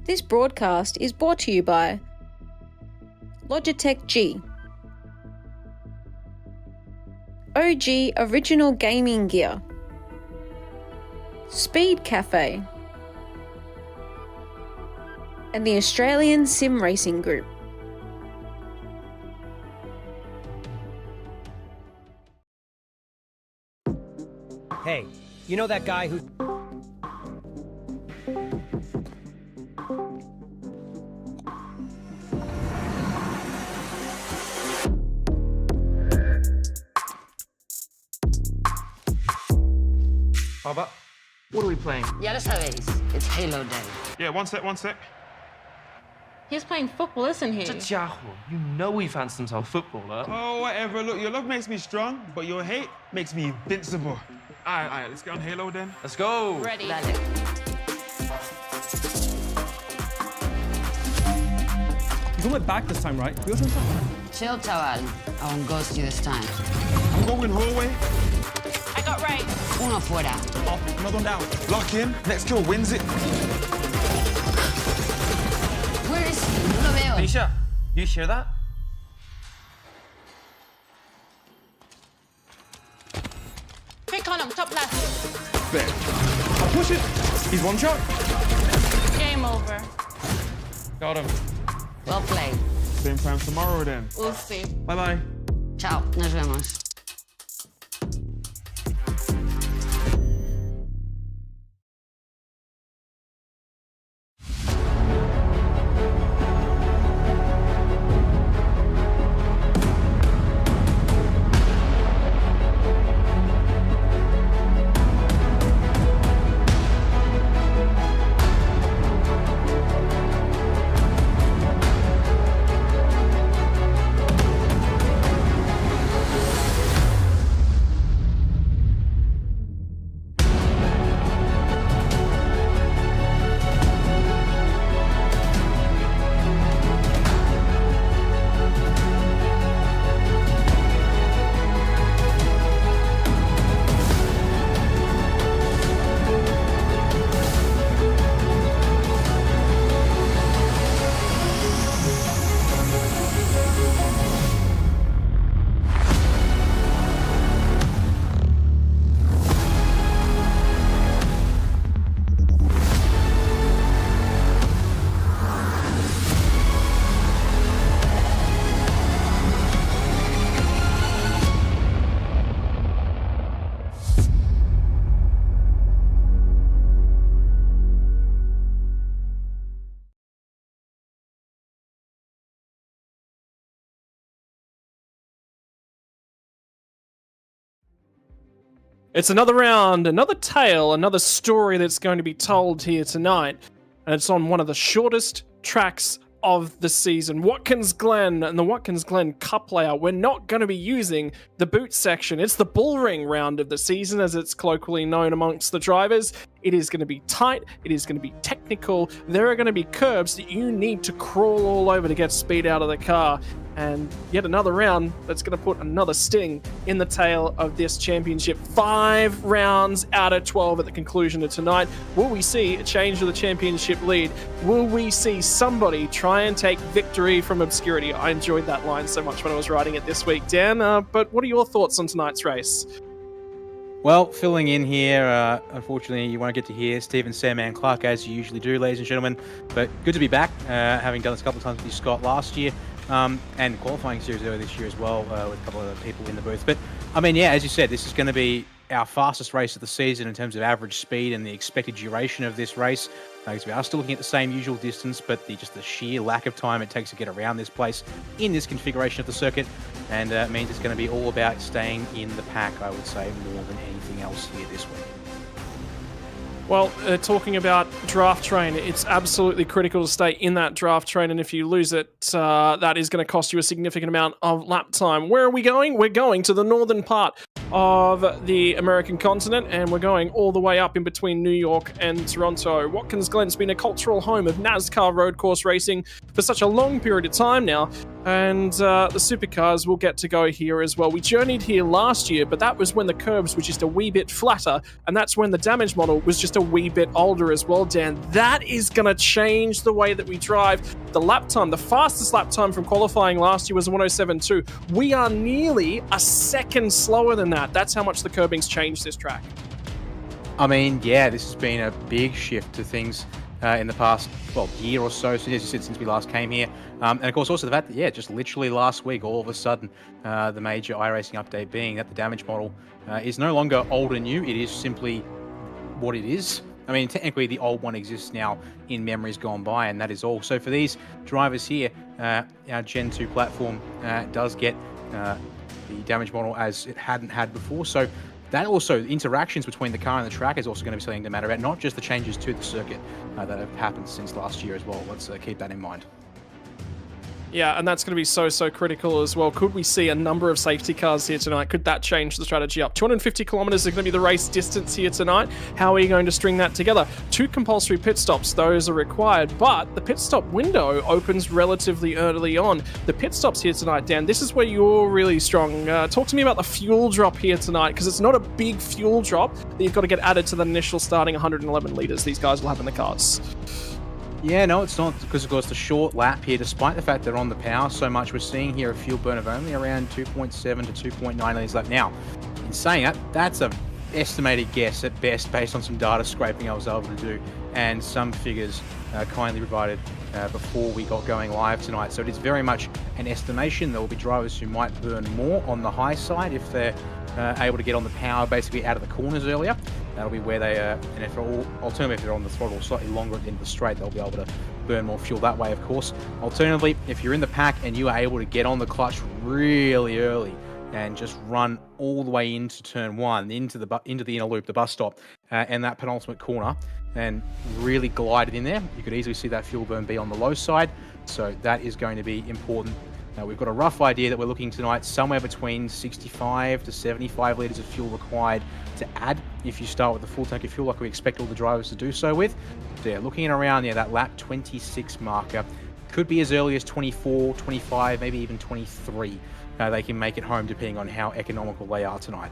This broadcast is brought to you by Logitech G, OG Original Gaming Gear, Speed Cafe, and the Australian Sim Racing Group. Hey, you know that guy who... Baba, what are we playing? Ya lo sabéis, it's Halo Day. Yeah, one sec. He's playing football, isn't he? 这家伙, you know he fancies himself a footballer. Oh, whatever. Look, your love makes me strong, but your hate makes me invincible. All right, let's get on Halo then. Let's go. Ready. Dale. You went back this time, right? You also Chill, chaval. I won't ghost you this time. I'm going hallway. I got right. Uno fuera. Oh, another one down. Lock in. Next kill wins it. Where is he? No lo veo. Nisha, you hear that? Quick on him, top left. there. I'll push it. He's one shot. Game over. Got him. Well played. Same time tomorrow then. We'll see. Bye-bye. Ciao. Nos vemos. It's another round, another tale, another story that's going to be told here tonight. And it's on one of the shortest tracks of the season, Watkins Glen and the Watkins Glen Cup layout. We're not going to be using the boot section. It's the bullring round of the season, as it's colloquially known amongst the drivers. It is going to be tight. It is going to be technical. There are going to be curbs that you need to crawl all over to get speed out of the car. And yet another round that's going to put another sting in the tail of this championship. 5 rounds out of 12 at the conclusion of tonight. Will we see a change of the championship lead? Will we see somebody try and take victory from obscurity? I enjoyed that line so much when I was writing it this week, Dan. But what are your thoughts on tonight's race? Well, filling in here, unfortunately, you won't get to hear Stephen Sandman Clark as you usually do, ladies and gentlemen. But good to be back, having done this a couple of times with you, Scott, last year. And qualifying series earlier this year as well, with a couple of people in the booth. But, I mean, yeah, as you said, this is going to be our fastest race of the season in terms of average speed and the expected duration of this race. Because we are still looking at the same usual distance, but just the sheer lack of time it takes to get around this place in this configuration of the circuit. And it means it's going to be all about staying in the pack, I would say, more than anything else here this week. Well, talking about draft train, it's absolutely critical to stay in that draft train, and if you lose it, that is going to cost you a significant amount of lap time. Where are we going? We're going to the northern part of the American continent, and we're going all the way up in between New York and Toronto. Watkins Glen's been a cultural home of NASCAR road course racing for such a long period of time now, and the supercars will get to go here as well. We journeyed here last year, but that was when the curbs were just a wee bit flatter, and that's when the damage model was just a wee bit older as well, Dan. That is going to change the way that we drive. The lap time, the fastest lap time from qualifying last year was 107.2. We are nearly a second slower than that. That's how much the curbing's changed this track. I mean, yeah, this has been a big shift to things in the past, year or so, since we last came here. And of course, also the fact that, yeah, just literally last week, all of a sudden, the major iRacing update being that the damage model is no longer old and new. It is simply what it is. I mean, technically, the old one exists now in memories gone by, and that is all. So for these drivers here, our Gen 2 platform does get the damage model as it hadn't had before. So that also, interactions between the car and the track is also going to be something to matter about, not just the changes to the circuit that have happened since last year as well. Let's keep that in mind. Yeah, and that's going to be so critical as well. Could we see a number of safety cars here tonight? Could that change the strategy up? 250 kilometers is going to be the race distance here tonight. How are you going to string that together? 2 compulsory pit stops, those are required, but the pit stop window opens relatively early on. The pit stops here tonight, Dan, this is where you're really strong. Talk to me about the fuel drop here tonight, because it's not a big fuel drop that you've got to get added to the initial starting 111 litres these guys will have in the cars. Yeah, no, it's not, because of course the short lap here, despite the fact they're on the power so much, we're seeing here a fuel burn of only around 2.7 to 2.9 litres left. Now, in saying that, that's an estimated guess at best based on some data scraping I was able to do and some figures kindly provided before we got going live tonight. So it is very much an estimation. There will be drivers who might burn more on the high side if they're able to get on the power basically out of the corners earlier. That'll be where they, and if alternatively, if they're on the throttle slightly longer at the end of the straight, they'll be able to burn more fuel that way, of course. Alternatively, if you're in the pack and you are able to get on the clutch really early and just run all the way into turn 1, into the inner loop, the bus stop, and that penultimate corner, and really glide it in there, you could easily see that fuel burn be on the low side. So that is going to be important. We've got a rough idea that we're looking tonight somewhere between 65 to 75 litres of fuel required to add if you start with the full tank of fuel like we expect all the drivers to do so with. So yeah, looking at around that lap 26 marker. Could be as early as 24, 25, maybe even 23. They can make it home depending on how economical they are tonight.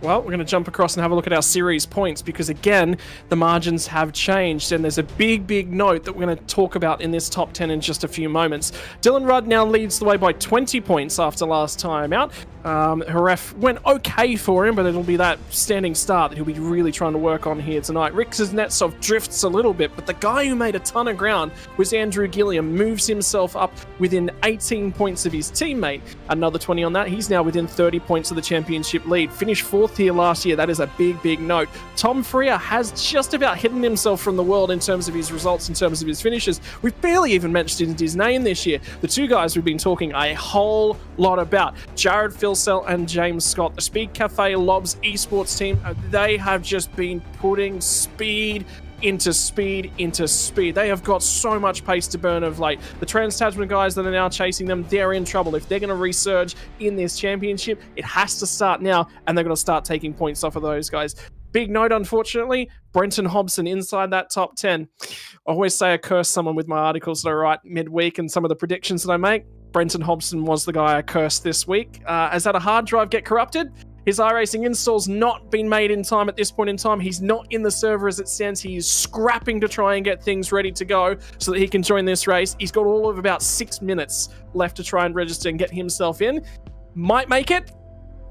Well, we're going to jump across and have a look at our series points because, again, the margins have changed and there's a big note that we're going to talk about in this top 10 in just a few moments. Dylan Rudd now leads the way by 20 points after last time out. Haref went okay for him, but it'll be that standing start that he'll be really trying to work on here tonight. Rick Kuznetsov drifts a little bit, but the guy who made a ton of ground was Andrew Gilliam, moves himself up within 18 points of his teammate. Another 20 on that. He's now within 30 points of the championship lead. Finished 4th here last year. That is a big note. Tom Freer has just about hidden himself from the world in terms of his results, in terms of his finishes. We've barely even mentioned his name this year. The two guys we've been talking a whole lot about, Jared Filsell and James Scott. The Speed Cafe Lobs esports team, they have just been putting speed into speed. They have got so much pace to burn of late. The Trans-Tasman guys that are now chasing them, they're in trouble. If they're going to resurge in this championship, it has to start now, and they're going to start taking points off of those guys. Big note, unfortunately, Brenton Hobson inside that top 10. I always say I curse someone with my articles that I write midweek and some of the predictions that I make. Brenton Hobson was the guy I cursed this week. Has had a hard drive get corrupted. His iRacing install's not been made in time at this point in time. He's not in the server as it stands. He is scrapping to try and get things ready to go so that he can join this race. He's got all of about 6 minutes left to try and register and get himself in. Might make it,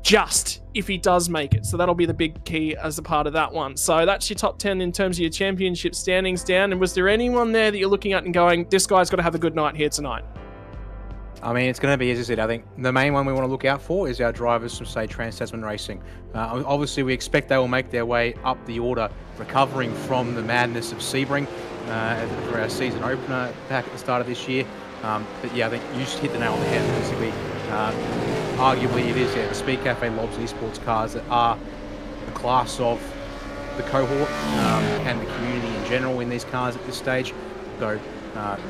just if he does make it. So that'll be the big key as a part of that one. So that's your top 10 in terms of your championship standings down. And was there anyone there that you're looking at and going, this guy's got to have a good night here tonight? I mean, it's going to be, as I said, I think the main one we want to look out for is our drivers from, say, Trans-Tasman Racing. Obviously, we expect they will make their way up the order, recovering from the madness of Sebring for our season opener back at the start of this year. But yeah, I think you just hit the nail on the head. Basically, arguably it is the Speed Cafe Lobs esports cars that are the class of the cohort and the community in general in these cars at this stage. So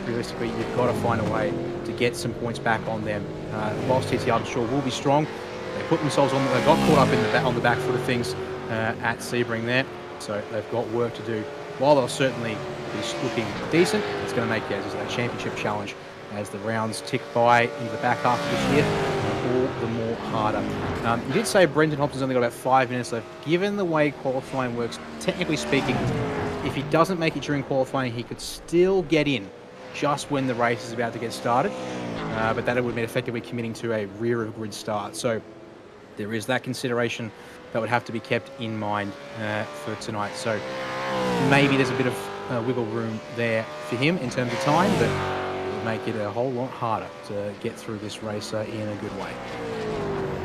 realistically, you've got to find a way to get some points back on them. Whilst TTR, I'm sure, will be strong, they put themselves on. They got caught up in on the back foot of things at Sebring there, so they've got work to do. While they'll certainly be looking decent, it's going to make that championship challenge as the rounds tick by into the back half of this year, all the more harder. You did say Brendan Hobson's only got about 5 minutes left. Given the way qualifying works, technically speaking, if he doesn't make it during qualifying, he could still get in just when the race is about to get started. But that would mean effectively committing to a rear of grid start. So there is that consideration that would have to be kept in mind for tonight. So maybe there's a bit of wiggle room there for him in terms of time, but it would make it a whole lot harder to get through this race in a good way.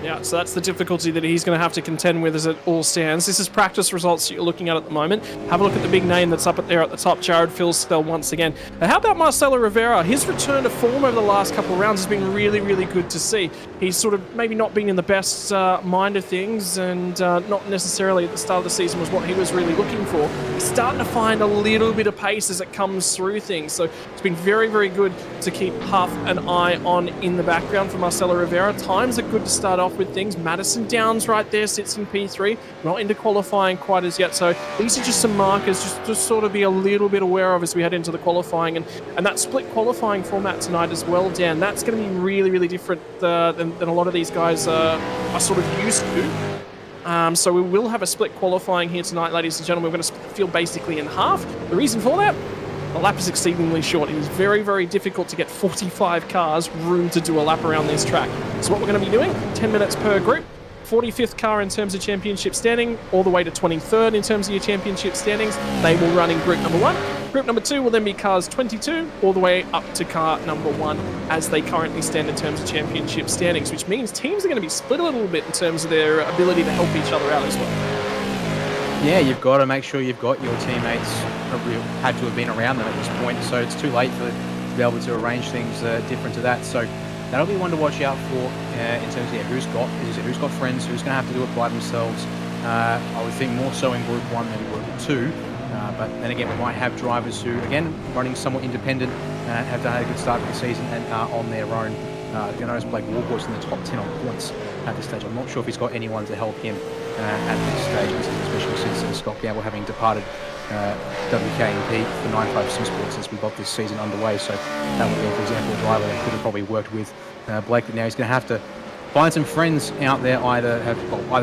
Yeah, so that's the difficulty that he's going to have to contend with as it all stands. This is practice results that you're looking at the moment. Have a look at the big name that's up there at the top, Jared Filstel once again. How about Marcelo Rivera? His return to form over the last couple of rounds has been really, really good to see. He's sort of maybe not been in the best mind of things, and not necessarily at the start of the season was what he was really looking for. He's starting to find a little bit of pace as it comes through things. So it's been very, very good to keep half an eye on in the background for Marcelo Rivera. Times are good to start off with things. Madison Downs right there sits in P3, not into qualifying quite as yet, so these are just some markers just to sort of be a little bit aware of as we head into the qualifying, and that split qualifying format tonight as well, Dan, that's going to be really, really different than a lot of these guys are sort of used to. So we will have a split qualifying here tonight, ladies and gentlemen. We're going to split the field basically in half. The reason for that? The lap is exceedingly short. It is very, very difficult to get 45 cars room to do a lap around this track. So what we're going to be doing, 10 minutes per group, 45th car in terms of championship standing, all the way to 23rd in terms of your championship standings. They will run in group number 1. Group number 2 will then be cars 22 all the way up to car number 1 as they currently stand in terms of championship standings, which means teams are going to be split a little bit in terms of their ability to help each other out as well. Yeah, you've got to make sure you've got your teammates had to have been around them at this point, so it's too late to be able to arrange things different to that. So that'll be one to watch out for in terms of who's got friends, who's going to have to do it by themselves. I would think more so in Group 1 than Group 2. But then again, we might have drivers who, again, running somewhat independent, have done a good start to the season and are on their own. You notice Blake Warhorse in the top 10 on points at this stage. I'm not sure if he's got anyone to help him at this stage, especially since Scott Gamble having departed WKMP for 95 Sim Sports since we got this season underway. So that would be, for example, a driver that could have probably worked with Blake. But now he's going to have to find some friends out there, either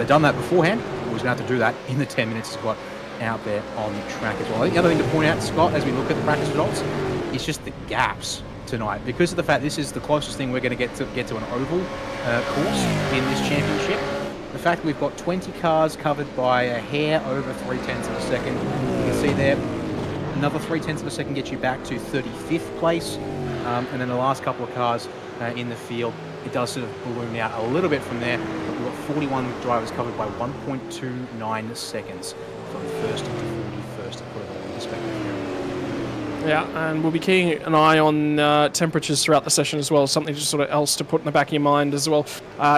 done that beforehand, or he's going to have to do that in the 10 minutes he's got out there on the track as well. I think the other thing to point out, Scott, as we look at the practice results, is just the gaps tonight, because of the fact this is the closest thing we're going to get to an oval course in this championship. The fact that we've got 20 cars covered by a hair over 0.3 of a second. You can see there, another 0.3 of a second gets you back to 35th place, and then the last couple of cars in the field, it does sort of balloon out a little bit from there. We've got 41 drivers covered by 1.29 seconds from first to 41st, to put it all in perspective here. Yeah, and we'll be keeping an eye on temperatures throughout the session as well, something just sort of else to put in the back of your mind as well.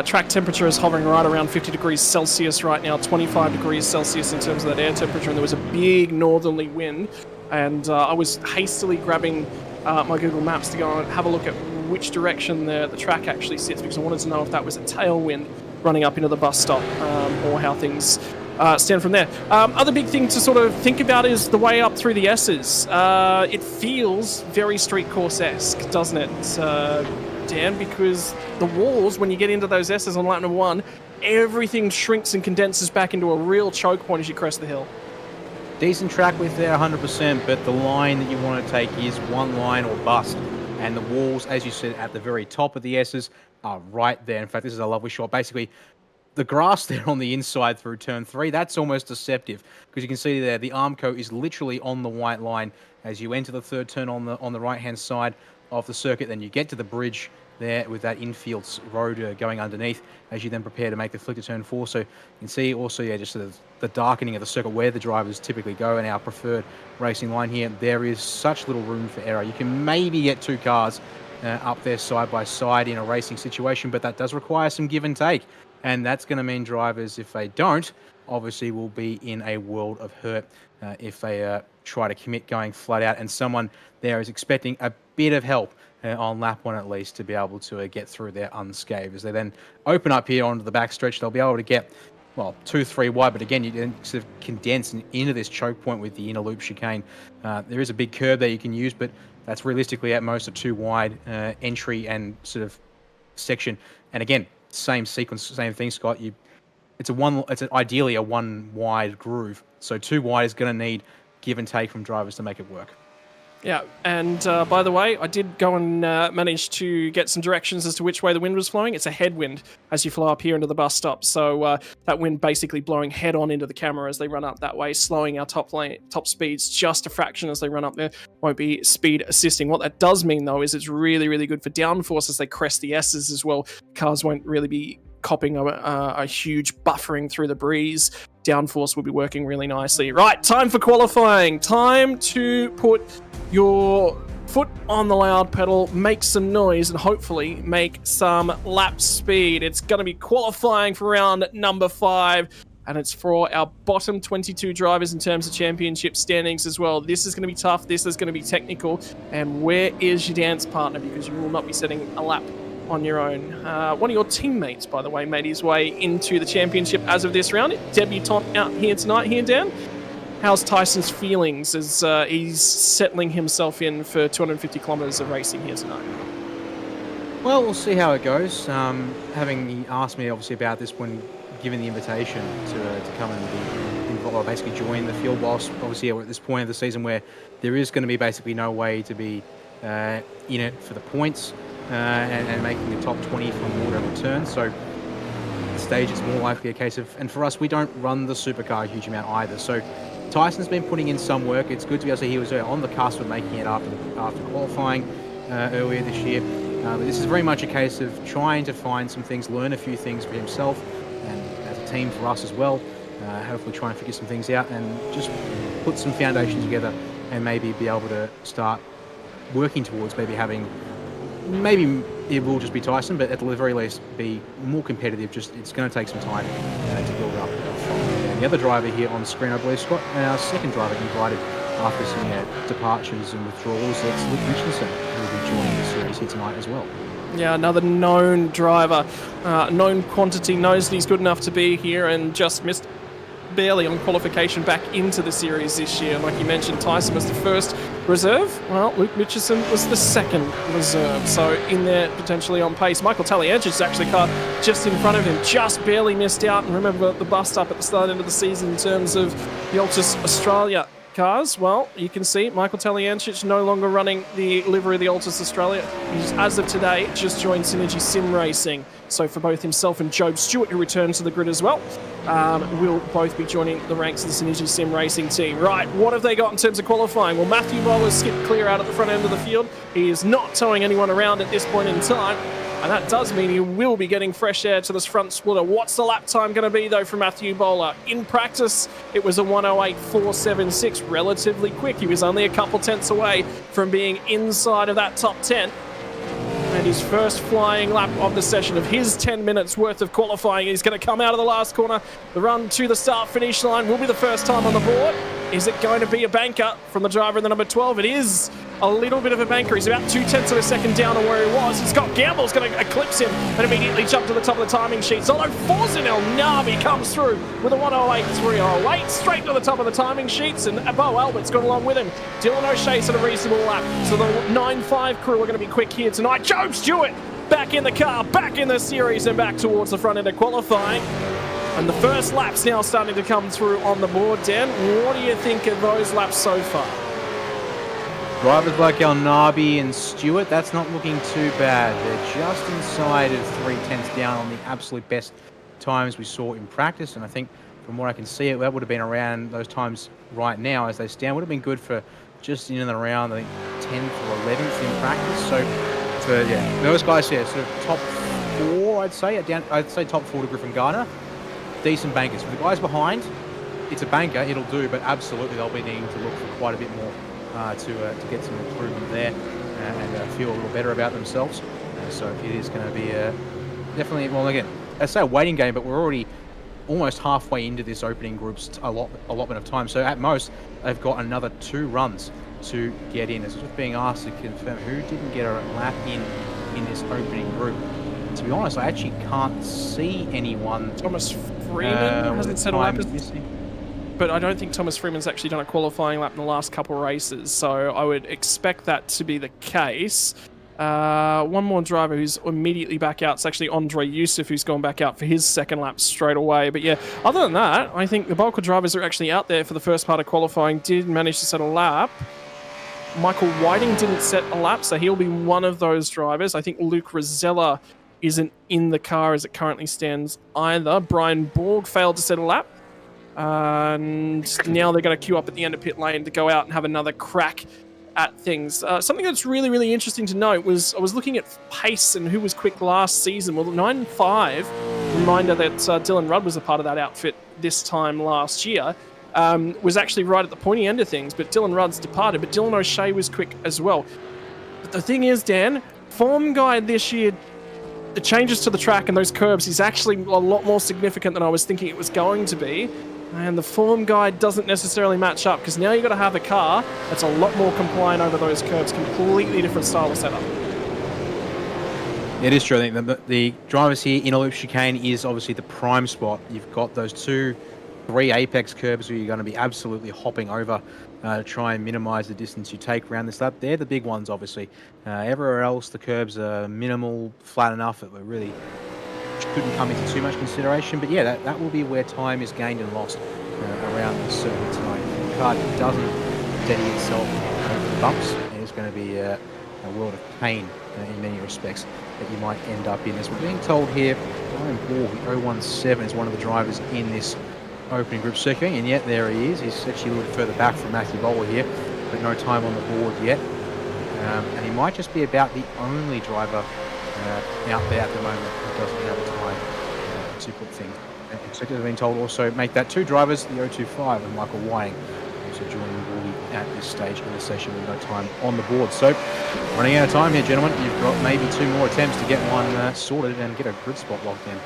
Track temperature is hovering right around 50 degrees Celsius right now, 25 degrees Celsius in terms of that air temperature, and there was a big northerly wind, and I was hastily grabbing my Google Maps to go and have a look at which direction the track actually sits, because I wanted to know if that was a tailwind running up into the bus stop, or how things stand from there. Other big thing to sort of think about is the way up through the S's. It feels very street course-esque, doesn't it, Dan? Because the walls, when you get into those S's on lap number 1, everything shrinks and condenses back into a real choke point as you crest the hill. Decent track width there, 100%, but the line that you want to take is one line or bust. And the walls, as you said, at the very top of the S's are right there. In fact, this is a lovely shot. Basically, the grass there on the inside through turn 3, that's almost deceptive, because you can see there the Armco is literally on the white line as you enter the third turn on the right-hand side of the circuit. Then you get to the bridge there with that infield road going underneath as you then prepare to make the flick to turn 4. So you can see also, yeah, just the darkening of the circuit where the drivers typically go, and our preferred racing line here. There is such little room for error. You can maybe get 2 cars up there side by side in a racing situation, but that does require some give and take. And that's going to mean drivers, if they don't, obviously will be in a world of hurt if they try to commit going flat out. And someone there is expecting a bit of help on lap 1 at least to be able to get through there unscathed. As they then open up here onto the backstretch, they'll be able to get, well, 2-3 wide, but again, you then sort of condense into this choke point with the inner loop chicane. There is a big curb there you can use, but that's realistically at most a 2 wide entry and sort of section. And again, same sequence, same thing, Scott. It's ideally a 1 wide groove. So 2 wide is going to need give and take from drivers to make it work. Yeah, and by the way, I did go and manage to get some directions as to which way the wind was flowing. It's a headwind as you fly up here into the bus stop. So that wind basically blowing head on into the camera as they run up that way, slowing our top speeds just a fraction as they run up there. Won't be speed assisting. What that does mean, though, is it's really, really good for downforce as they crest the S's as well. Cars won't really be copping a huge buffering through the breeze. Downforce will be working really nicely. Right, time for qualifying. Time to put your foot on the loud pedal, make some noise, and hopefully make some lap speed. It's going to be qualifying for round number 5, and it's for our bottom 22 drivers in terms of championship standings as well. This is going to be tough. This is going to be technical. And where is your dance partner? Because you will not be setting a lap on your own. One of your teammates, by the way, made his way into the championship as of this round. Debutant out here tonight, here, Dan. How's Tyson's feelings as he's settling himself in for 250 kilometres of racing here tonight? Well, we'll see how it goes. Having asked me, obviously, about this when given the invitation to come and be involved, basically join the field, whilst obviously we're at this point of the season where there is going to be basically no way to be in it for the points and making the top 20 from order of return. So at this stage, it's more likely a case of, and for us, we don't run the supercar a huge amount either. So Tyson's been putting in some work. It's good to be able to see he was on the cusp of making it after qualifying earlier this year. But this is very much a case of trying to find some things, learn a few things for himself, and as a team for us as well. Hopefully try and figure some things out and just put some foundation together and maybe be able to start working towards maybe it will just be Tyson, but at the very least be more competitive. Just it's going to take some time to build up. And the other driver here on screen, I believe, Scott, our second driver invited after some departures and withdrawals, that's Luke Richardson, who will be joining the series here tonight as well. Yeah, another known driver, known quantity, knows that he's good enough to be here and just missed barely on qualification back into the series this year. Like you mentioned, Tyson was the first reserve. Well, Luke Richardson was the second reserve. So in there, potentially on pace. Michael Taliancic actually car just in front of him, just barely missed out. And remember the bust up at the start end of the season in terms of the Altus Australia cars. Well, you can see Michael Taliancic no longer running the livery of the Altus Australia. He's, as of today, just joined Synergy Sim Racing. So for both himself and Job Stewart, who returns to the grid as well, will both be joining the ranks of the Synergy Sim Racing team. Right, what have they got in terms of qualifying? Well, Matthew Bowler skipped clear out at the front end of the field. He is not towing anyone around at this point in time. And that does mean he will be getting fresh air to this front splitter. What's the lap time going to be, though, for Matthew Bowler? In practice, it was a 1:08.476, relatively quick. He was only a couple tenths away from being inside of that top 10. And his first flying lap of the session of his 10 minutes worth of qualifying. He's going to come out of the last corner. The run to the start-finish line will be the first time on the board. Is it going to be a banker from the driver in the number 12? It is a little bit of a banker. He's about 0.2 of a second down on where he was. Scott Gamble's going to eclipse him and immediately jump to the top of the timing sheets. Although Forzan El Nabi comes through with a 1:08.308 straight to the top of the timing sheets, and Bo Albert's gone along with him. Dylan O'Shea's at a reasonable lap. So the 9.5 crew are going to be quick here tonight. Job Stewart back in the car, back in the series, and back towards the front end of qualifying. And the first lap's now starting to come through on the board. Dan, what do you think of those laps so far? Drivers like El Nabi and Stewart, that's not looking too bad. They're just inside of 0.3 down on the absolute best times we saw in practice. And I think from what I can see, that would have been around those times right now as they stand. Would have been good for just in and around, I think, 10th or 11th in practice. So yeah, those guys here, sort of top 4, I'd say top 4 to Griffin Gardner. Decent bankers. For the guys behind, it's a banker, it'll do, but absolutely they'll be needing to look for quite a bit more to get some improvement there and feel a little better about themselves. So it is going to be definitely, well, again, I'd say a waiting game, but we're already almost halfway into this opening group's allotment of time. So at most, they've got another 2 runs to get in. It's just being asked to confirm who didn't get a lap in this opening group. To be honest, I actually can't see anyone. Thomas Freeman hasn't set a lap, missing. but I don't think Thomas Freeman's actually done a qualifying lap in the last couple races, so I would expect that to be the case. One more driver who's immediately back out. It's actually Andre Yusuf, who's gone back out for his second lap straight away. But yeah, other than that, I think the bulk of drivers are actually out there for the first part of qualifying did manage to set a lap. Michael Whiting didn't set a lap, so he'll be one of those drivers. I think Luke Rosella isn't in the car as it currently stands either. Brian Borg failed to set a lap. And now they're going to queue up at the end of pit lane to go out and have another crack at things. Something that's really, really interesting to note was I was looking at pace and who was quick last season. Well, 9.5, reminder that Dylan Rudd was a part of that outfit this time last year, was actually right at the pointy end of things, but Dylan Rudd's departed, but Dylan O'Shea was quick as well. But the thing is, Dan, form guide this year, the changes to the track and those curbs is actually a lot more significant than I was thinking it was going to be. And the form guide doesn't necessarily match up because now you've got to have a car that's a lot more compliant over those curbs. Completely different style of setup. It is true. I think the drivers here in a loop chicane is obviously the prime spot. You've got those 2-3 apex curbs where you're going to be absolutely hopping over to try and minimize the distance you take around this lap. They're the big ones, obviously. Everywhere else, the curbs are minimal, flat enough that we're really couldn't come into too much consideration, but yeah, that will be where time is gained and lost around the circuit tonight. If the car doesn't steady itself over the bumps, it's going to be a world of pain in many respects that you might end up in. As we're being told here, Brian Borg, 017, is one of the drivers in this opening group circuit, and yet there he is. He's actually a little further back from Matthew Bowler here, but no time on the board yet. And he might just be about the only driver out there at the moment who doesn't have a time to put things. And second have been told also make that 2 drivers, the 025 and Michael Whiting, also joining Wooly at this stage in the session with no time on the board. So running out of time here, gentlemen. You've got maybe 2 more attempts to get one sorted and get a grid spot locked in.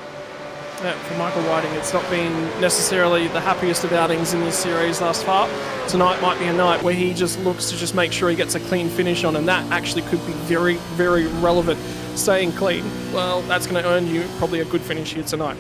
Yeah, for Michael Whiting, it's not been necessarily the happiest of outings in this series thus far. Tonight might be a night where he just looks to just make sure he gets a clean finish on, and that actually could be very, very relevant. Staying clean, well, that's going to earn you probably a good finish here tonight.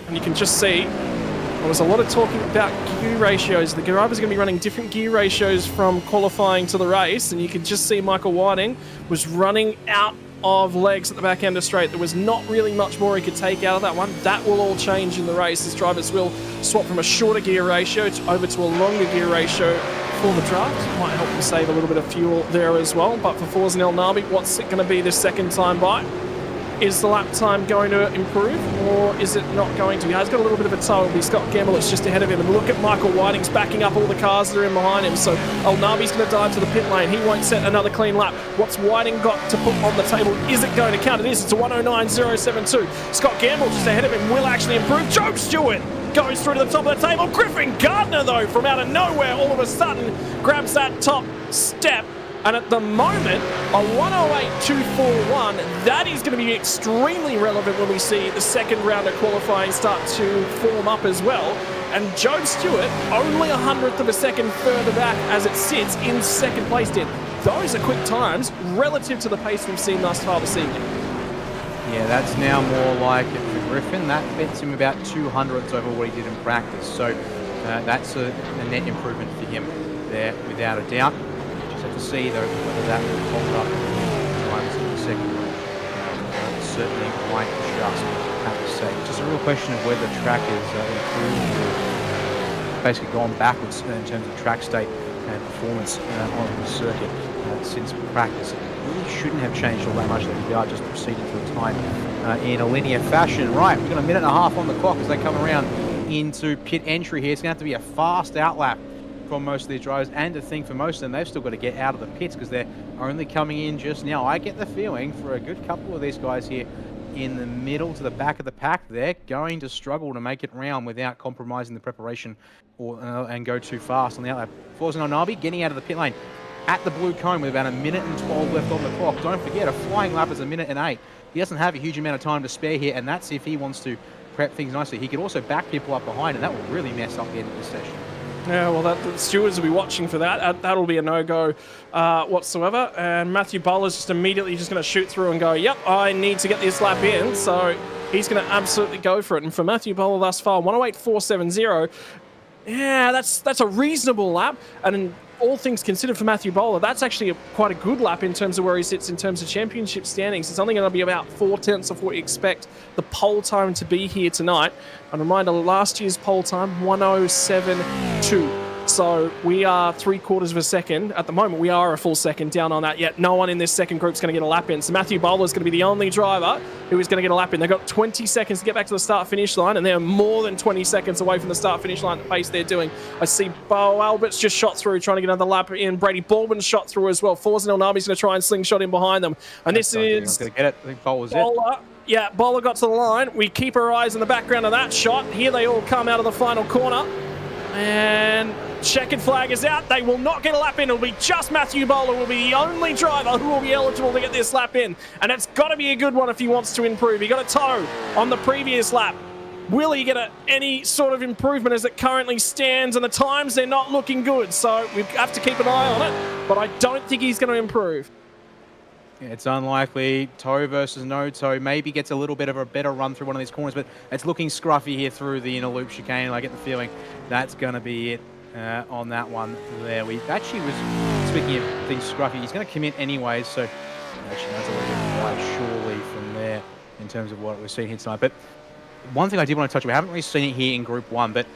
And you can just see, there was a lot of talking about gear ratios. The drivers are going to be running different gear ratios from qualifying to the race, and you can just see Michael Whiting was running out of legs at the back end of straight. There was not really much more he could take out of that one. That will all change in the race as drivers will swap from a shorter gear ratio over to a longer gear ratio for the draft. Might help them save a little bit of fuel there as well. But for Forza El Nabi, what's it going to be this second time by? Is the lap time going to improve, or is it not going to? He has got a little bit of a toe. It'll be Scott Gamble that's just ahead of him. And look at Michael Whiting's backing up all the cars that are in behind him. So El Nabi's going to dive to the pit lane. He won't set another clean lap. What's Whiting got to put on the table? Is it going to count? It is. It's a 109.072. Scott Gamble just ahead of him will actually improve. Joe Stewart goes through to the top of the table. Griffin Gardner, though, from out of nowhere, all of a sudden grabs that top step. And at the moment, a 108.241, that is going to be extremely relevant when we see the second round of qualifying start to form up as well. And Joe Stewart, only 100th of a second further back as it sits in second place. Those are quick times relative to the pace we've seen thus far this evening. Yeah, that's now more like it for Griffin. That bets him about 200ths over what he did in practice. So that's a net improvement for him there, without a doubt. Have to see though whether that will hold up in the second round. Certainly might just have to say. It's just a real question of whether the track is improved or basically gone backwards in terms of track state and performance on the circuit since practice. It really shouldn't have changed all that much. We are just proceeding through time in a linear fashion. Right, we've got a minute and a half on the clock as they come around into pit entry here. It's going to have to be a fast outlap from most of these drivers, and to think for most of them, they've still got to get out of the pits because they're only coming in just now. I get the feeling for a good couple of these guys here in the middle to the back of the pack, they're going to struggle to make it round without compromising the preparation or and go too fast on the outlap. Forza El Nabi getting out of the pit lane at the blue cone with about a minute and 12 left on the clock. Don't forget, a flying lap is a minute and 8. He doesn't have a huge amount of time to spare here, and that's if he wants to prep things nicely. He could also back people up behind, and that will really mess up the end of the session. Yeah, well, the stewards will be watching for that. That'll be a no-go whatsoever. And Matthew Bowler's just immediately just going to shoot through and go, yep, I need to get this lap in. So he's going to absolutely go for it. And for Matthew Bowler thus far, 108.470. Yeah, that's a reasonable lap. And all things considered for Matthew Bowler, that's actually quite a good lap in terms of where he sits in terms of championship standings. It's only going to be about 4/10 of what you expect the pole time to be here tonight. And reminder, last year's pole time, 107.2. So we are 3/4 of a second. At the moment, we are a full second down on that, yet no one in this second group is going to get a lap in. So Matthew Bowler is going to be the only driver who is going to get a lap in. They've got 20 seconds to get back to the start-finish line, and they're more than 20 seconds away from the start-finish line at the pace they're doing. I see Bo Albert's just shot through, trying to get another lap in. Brady Baldwin's shot through as well. Forza Nabi's going to try and slingshot in behind them. And this is... Going to get it. I think Bowler's Bowler. Yeah, Bowler got to the line. We keep our eyes in the background of that shot. Here they all come out of the final corner. And checkered flag is out. They will not get a lap in. It'll be just Matthew Bowler will be the only driver who will be eligible to get this lap in. And it's got to be a good one if he wants to improve. He got a toe on the previous lap. Will he get any sort of improvement as it currently stands? And the times, they're not looking good. So we have to keep an eye on it. But I don't think he's going to improve. Yeah, it's unlikely. Toe versus no toe. Maybe gets a little bit of a better run through one of these corners, but it's looking scruffy here through the inner loop chicane. I get the feeling that's going to be it on that one there. We actually was, speaking of things scruffy, he's going to commit anyway, so actually that's a little bit quite surely from there in terms of what we're seeing here tonight. But one thing I did want to touch on, we haven't really seen it here in Group 1, but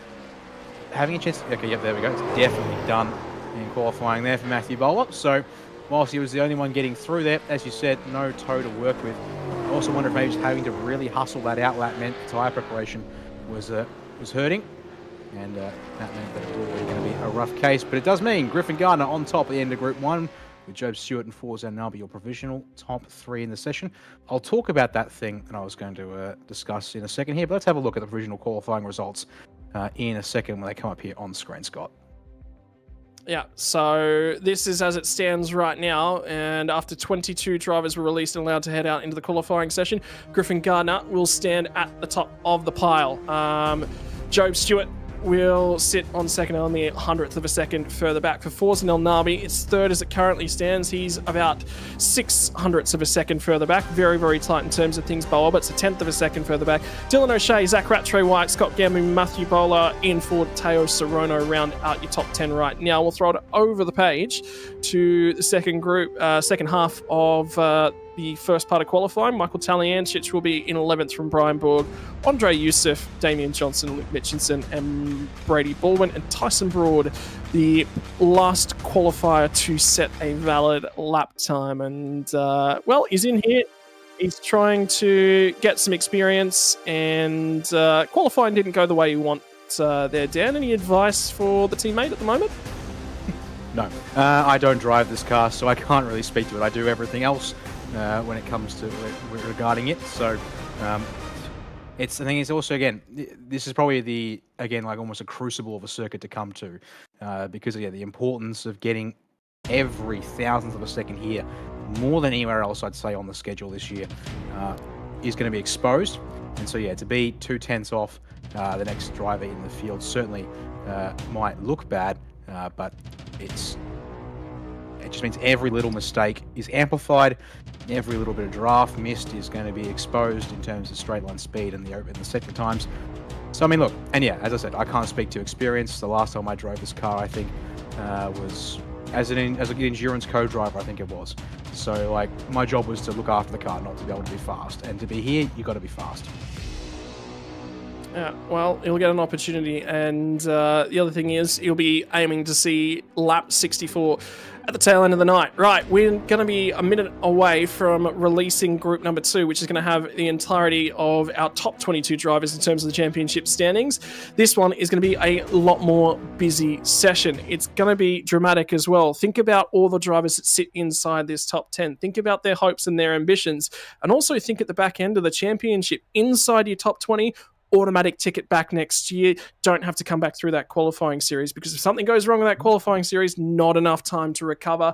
having a chance... Okay, yep, there we go. It's definitely done in qualifying there for Matthew Bowler. So whilst he was the only one getting through there, as you said, no toe to work with. I also wonder if maybe just having to really hustle that out lap meant tyre preparation was hurting. And that meant that it was already going to be a rough case. But it does mean Griffin Gardner on top at the end of Group 1 with Job Stewart and Forza Nabi, your provisional top 3 in the session. I'll talk about that thing that I was going to discuss in a second here, but let's have a look at the provisional qualifying results in a second when they come up here on screen, Scott. Yeah, so this is as it stands right now, and after 22 drivers were released and allowed to head out into the qualifying session, Griffin Gardner will stand at the top of the pile. Job Stewart will sit on second, only 100th of a second further back. For Forza Nabi, it's third as it currently stands. He's about 600ths of a second further back. Very, very tight in terms of things. Bo Albert's a 10th of a second further back. Dylan O'Shea, Zach Rattray White, Scott Gambling, Matthew Bowler, Ian Ford, Teo Sorono round out your top 10 right now. We'll throw it over the page to the second group, second half of the first part of qualifying. Michael Taliancic will be in 11th from Brian Borg, Andre Youssef, Damian Johnson, Luke Mitchinson, and Brady Baldwin, and Tyson Broad, the last qualifier to set a valid lap time. And, well, he's in here. He's trying to get some experience, and qualifying didn't go the way you want there, Dan. Any advice for the teammate at the moment? No. I don't drive this car, so I can't really speak to it. I do everything else when it comes to regarding it. So the thing is also, again, this is probably like almost a crucible of a circuit to come to because the importance of getting every thousandth of a second here, more than anywhere else I'd say on the schedule this year, is going to be exposed. And so to be 2/10 off the next driver in the field certainly might look bad, but it just means every little mistake is amplified. Every little bit of draft missed is going to be exposed in terms of straight line speed and the sector times. So, I mean, look, and as I said, I can't speak to experience. The last time I drove this car, I think, was as an endurance co-driver, I think it was. So, like, my job was to look after the car, not to be able to be fast. And to be here, you got to be fast. Yeah, well, he'll get an opportunity, and the other thing is he'll be aiming to see lap 64 at the tail end of the night. Right, we're going to be a minute away from releasing group number 2, which is going to have the entirety of our top 22 drivers in terms of the championship standings. This one is going to be a lot more busy session. It's going to be dramatic as well. Think about all the drivers that sit inside this top 10. Think about their hopes and their ambitions, and also think at the back end of the championship, inside your top 20, automatic ticket back next year. Don't have to come back through that qualifying series, because if something goes wrong with that qualifying series, not enough time to recover.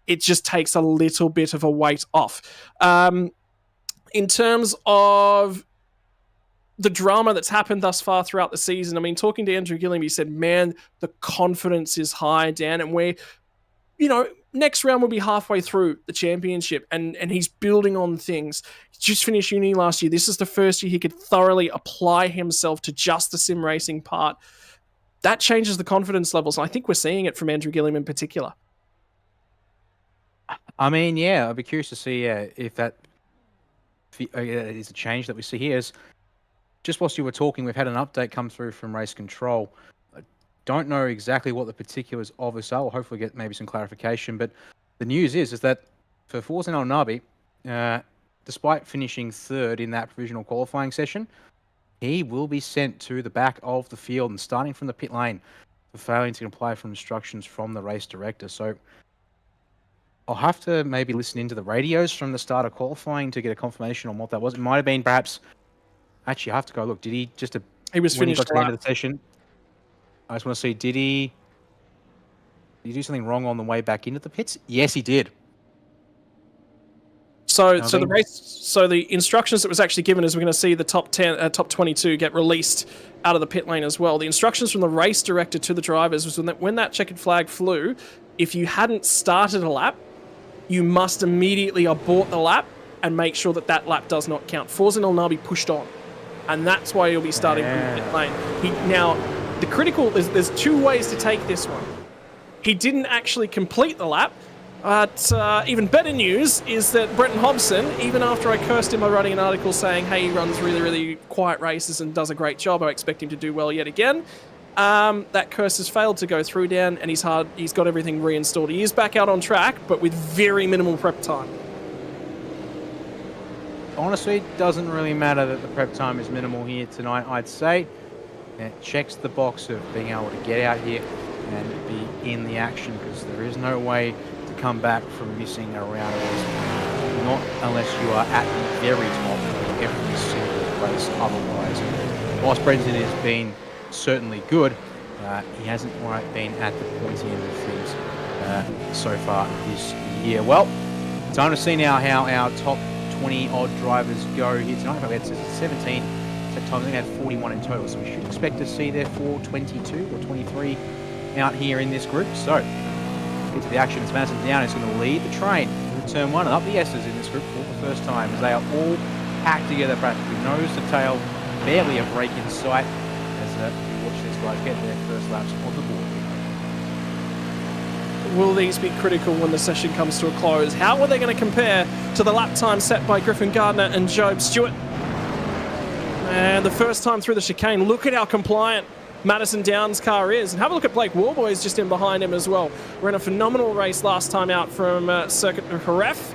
It just takes a little bit of a weight off. In terms of the drama that's happened thus far throughout the season. I mean, talking to Andrew Gilliam, he said, man, the confidence is high, Dan, and we're, next round will be halfway through the championship, and he's building on things. He just finished uni last year. This is the first year he could thoroughly apply himself to just the sim racing part. That changes the confidence levels, and I think we're seeing it from Andrew Gilliam in particular. I mean, yeah, I'd be curious to see if that is a change that we see here. Just whilst you were talking, we've had an update come through from Race Control. I don't know exactly what the particulars of this are. We'll hopefully get maybe some clarification. But the news is that for Forza Nabi, despite finishing third in that provisional qualifying session, he will be sent to the back of the field and starting from the pit lane for failing to comply from instructions from the race director. So I'll have to maybe listen into the radios from the start of qualifying to get a confirmation on what that was. It might have been perhaps... Actually, I have to go look. Did he just... He was when finished he got to the end of the session, I just want to see, did he do something wrong on the way back into the pits? Yes, he did. So the instructions that was actually given is we're going to see the top 22 get released out of the pit lane as well. The instructions from the race director to the drivers was when that checkered flag flew, if you hadn't started a lap, you must immediately abort the lap and make sure that lap does not count. Forza Nabi pushed on, and that's why he'll be starting from the pit lane. Now, the critical, there's two ways to take this one. He didn't actually complete the lap, but even better news is that Brenton Hobson, even after I cursed him by writing an article saying, hey, he runs really, really quiet races and does a great job, I expect him to do well yet again, that curse has failed to go through, Dan, and he's got everything reinstalled. He is back out on track, but with very minimal prep time. Honestly, it doesn't really matter that the prep time is minimal here tonight, I'd say. It checks the box of being able to get out here and be in the action, because there is no way to come back from missing a round of this. Not unless you are at the very top of every single race otherwise. Whilst Brenton has been certainly good, he hasn't quite been at the pointy end of things so far this year. Well, time to see now how our top 20-odd drivers go here tonight. We had 17 at times. We had 41 in total, so we should expect to see therefore 22 or 23 out here in this group. So, get to the action. It's Madison Down who's going to lead the train through turn 1 and up the S's in this group for the first time, as they are all packed together practically, nose to tail, barely a break in sight, as we watch these guys get their first laps on the board. Will these be critical when the session comes to a close? How are they going to compare to the lap time set by Griffin Gardner and Job Stewart? And the first time through the chicane, look at how compliant Madison Down's car is. And have a look at Blake Warboys just in behind him as well. Ran a phenomenal race last time out from Circuit of Jerez.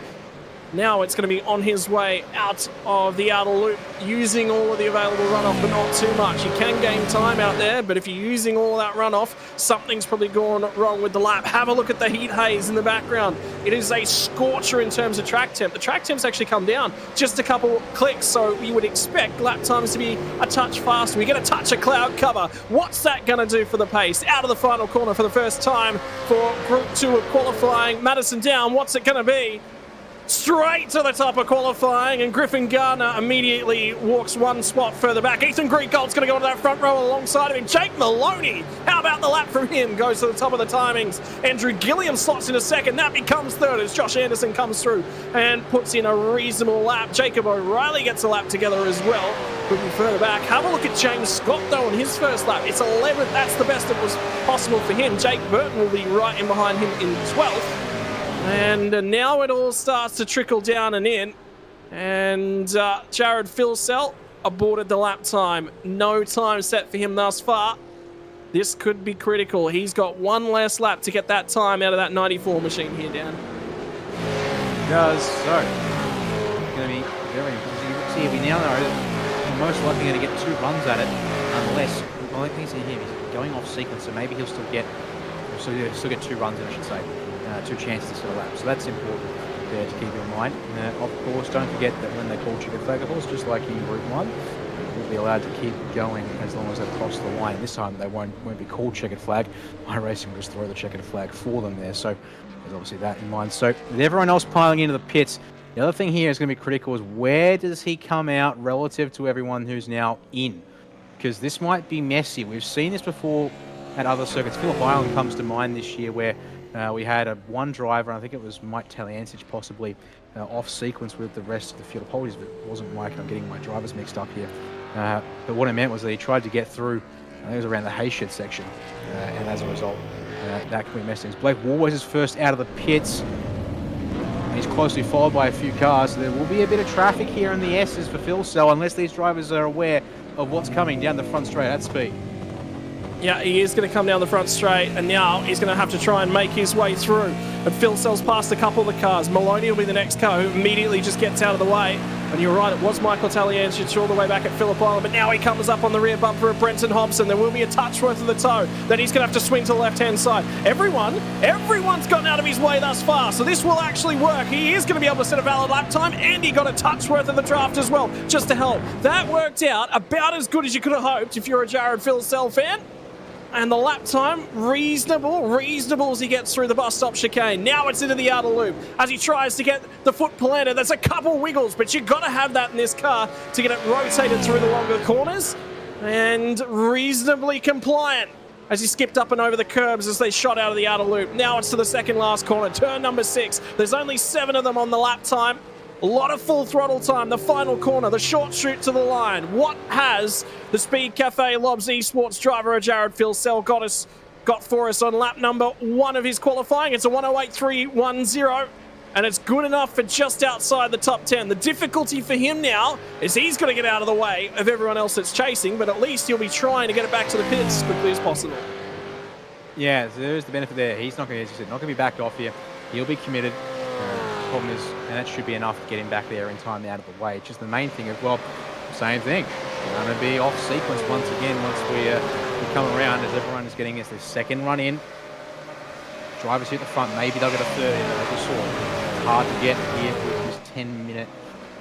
Now it's going to be on his way out of the outer loop, using all of the available runoff, but not too much. You can gain time out there, but if you're using all of that runoff, something's probably gone wrong with the lap. Have a look at the heat haze in the background. It is a scorcher in terms of track temp. The track temp's actually come down just a couple clicks, so you would expect lap times to be a touch faster. We get a touch of cloud cover. What's that going to do for the pace? Out of the final corner for the first time for Group 2 of qualifying. Madison Down, what's it going to be? Straight to the top of qualifying, and Griffin Gardner immediately walks one spot further back. Ethan Greengold's going to go into that front row alongside of him. Jake Maloney, how about the lap from him? Goes to the top of the timings. Andrew Gilliam slots in a second. That becomes third as Josh Anderson comes through and puts in a reasonable lap. Jacob O'Reilly gets a lap together as well. Could be further back. Have a look at James Scott, though, on his first lap. It's 11th. That's the best that was possible for him. Jake Burton will be right in behind him in 12th. And now it all starts to trickle down and in. And Jared Filsell aborted the lap time. No time set for him thus far. This could be critical. He's got one last lap to get that time out of that 94 machine here, Dan. Does so. It's going to be very important. See, we now know that we're most likely going to get 2 runs at it, unless, well, I think he's going off sequence, so maybe he'll still get 2 runs in, I should say. 2 chances to set a lap. So that's important there to keep in mind. Of course, don't forget that when they call checkered flag, of course, just like in Group 1, will be allowed to keep going as long as they cross the line. And this time they won't be called checkered flag. iRacing will just throw the checkered flag for them there. So there's obviously that in mind. So with everyone else piling into the pits, The other thing here is going to be critical is where does he come out relative to everyone who's now in? Because this might be messy. We've seen this before at other circuits. Phillip Island comes to mind this year where we had one driver, I think it was Mike Taliancic possibly, off sequence with the rest of the field. Apologies if it wasn't Mike, I'm getting my drivers mixed up here. But what it meant was that he tried to get through, I think it was around the Hayshed section, and as a result, that could be messy. Blake Warways is first out of the pits. He's closely followed by a few cars. So there will be a bit of traffic here in the S's for Phil Cell, unless these drivers are aware of what's coming down the front straight at speed. Yeah, he is going to come down the front straight, and now he's going to have to try and make his way through. But Phil Cell's past a couple of the cars. Maloney will be the next car who immediately just gets out of the way. And you're right, it was Michael Taliancic all the way back at Phillip Island, but now he comes up on the rear bumper of Brenton Hobson. There will be a touch worth of the toe. Then he's going to have to swing to the left-hand side. Everyone's gotten out of his way thus far, so this will actually work. He is going to be able to set a valid lap time, and he got a touch worth of the draft as well, just to help. That worked out about as good as you could have hoped if you're a Jared Phil Cell fan. And the lap time, reasonable as he gets through the bus stop chicane. Now it's into the outer loop as he tries to get the foot planted. There's a couple wiggles, but you've got to have that in this car to get it rotated through the longer corners. And reasonably compliant as he skipped up and over the curbs as they shot out of the outer loop. Now it's to the second last corner, turn number 6. There's only 7 of them on the lap time. A lot of full throttle time, the final corner, the short shoot to the line. What has the Speed Cafe Lobs Esports driver, Jared Phil Cell, got for us on lap number 1 of his qualifying? It's a 108.310, and it's good enough for just outside the top 10. The difficulty for him now is he's got to get out of the way of everyone else that's chasing, but at least he'll be trying to get it back to the pits as quickly as possible. Yeah, so there's the benefit there. He's not going to be backed off here. He'll be committed. Problem is, and that should be enough to get him back there in time out of the way. Just the main thing is, well, same thing. We're going to be off sequence once again once we come around as everyone is getting this second run in. Drivers here at the front, maybe they'll get a third in, like we saw. It's hard to get here with this 10-minute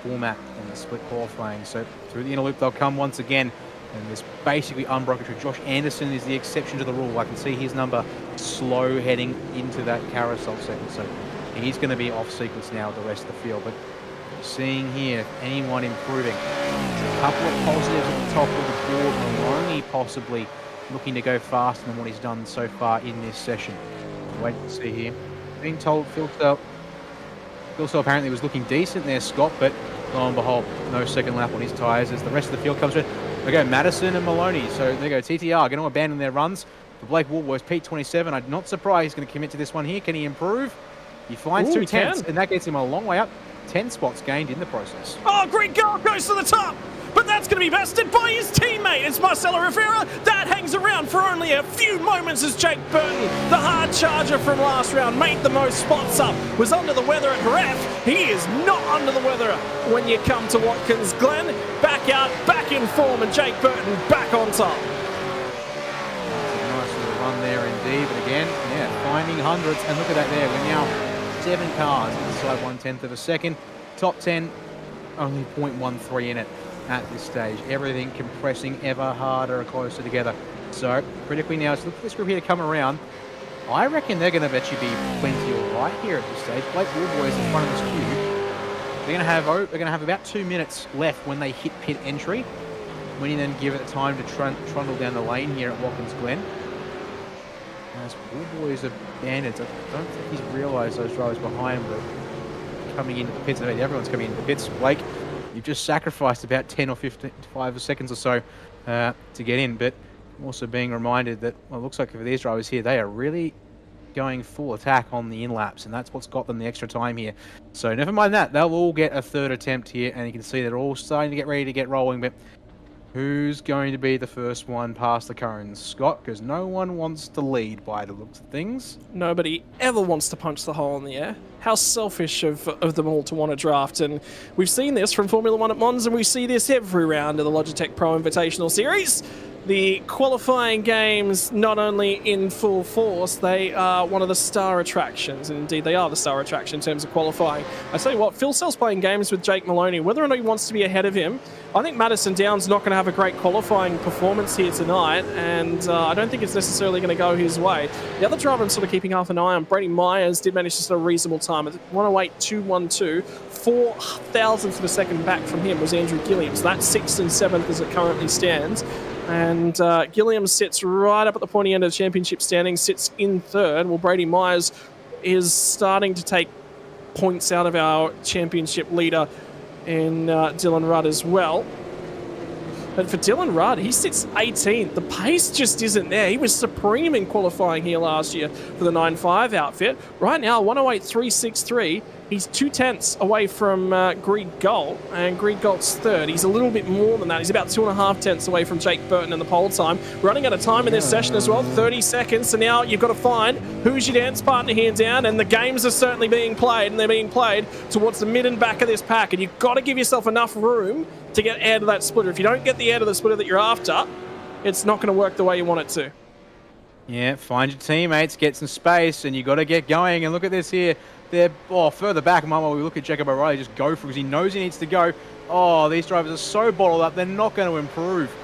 format and the split qualifying. So through the inner loop, they'll come once again. And this basically unbroken tree. Josh Anderson is the exception to the rule. I can see his number slow heading into that carousel second. So he's going to be off sequence now with the rest of the field. But seeing here, anyone improving. A couple of positives at the top of the board. Maloney possibly looking to go faster than what he's done so far in this session. Wait to see here. Being told Phil Cell apparently was looking decent there, Scott, but lo and behold, no second lap on his tyres as the rest of the field comes through. They go Madison and Maloney. So there go TTR going to abandon their runs. For Blake Woolworth, P27, I'm not surprised he's going to commit to this one here. Can he improve? He finds 2 tenths, and that gets him a long way up. 10 spots gained in the process. Oh, Greg Gull goes to the top, but that's going to be bested by his teammate. It's Marcelo Rivera. That hangs around for only a few moments as Jake Burton, the hard charger from last round, made the most spots up, was under the weather at Ref. He is not under the weather when you come to Watkins Glen. Back out, back in form, and Jake Burton back on top. Nice little run there indeed, but again, yeah, finding hundreds, and look at that there. We're now 7 cars inside 1/10 of a second. Top 10, only 0.13 in it at this stage. Everything compressing ever harder, closer together. So critically now, so look for this group here to come around. I reckon they're going to bet you be plenty all right here at this stage. Blake Woolboys in front of this queue. They're going to have about 2 minutes left when they hit pit entry. When you then give it time to trundle down the lane here at Watkins Glen. As Woolboys are bandits, I don't think he's realised those drivers behind him were coming into the pits. I mean, everyone's coming into the pits. Blake, you've just sacrificed about 10 or 5 seconds or so to get in, but also being reminded that, well, it looks like for these drivers here, they are really going full attack on the in-laps, and that's what's got them the extra time here. So never mind that, they'll all get a third attempt here, and you can see they're all starting to get ready to get rolling, but who's going to be the first one past the cones? Scott, because no one wants to lead by the looks of things. Nobody ever wants to punch the hole in the air. How selfish of them all to want to draft. And we've seen this from Formula 1 at Mons, and we see this every round of the Logitech Pro Invitational Series. the qualifying games not only in full force, they are one of the star attractions, and indeed they are the star attraction in terms of qualifying. I tell you what, Phil Sell's playing games with Jake Maloney. Whether or not he wants to be ahead of him, I think Madison Down's not going to have a great qualifying performance here tonight, and I don't think it's necessarily going to go his way. The other driver I'm sort of keeping half an eye on, Brady Myers, did manage to set a reasonable time at 108.212. 4 thousandths of a second back from him was Andrew Gilliam. So that's 6th and 7th as it currently stands. And Gilliam sits right up at the pointy end of the championship standing, sits in 3rd. Well, Brady Myers is starting to take points out of our championship leader in Dylan Rudd as well. But for Dylan Rudd, he sits 18th. The pace just isn't there. He was supreme in qualifying here last year for the 9.5 outfit. Right now, 108.363. He's 2/10 away from Greed Galt, and Greed Galt's 3rd. He's a little bit more than that. He's about 2.5 tenths away from Jake Burton in the pole time. Running out of time in this session as well, 30 seconds. So now you've got to find who's your dance partner here down, and the games are certainly being played, and they're being played towards the mid and back of this pack, and you've got to give yourself enough room to get air to that splitter. If you don't get the air to the splitter that you're after, it's not going to work the way you want it to. Yeah, find your teammates, get some space, and you got to get going. And look at this here. They're further back. While we look at Jacob O'Reilly just go for it because he knows he needs to go. Oh, these drivers are so bottled up. They're not going to improve.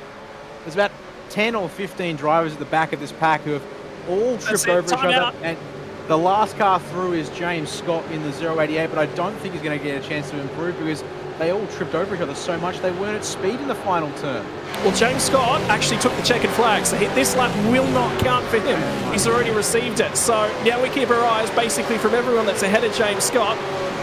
There's about 10 or 15 drivers at the back of this pack who have all tripped over each other. And the last car through is James Scott in the 088, but I don't think he's going to get a chance to improve because they all tripped over each other so much they weren't at speed in the final turn. Well, James Scott actually took the checkered flag, so this lap will not count for him. He's already received it. So now we keep our eyes basically from everyone that's ahead of James Scott.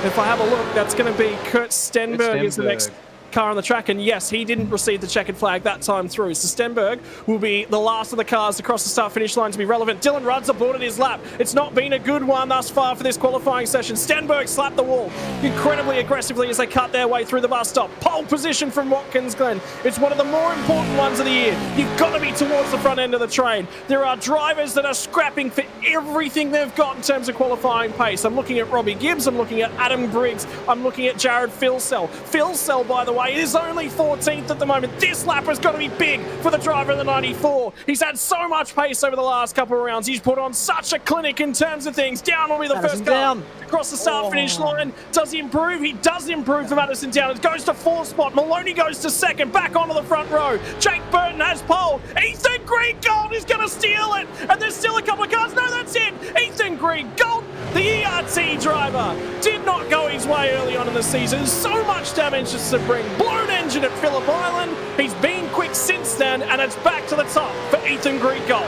If I have a look, that's going to be Kurt Stenberg is the next car on the track, and yes, he didn't receive the checkered flag that time through. So Stenberg will be the last of the cars across the start-finish line to be relevant. Dylan Rudd's aborted his lap. It's not been a good one thus far for this qualifying session. Stenberg slapped the wall incredibly aggressively as they cut their way through the bus stop. Pole position from Watkins Glen. It's one of the more important ones of the year. You've got to be towards the front end of the train. There are drivers that are scrapping for everything they've got in terms of qualifying pace. I'm looking at Robbie Gibbs. I'm looking at Adam Briggs. I'm looking at Jared Filsell. Filsell, by the way, is only 14th at the moment. This lap has got to be big for the driver in the 94. He's had so much pace over the last couple of rounds. He's put on such a clinic in terms of things. Down will be the first car across the start-finish line. Does he improve? He does improve for Madison Down. It goes to 4th spot. Maloney goes to 2nd. Back onto the front row. Jake Burton has pole. Ethan Green-Gold is going to steal it. And there's still a couple of cars. No, that's it. Ethan Green-Gold, the ERT driver, did not go his way early on in the season. So much damage to Sebring. Blown engine at Phillip Island. He's been quick since then, and it's back to the top for Ethan Green-Gold.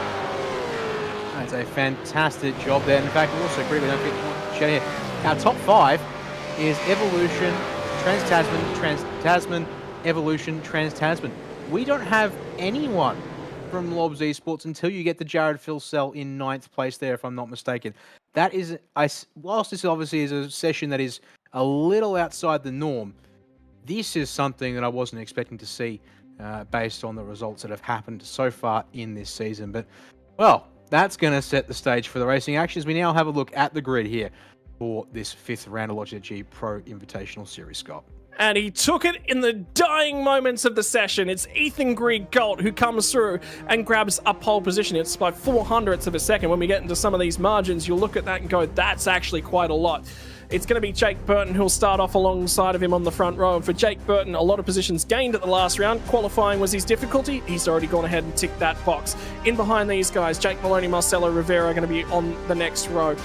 That's a fantastic job there. In fact, we'll also agree with here. Our top 5 is Evolution, Trans-Tasman, Evolution, Trans-Tasman. We don't have anyone from Lobs Esports until you get to Jared Filsell in 9th place there, if I'm not mistaken. That is, whilst this obviously is a session that is a little outside the norm, this is something that I wasn't expecting to see based on the results that have happened so far in this season. But, well, that's going to set the stage for the racing actions. We now have a look at the grid here for this 5th round of Logitech Pro Invitational Series, Scott. And he took it in the dying moments of the session. It's Ethan Green-Gold who comes through and grabs a pole position. It's by 0.04 of a second. When we get into some of these margins, you'll look at that and go, that's actually quite a lot. It's going to be Jake Burton who'll start off alongside of him on the front row. And for Jake Burton, a lot of positions gained at the last round. Qualifying was his difficulty. He's already gone ahead and ticked that box. In behind these guys, Jake Maloney, Marcelo Rivera are going to be on the next row.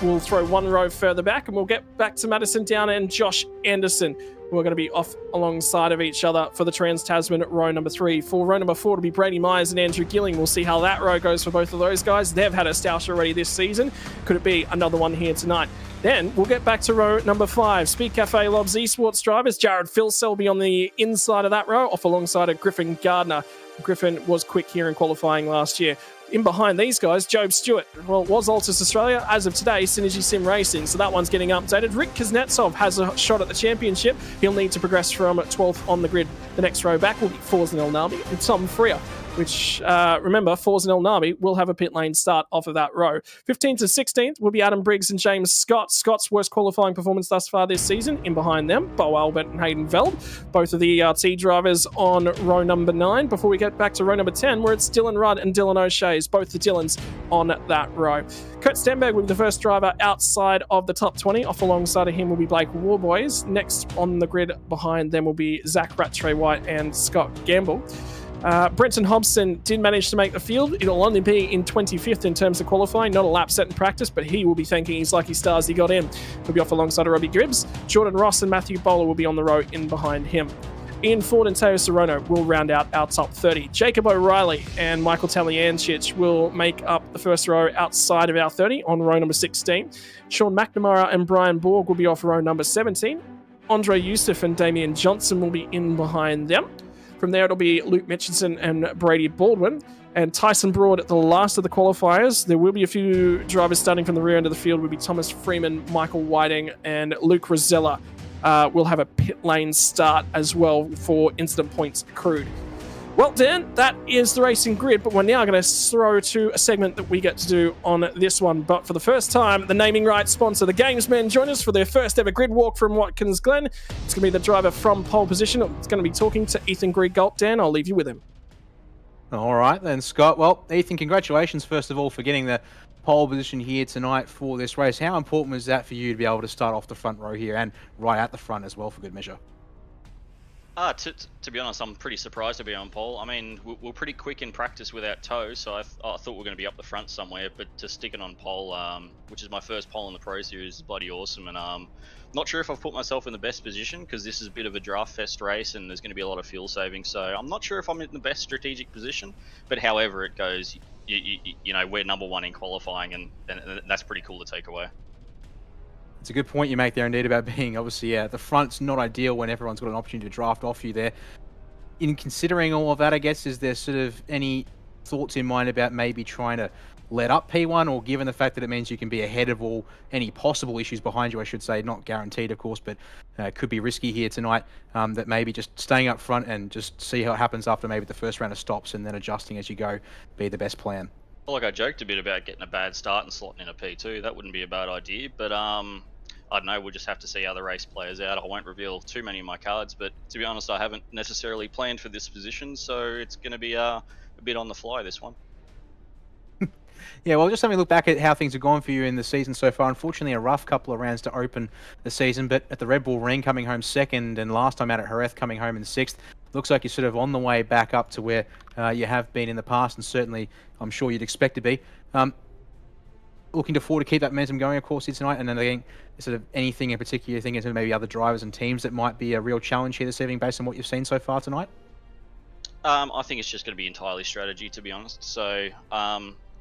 We'll throw one row further back and we'll get back to Madison Downer and Josh Anderson, who are going to be off alongside of each other for the Trans-Tasman at row number 3. For row number 4 to be Brady Myers and Andrew Gilling. We'll see how that row goes for both of those guys. They've had a stoush already this season. Could it be another one here tonight? Then we'll get back to row number 5. Speed Cafe Lobs Esports drivers. Jared Filsell will be on the inside of that row, off alongside of Griffin Gardner. Griffin was quick here in qualifying last year. In behind these guys, Job Stewart. Well, it was Altus Australia. As of today, Synergy Sim Racing. So that one's getting updated. Rick Kuznetsov has a shot at the championship. He'll need to progress from 12th on the grid. The next row back will be Forza Nel Nalby and Tom Freer which, remember, Forza and El Nami will have a pit lane start off of that row. 15th to 16th will be Adam Briggs and James Scott. Scott's worst qualifying performance thus far this season. In behind them, Bo Albert and Hayden Veld, both of the ERT drivers on row number 9. Before we get back to row number 10, where it's Dylan Rudd and Dylan O'Shea's, both the Dylans on that row. Kurt Stenberg will be the first driver outside of the top 20. Off alongside of him will be Blake Warboys. Next on the grid behind them will be Zach Rattray White and Scott Gamble. Brenton Hobson did manage to make the field. It'll only be in 25th in terms of qualifying, not a lap set in practice, but he will be thanking his lucky stars he got in. He'll be off alongside of Robbie Gribbs. Jordan Ross and Matthew Bowler will be on the row in behind him. Ian Ford and Teo Sorono will round out our top 30. Jacob O'Reilly and Michael Taliancic will make up the first row outside of our 30 on row number 16. Sean McNamara and Brian Borg will be off row number 17. Andre Youssef and Damian Johnson will be in behind them. From there, it'll be Luke Mitchinson and Brady Baldwin. And Tyson Broad at the last of the qualifiers. There will be a few drivers starting from the rear end of the field. Will be Thomas Freeman, Michael Whiting, and Luke Rosella. Will have a pit lane start as well for incident points accrued. Well, Dan, that is the racing grid, but we're now going to throw to a segment that we get to do on this one. But for the first time, the naming rights sponsor, the Gamesmen, join us for their first ever grid walk from Watkins Glen. It's going to be the driver from pole position. It's going to be talking to Ethan Grigalt. Dan, I'll leave you with him. All right then, Scott. Well, Ethan, congratulations first of all for getting the pole position here tonight for this race. How important was that for you to be able to start off the front row here and right at the front as well for good measure? To be honest, I'm pretty surprised to be on pole. I mean, we're pretty quick in practice without toes, so I thought we were going to be up the front somewhere, but to stick it on pole, which is my first pole in the Pro Series, is bloody awesome. And not sure if I've put myself in the best position because this is a bit of a draft fest race and there's going to be a lot of fuel saving, so I'm not sure if I'm in the best strategic position, but however it goes, you know, we're number one in qualifying, and that's pretty cool to take away. It's a good point you make there, indeed, about being obviously the front's not ideal when everyone's got an opportunity to draft off you there. In considering all of that, I guess, is there sort of any thoughts in mind about maybe trying to let up P1, or given the fact that it means you can be ahead of any possible issues behind you, I should say, not guaranteed, of course, but could be risky here tonight, that maybe just staying up front and just see how it happens after maybe the first round of stops and then adjusting as you go be the best plan? Well, like I joked a bit about getting a bad start and slotting in a P2. That wouldn't be a bad idea, but I don't know, we'll just have to see how the race plays out. I won't reveal too many of my cards, but to be honest, I haven't necessarily planned for this position, so it's going to be a bit on the fly, this one. Yeah, well, just having a look back at how things have gone for you in the season so far. Unfortunately, a rough couple of rounds to open the season, but at the Red Bull Ring coming home second, and last time out at Jerez coming home in sixth, looks like you're sort of on the way back up to where you have been in the past, and certainly I'm sure you'd expect to be. Looking forward to keep that momentum going, of course, here tonight, and then again, sort of anything in particular you think into maybe other drivers and teams that might be a real challenge here this evening based on what you've seen so far tonight? I think it's just going to be entirely strategy, to be honest. So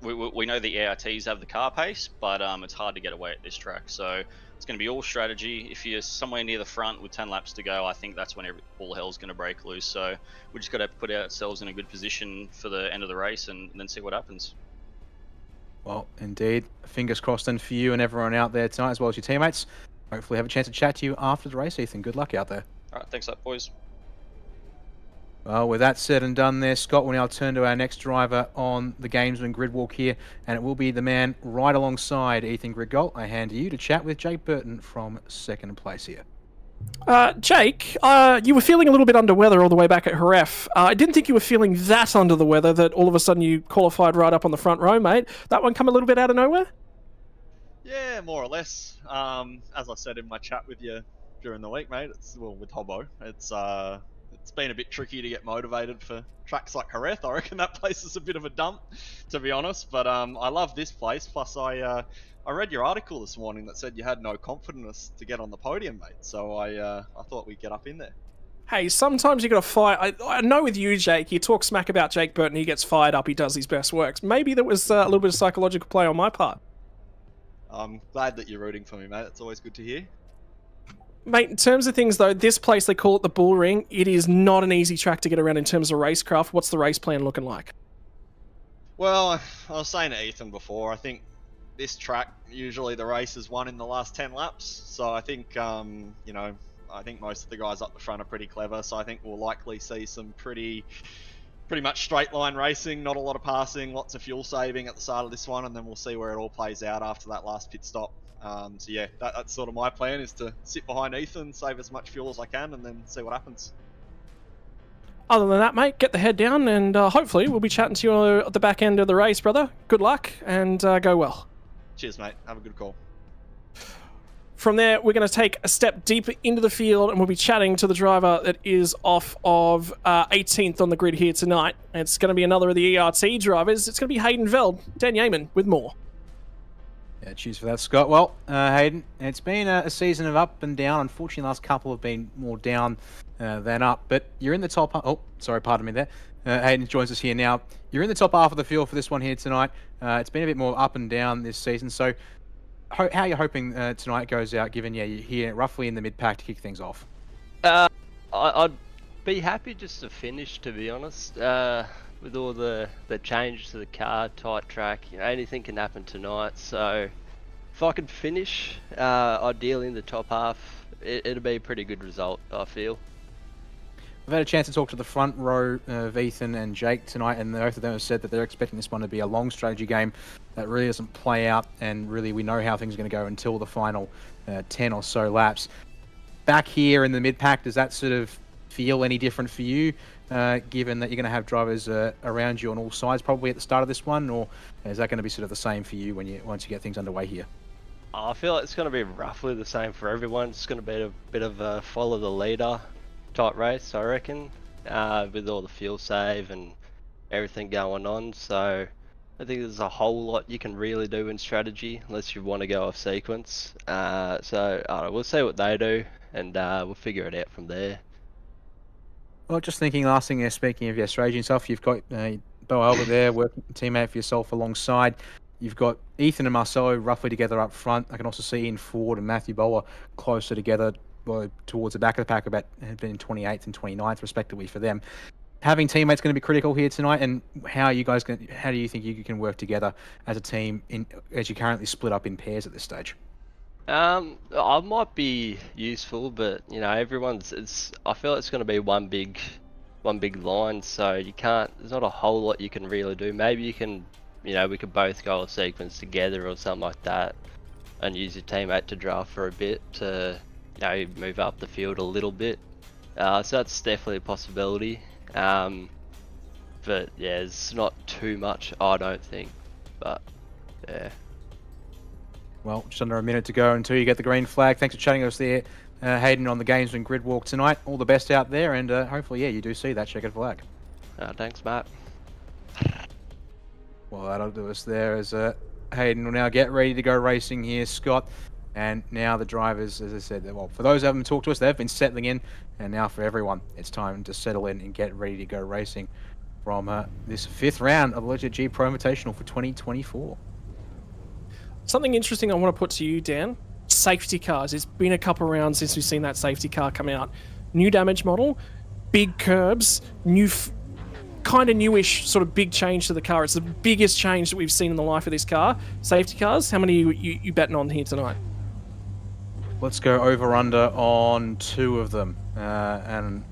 we know the ARTs have the car pace, but it's hard to get away at this track. So it's going to be all strategy. If you're somewhere near the front with 10 laps to go, I think that's when all hell's going to break loose. So we just got to put ourselves in a good position for the end of the race and then see what happens. Well, indeed. Fingers crossed then for you and everyone out there tonight, as well as your teammates. Hopefully have a chance to chat to you after the race, Ethan. Good luck out there. All right, thanks up, boys. Well, with that said and done there, Scott will now turn to our next driver on the Gamesman grid walk here, and it will be the man right alongside Ethan Grigalt. I hand to you to chat with Jake Burton from second place here. Jake, you were feeling a little bit under weather all the way back at Jerez. I didn't think you were feeling that under the weather that all of a sudden you qualified right up on the front row, mate. That one come a little bit out of nowhere? Yeah, more or less. As I said in my chat with you during the week, mate, with Hobbo, it's been a bit tricky to get motivated for tracks like Jerez. I reckon that place is a bit of a dump, to be honest. But I love this place. Plus, I read your article this morning that said you had no confidence to get on the podium, mate. So I thought we'd get up in there. Hey, sometimes you got to fight. I know with you, Jake, you talk smack about Jake Burton, he gets fired up, he does his best works. Maybe there was a little bit of psychological play on my part. I'm glad that you're rooting for me, mate. It's always good to hear. Mate, in terms of things, though, this place, they call it the Bull Ring. It is not an easy track to get around in terms of racecraft. What's the race plan looking like? Well, I was saying to Ethan before, I think this track, usually the race is won in the last 10 laps. So I think, I think most of the guys up the front are pretty clever. So I think we'll likely see some pretty pretty much straight line racing, not a lot of passing, lots of fuel saving at the start of this one, and then we'll see where it all plays out after that last pit stop. So yeah, that's sort of my plan, is to sit behind Ethan, save as much fuel as I can, and then see what happens. Other than that, mate, get the head down, and hopefully we'll be chatting to you at the back end of the race, brother. Good luck, and go well. Cheers, mate. Have a good call. From there, we're going to take a step deeper into the field, and we'll be chatting to the driver that is off of 18th on the grid here tonight. It's going to be another of the ERT drivers. It's going to be Hayden Veld. Dan Yeaman with more. Yeah, cheers for that, Scott. Well, Hayden, it's been a season of up and down. Unfortunately, the last couple have been more down than up, but you're in the top... Oh, sorry, pardon me there. Hayden joins us here now. You're in the top half of the field for this one here tonight. It's been a bit more up and down this season, so how are you hoping tonight goes out, given you're here roughly in the mid-pack to kick things off? I'd be happy just to finish, to be honest. With all the change to the car, tight track, anything can happen tonight. So if I could finish, ideally in the top half, it'd be a pretty good result, I feel. I've had a chance to talk to the front row of Ethan and Jake tonight, and both of them have said that they're expecting this one to be a long strategy game that really doesn't play out, and really we know how things are going to go until the final 10 or so laps. Back here in the mid-pack, does that sort of feel any different for you, given that you're going to have drivers around you on all sides probably at the start of this one, or is that going to be sort of the same for you once you get things underway here? I feel like it's going to be roughly the same for everyone. It's going to be a bit of a follow the leader type race, I reckon, with all the fuel save and everything going on. So I think there's a whole lot you can really do in strategy unless you want to go off sequence. So I don't know, we'll see what they do, and we'll figure it out from there. Well, just thinking, last thing, speaking of your strategy and stuff, you've got Bo Albert there, working teammate for yourself alongside. You've got Ethan and Marcelo roughly together up front. I can also see Ian Ford and Matthew Bowler closer together, towards the back of the pack, about have been 28th and 29th respectively for them. Having teammates going to be critical here tonight, and how do you think you can work together as a team as you currently split up in pairs at this stage? I might be useful, but I feel it's going to be one big line, so there's not a whole lot you can really do. Maybe you can, we could both go a sequence together or something like that, and use your teammate to draft for a bit to move up the field a little bit. So that's definitely a possibility. But yeah, it's not too much, I don't think. But yeah. Well, just under a minute to go until you get the green flag. Thanks for chatting with us there, Hayden, on the Gamesman Grid Walk tonight. All the best out there, and hopefully, yeah, you do see that checkered flag. Thanks, Matt. Well, that'll do us there, as Hayden will now get ready to go racing here, Scott. And now the drivers, as I said, well, for those who haven't talked to us, they've been settling in. And now for everyone, it's time to settle in and get ready to go racing from this 5th round of Logitech Pro Invitational for 2024. Something interesting I want to put to you, Dan. Safety cars. It's been a couple rounds since we've seen that safety car come out. New damage model, big curbs, kind of newish sort of big change to the car. It's the biggest change that we've seen in the life of this car. Safety cars, how many you betting on here tonight? Let's go over-under on 2 of them, and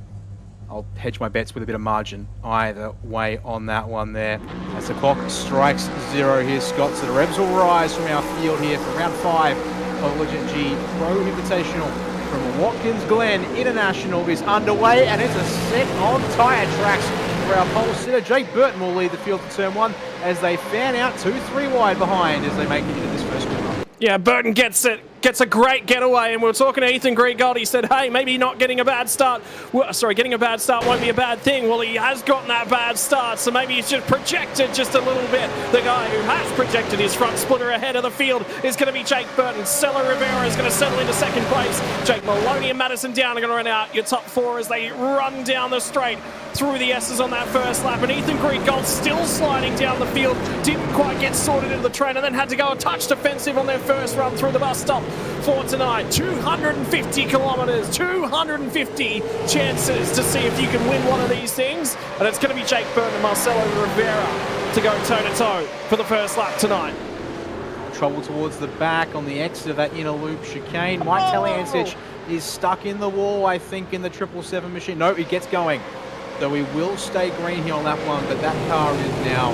I'll hedge my bets with a bit of margin either way on that one there. As the clock strikes 0 here, Scott, so the revs will rise from our field here for round 5 of Logitech Pro Invitational from Watkins Glen International is underway, and it's a set on tyre tracks where our pole sitter Jake Burton will lead the field to turn 1 as they fan out 2-3 wide behind as they make it into this first corner. Yeah, Burton gets it. Gets a great getaway, and we were talking to Ethan Greengold. He said, hey, maybe not getting a bad start. Well, sorry, getting a bad start won't be a bad thing. Well, he has gotten that bad start, so maybe he's just projected just a little bit. The guy who has projected his front splitter ahead of the field is going to be Jake Burton. Stella Rivera is going to settle into 2nd place. Jake Maloney and Madison Down are going to run out your top 4 as they run down the straight through the S's on that first lap. And Ethan Greengold still sliding down the field. Didn't quite get sorted into the train, and then had to go a touch defensive on their first run through the bus stop for tonight. 250 kilometres, 250 chances to see if you can win one of these things. And it's going to be Jake Burton and Marcelo Rivera to go toe-to-toe for the first lap tonight. Trouble towards the back on the exit of that inner loop chicane. Mike Taliancic is stuck in the wall, I think, in the 777 machine. No, he gets going. So we will stay green here on lap 1, but that car is now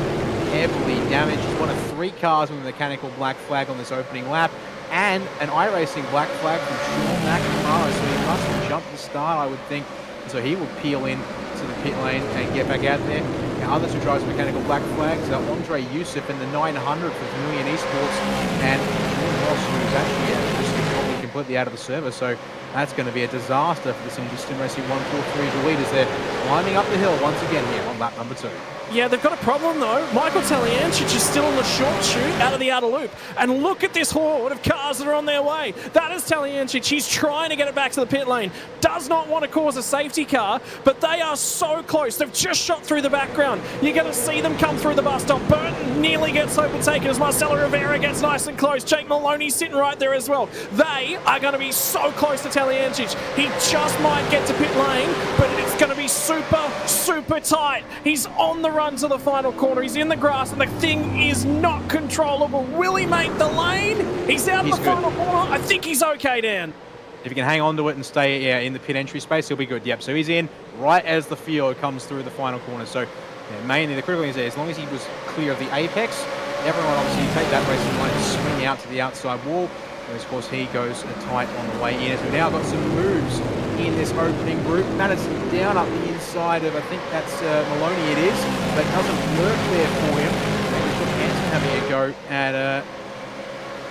heavily damaged. It's one of 3 cars with a mechanical black flag on this opening lap, and an iRacing black flag from Sean McNamara, so he must have jumped the start, I would think. So he will peel in to the pit lane and get back out there. Now, others who drives mechanical black flags are Andre Youssef in the 900 for Vermilion Esports, and Jordan Ross, who's actually just probably completely out of the server, so that's going to be a disaster for the Synergy Sim Racing 143 the lead as they're climbing up the hill once again here on lap number 2. Yeah, they've got a problem though. Michael Taliancic is still on the short chute out of the outer loop. And look at this horde of cars that are on their way. That is Taliancic. He's trying to get it back to the pit lane. Does not want to cause a safety car, but they are so close. They've just shot through the background. You're going to see them come through the bus stop. Burton nearly gets overtaken as Marcelo Rivera gets nice and close. Jake Maloney's sitting right there as well. They are going to be so close to Taliancic. He just might get to pit lane, but it's going to be super, super tight. He's on the run to the final corner. He's in the grass and the thing is not controllable. Will he make the lane? He's out of the final corner. I think he's okay, Dan. If he can hang on to it and stay in the pit entry space, he'll be good. Yep, so he's in right as the field comes through the final corner. So mainly the critical thing is there, as long as he was clear of the apex, everyone obviously take that racing line and swing out to the outside wall. Whereas, of course, he goes tight on the way in. As we've now got some moves in this opening group. Madison down up the inside of, I think that's Maloney it is, but doesn't work there for him. Maybe put Hanson having a go at,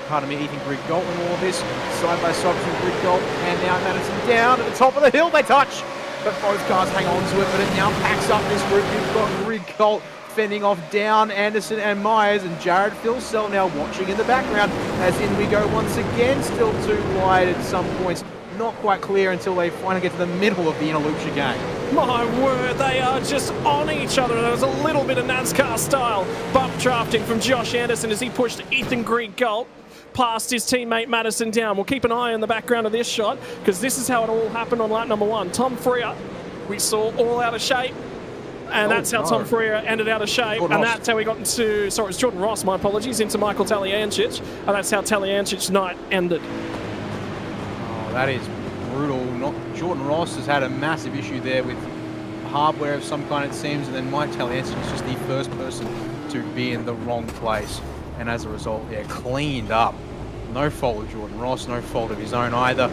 pardon me, Ethan Griggolt in all of this. Side by side between Griggolt and now Madison down at the top of the hill. They touch, but both cars hang on to it, but it now packs up this group. You've got Griggolt fending off down Anderson and Myers, and Jared Philsell now watching in the background as in we go once again, still too wide at some points. Not quite clear until they finally get to the middle of the inner loop chicane. My word, they are just on each other. There was a little bit of NASCAR style bump drafting from Josh Anderson as he pushed Ethan Griggolt past his teammate Madison down. We'll keep an eye on the background of this shot because this is how it all happened on lap number 1. Tom Freer, we saw all out of shape. And that's how Tom Freer ended out of shape. Jordan and Ross. that's how we got into, sorry, it's Jordan Ross, my apologies, into Michael Taliancic. And that's how Taliancic's night ended. Oh, that is brutal. Jordan Ross has had a massive issue there with hardware of some kind, it seems. And then Mike Taliancic is just the first person to be in the wrong place. And as a result, cleaned up. No fault of Jordan Ross, no fault of his own either.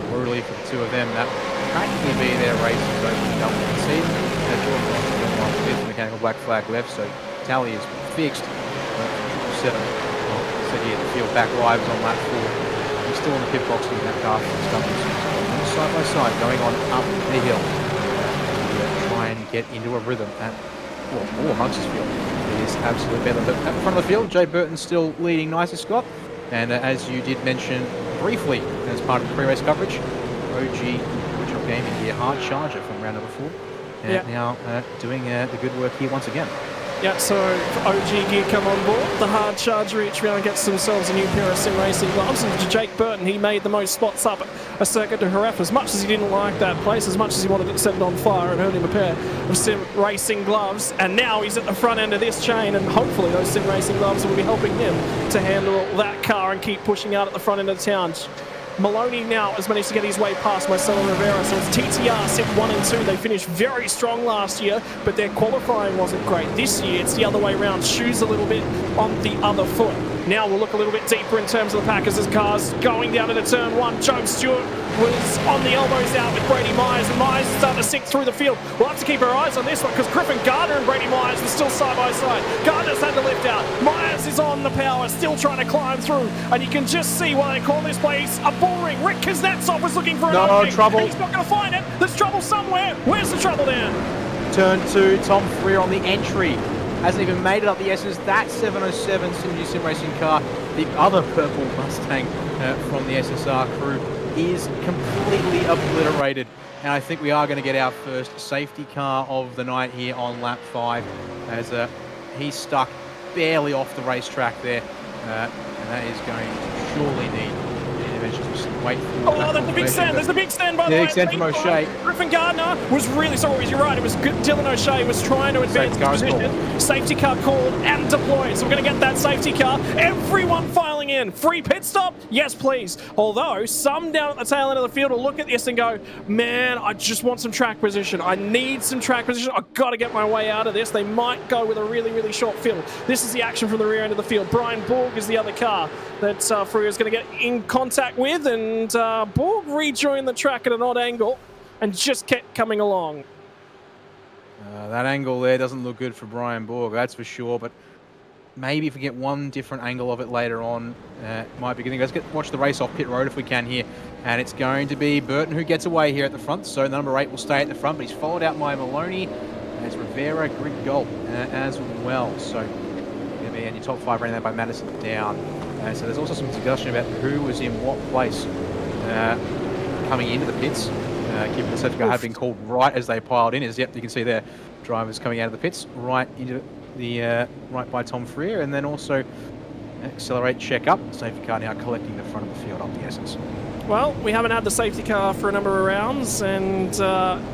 Brutally for the two of them. That will practically be their race is opening up the season. Jordan Ross is on one fifth, mechanical black flag left, so tally is fixed. 7, said here, the field back live on lap 4. He's still in the pit box with that car side by side going on up the hill. Try and get into a rhythm at all amongst his field. It is absolutely better. But at the front of the field, Jay Burton's still leading nicely, Scott. And as you did mention briefly as part of the pre-race coverage, OG original gaming gear hard charger from round number 4. And now doing the good work here once again. Yeah, so OG gear come on board. The hard charger each round gets themselves a new pair of sim racing gloves. And to Jake Burton, he made the most spots up a circuit to Jerez. As much as he didn't like that place, as much as he wanted to set it on fire, and earned him a pair of sim racing gloves. And now he's at the front end of this chain, and hopefully those sim racing gloves will be helping him to handle that car and keep pushing out at the front end of the town. Maloney now has managed to get his way past Marcelo Rivera, so it's TTR sit 1 and 2. They finished very strong last year, but their qualifying wasn't great. This year, it's the other way around. Shoes a little bit on the other foot. Now we'll look a little bit deeper in terms of the Packers as cars going down into turn 1. Joe Stewart was on the elbows out with Brady Myers, and Myers is starting to sink through the field. We'll have to keep our eyes on this one because Griffin Gardner and Brady Myers were still side by side. Gardner's had to lift out. Myers is on the power, still trying to climb through, and you can just see why they call this place a bull ring. Rick Kuznetsov was looking for an opening. Trouble. He's not going to find it. There's trouble somewhere. Where's the trouble then? Turn 2, Tom Freer on the entry. Hasn't even made it up the S's. That 707 Synergy Sim Racing car, the other purple Mustang from the SSR crew, is completely obliterated. And I think we are going to get our first safety car of the night here on lap 5 as he's stuck barely off the racetrack there. And that is going to surely need some wait for. Oh, there's the big stand. There's the big stand, by the way. Big stand from O'Shea. Griffin Gardner was really sorry. You're right. It was good. Dylan O'Shea was trying to advance the position. Safety car called and deployed. So we're going to get that safety car. Everyone filing in. Free pit stop? Yes, please. Although, some down at the tail end of the field will look at this and go, man, I just want some track position. I need some track position. I've got to get my way out of this. They might go with a really, really short field. This is the action from the rear end of the field. Brian Borg is the other car that Freer is going to get in contact with, and Borg rejoined the track at an odd angle and just kept coming along. That angle there doesn't look good for Brian Borg, that's for sure, but maybe if we get one different angle of it later on, might be good thing. Let's watch the race off pit road if we can here. And it's going to be Burton who gets away here at the front, so number 8 will stay at the front, but he's followed out by Maloney as Rivera grid gulp as well. So going to be in your top 5 running there by Madison down. So there's also some discussion about who was in what place coming into the pits. Given the safety car had been called right as they piled in, yep, you can see there drivers coming out of the pits right into the right by Tom Freer, and then also accelerate check up. Safety car now collecting the front of the field up the essence. Well, we haven't had the safety car for a number of rounds, and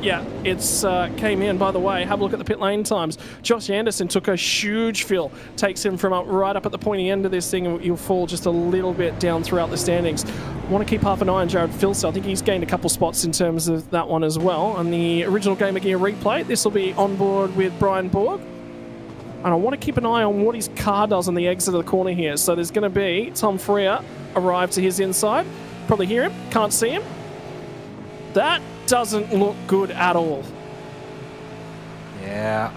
yeah, it's came in. By the way, have a look at the pit lane times. Josh Anderson took a huge fill, takes him from right up at the pointy end of this thing, and he'll fall just a little bit down throughout the standings. Want to keep half an eye on Jared Filser. I think he's gained a couple spots in terms of that one as well. On the original Gamer Gear replay, this will be on board with Brian Borg. And I want to keep an eye on what his car does on the exit of the corner here. So there's going to be Tom Freer arrive to his inside. Probably hear him, can't see him. That doesn't look good at all. Yeah,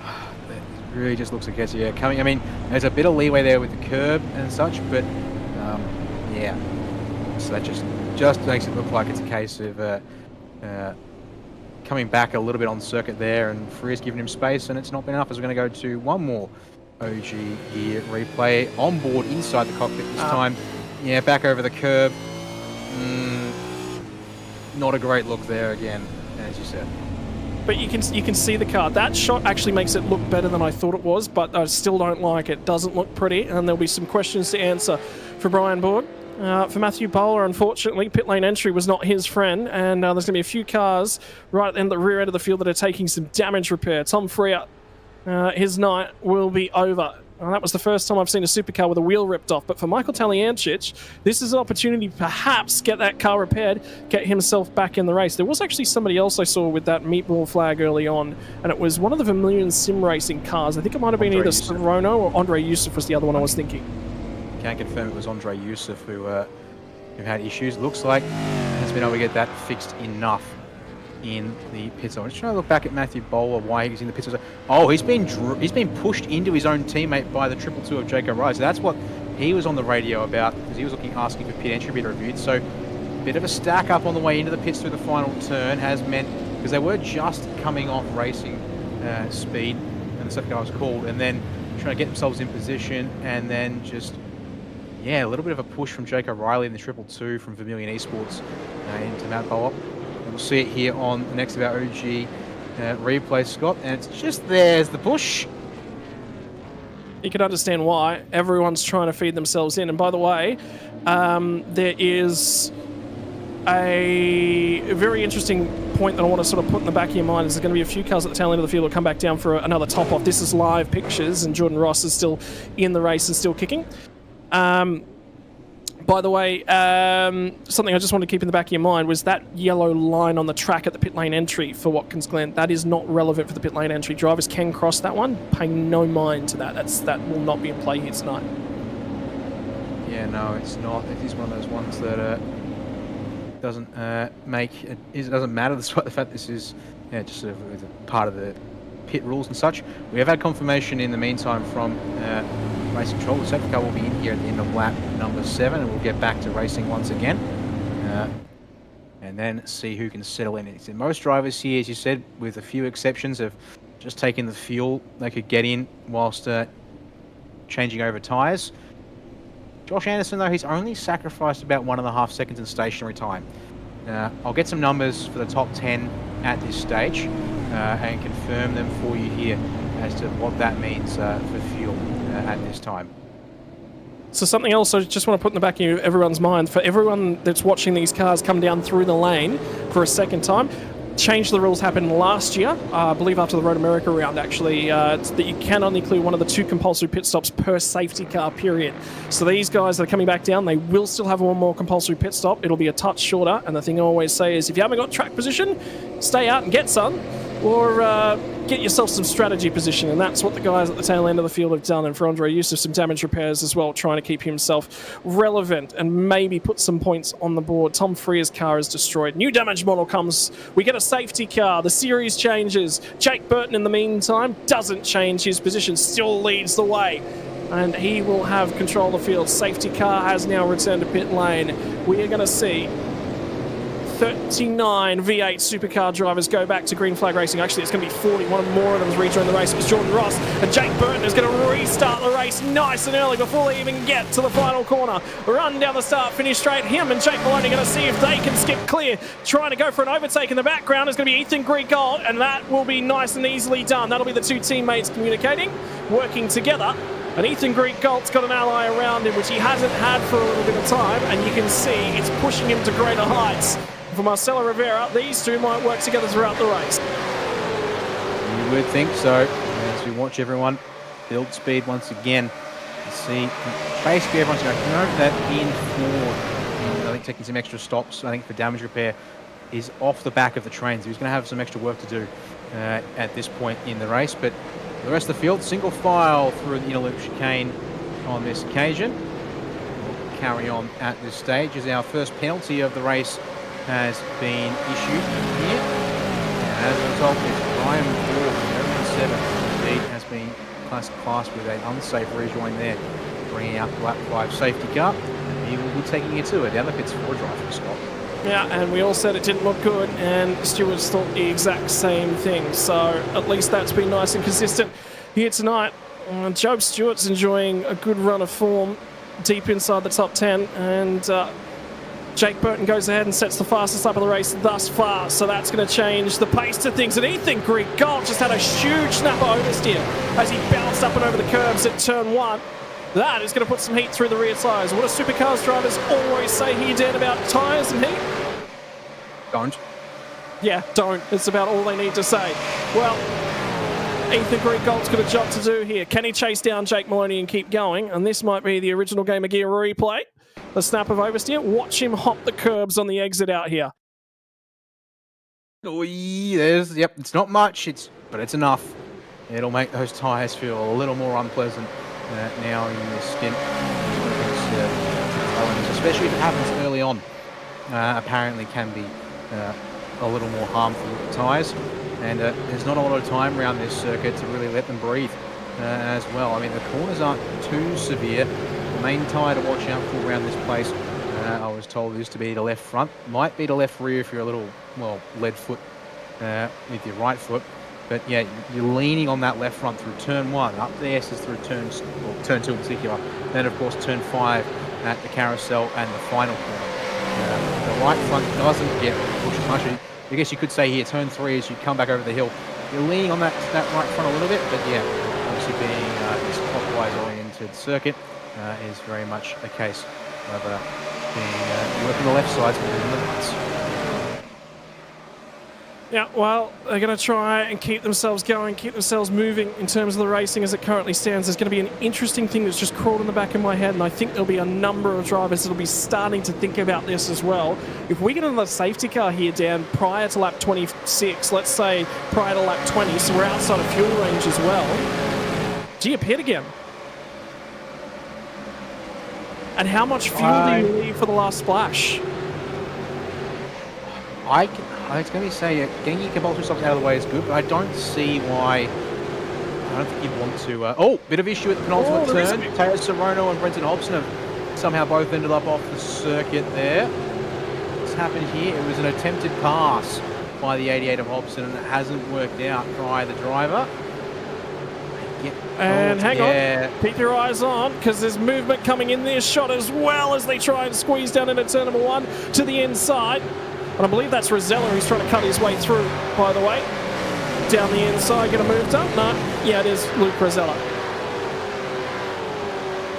it really just looks like it's coming. I mean, there's a bit of leeway there with the curb and such, but yeah. So that just makes it look like it's a case of coming back a little bit on circuit there, and Freer's giving him space, and it's not been enough as we're going to go to one more OG gear replay on board inside the cockpit this time. Yeah, back over the curb. Not a great look there again, as you said. But you can see the car. That shot actually makes it look better than I thought it was, but I still don't like it. Doesn't look pretty, and there'll be some questions to answer for Brian Borg. For Matthew Bowler, unfortunately, pit lane entry was not his friend, and there's going to be a few cars right in the rear end of the field that are taking some damage repair. Tom Freer, his night will be over. That was the first time I've seen a supercar with a wheel ripped off. But for Michael Taliancic, this is an opportunity to perhaps get that car repaired, get himself back in the race. There was actually somebody else I saw with that meatball flag early on, and it was one of the Vermilion sim racing cars. I think it might have been either Sorono or Andre Yusuf was the other one I was thinking. Can't confirm it was Andre Yusuf who had issues. Looks like has been able to get that fixed enough in the pits. I'm just trying to look back at Matthew Bowler, why he's in the pits. Oh, he's been pushed into his own teammate by the 222 of Jacob Rice. So that's what he was on the radio about, because he was asking for pit entry to be reviewed. So a bit of a stack up on the way into the pits through the final turn has meant, because they were just coming off racing speed, and the second guy was called, and then trying to get themselves in position, and then just a little bit of a push from Jake O'Reilly in the 222 from Vermilion Esports into Matt Bower. We'll see it here on the next of our OG replay, Scott, and it's just there's the push. You can understand why. Everyone's trying to feed themselves in. And by the way, there is a very interesting point that I want to sort of put in the back of your mind. Is there's going to be a few cars at the tail end of the field will come back down for another top off. This is live pictures, and Jordan Ross is still in the race and still kicking. By the way, something I just wanted to keep in the back of your mind was that yellow line on the track at the pit lane entry for Watkins Glen. That is not relevant for the pit lane entry. Drivers can cross that one. Pay no mind to that. That will not be in play here tonight. Yeah, no, it's not. It is one of those ones that doesn't doesn't matter, despite the fact this is just sort of part of the pit rules and such. We have had confirmation in the meantime from Race Control. The safety car will be in here at the end of lap number 7, and we'll get back to racing once again, and then see who can settle in. So most drivers here, as you said, with a few exceptions, have just taken the fuel they could get in whilst changing over tyres. Josh Anderson, though, he's only sacrificed about 1.5 seconds in stationary time. I'll get some numbers for the top 10 at this stage and confirm them for you here as to what that means for fuel at this time. So something else I just want to put in the back of everyone's mind, for everyone that's watching these cars come down through the lane for a second time, change the rules happened last year, I believe after the Road America round actually, that you can only clear one of the 2 compulsory pit stops per safety car period. So these guys that are coming back down, they will still have one more compulsory pit stop. It'll be a touch shorter, and the thing I always say is if you haven't got track position, stay out and get some, or get yourself some strategy position, and that's what the guys at the tail end of the field have done. And for Andre Yusuf, some damage repairs as well, trying to keep himself relevant and maybe put some points on the board. Tom Freer's car is destroyed. New damage model comes. We get a safety car. The series changes. Jake Burton, in the meantime, doesn't change his position, still leads the way. And he will have control of the field. Safety car has now returned to pit lane. We are going to see 39 V8 supercar drivers go back to green flag racing. Actually, it's going to be 40. One more of them has rejoined the race. It was Jordan Ross. And Jake Burton is going to restart the race nice and early before they even get to the final corner. Run down the start, finish straight. Him and Jake Maloney are going to see if they can skip clear. Trying to go for an overtake in the background is going to be Ethan Griegold, and that will be nice and easily done. That'll be the 2 teammates communicating, working together. And Ethan Griegold's got an ally around him, which he hasn't had for a little bit of time, and you can see it's pushing him to greater heights. For Marcelo Rivera, these 2 might work together throughout the race. You would think so. As we watch everyone build speed once again, you see basically everyone's going, you know, that in Ford, I think taking some extra stops, I think for damage repair, is off the back of the trains. He's going to have some extra work to do at this point in the race. But the rest of the field, single file through the inner loop chicane on this occasion. We'll carry on at this stage as our first penalty of the race has been issued here. And as a result, it's Ryan Ford, 7 indeed, has been classed with an unsafe rejoin there, bringing out the lap 5 safety car. And he will be taking it to it down the pits for a drive for Scott. Yeah, and we all said it didn't look good, and stewards thought the exact same thing. So at least that's been nice and consistent here tonight. Job Stewart's enjoying a good run of form deep inside the top 10, and Jake Burton goes ahead and sets the fastest lap of the race thus far, so that's going to change the pace to things. And Ethan Griegold just had a huge snapper oversteer as he bounced up and over the curbs at turn 1. That is going to put some heat through the rear tyres. What do supercars drivers always say here, Dan, about tyres and heat? Don't. Yeah, don't. It's about all they need to say. Well, Ethan Griegold's got a job to do here. Can he chase down Jake Maloney and keep going? And this might be the original Game of Gear replay. The snap of oversteer. Watch him hop the curbs on the exit out here. Oh, yep, it's not much, but it's enough. It'll make those tyres feel a little more unpleasant now in this stint. Especially if it happens early on. Apparently can be a little more harmful with the tyres. And there's not a lot of time around this circuit to really let them breathe as well. I mean, the corners aren't too severe. The main tyre to watch out for around this place, I was told, is to be the left front. Might be the left rear if you're a little, well, lead foot with your right foot. But yeah, you're leaning on that left front through turn 1, up the S's through turn 2 in particular. Then, of course, turn 5 at the carousel and the final corner. The right front doesn't get pushed as much. I guess you could say here, turn 3 as you come back over the hill. You're leaning on that right front a little bit, but yeah, obviously being this clockwise oriented circuit is very much a case of being working the left sides within the limits. Yeah, well, they're going to try and keep themselves going, keep themselves moving in terms of the racing as it currently stands. There's going to be an interesting thing that's just crawled in the back of my head, and I think there'll be a number of drivers that'll be starting to think about this as well. If we get another safety car here, Dan, prior to lap 26, let's say prior to lap 20, so we're outside of fuel range as well, do you pit again? And how much fuel do you leave for the last splash? I was going to say, getting your compulsory stops out of the way is good, but I don't see why. I don't think you'd want to. Bit of issue at the penultimate turn. Teo Sorono and Brenton Hobson have somehow both ended up off the circuit there. What's happened here? It was an attempted pass by the 88 of Hobson, and it hasn't worked out by the driver. And hang on, keep your eyes on, because there's movement coming in this shot as well as they try and squeeze down into turn number 1 to the inside. And I believe that's Rosella who's trying to cut his way through, by the way. Down the inside, get a move done? No, yeah, it is Luke Rosella.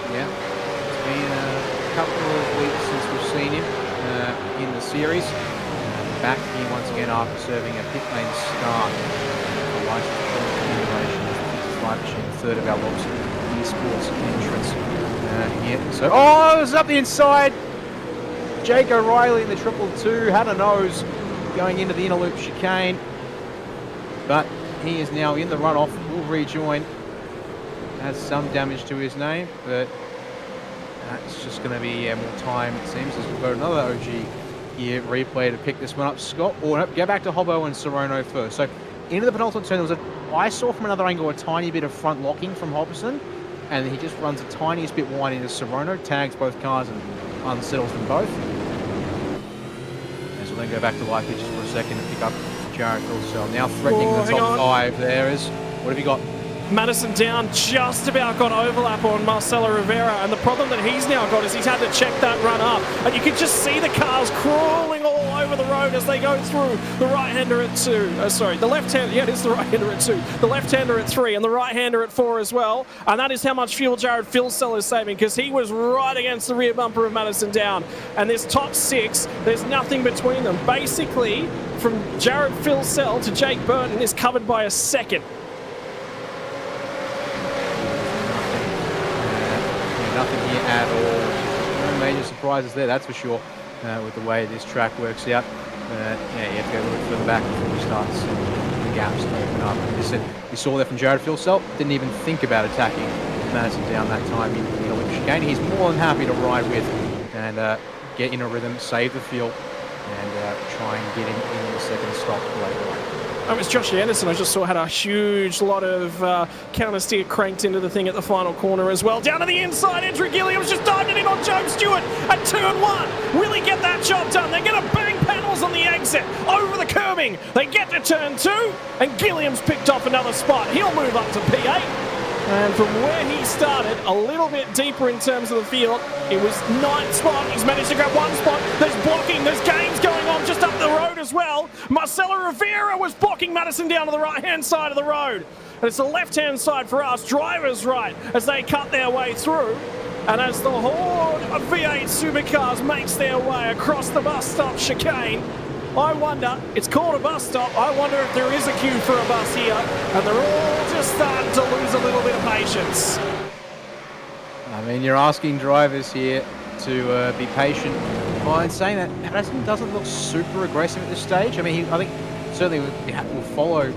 Yeah, it's been a couple of weeks since we've seen him in the series. back here once again after serving a pit lane start. The license plate continuation is the 55 machine, third of our logs esports entrance here. So, oh, it was up the inside. Jake O'Reilly in the 222 had a nose going into the inner loop chicane, but he is now in the runoff. Will rejoin. Has some damage to his name, but that's just going to be more time, it seems, as we've got another OG here replay to pick this one up. Scott, or no, go back to Hobbo and Sorono first. So into the penultimate turn, I saw from another angle a tiny bit of front locking from Hobson, and he just runs the tiniest bit wide into Sorono, tags both cars and unsettles them both. As we'll then go back to live pitches for a second and pick up Jared Philsell. Now threatening the top 5 there is, what have you got? Madison Down just about got overlap on Marcelo Rivera, and the problem that he's now got is he's had to check that run up, and you can just see the cars crawling all over the road as they go through. The right-hander at 2, the left-hander, yeah, it is the right-hander at 2, the left-hander at 3, and the right-hander at 4 as well, and that is how much fuel Jared Philsell is saving, because he was right against the rear bumper of Madison Down, and this top 6, there's nothing between them. Basically, from Jared Philsell to Jake Burton is covered by a second. Nothing here at all. No major surprises there, that's for sure, with the way this track works out. Yeah, you have to go a little further back before you start seeing the gaps open up. And listen, we saw that from Jared Philsell. Didn't even think about attacking Madison Down that time in the Olympic chicane. He's more than happy to ride with and get in a rhythm, save the field, and try and get him in the second stop later on. It was Josh Anderson, I just saw, had a huge lot of counter steer cranked into the thing at the final corner as well. Down to the inside, Andrew Gilliam's just dived it in on Joe Stewart at 2 and 1. Will he get that job done? They're going to bang panels on the exit, over the curbing. They get to turn 2, and Gilliam's picked off another spot. He'll move up to P8. And from where he started, a little bit deeper in terms of the field, it was 9th spot. He's managed to grab 1 spot. There's blocking, there's games going on just up the road as well. Marcelo Rivera was blocking Madison Down to the right-hand side of the road. And it's the left-hand side for us, drivers right, as they cut their way through. And as the horde of V8 supercars makes their way across the bus stop chicane, I wonder, it's called a bus stop, I wonder if there is a queue for a bus here, and they're all just starting to lose a little bit of patience. I mean, you're asking drivers here to be patient. Well, in saying that, Madison doesn't look super aggressive at this stage. I mean, I think certainly will follow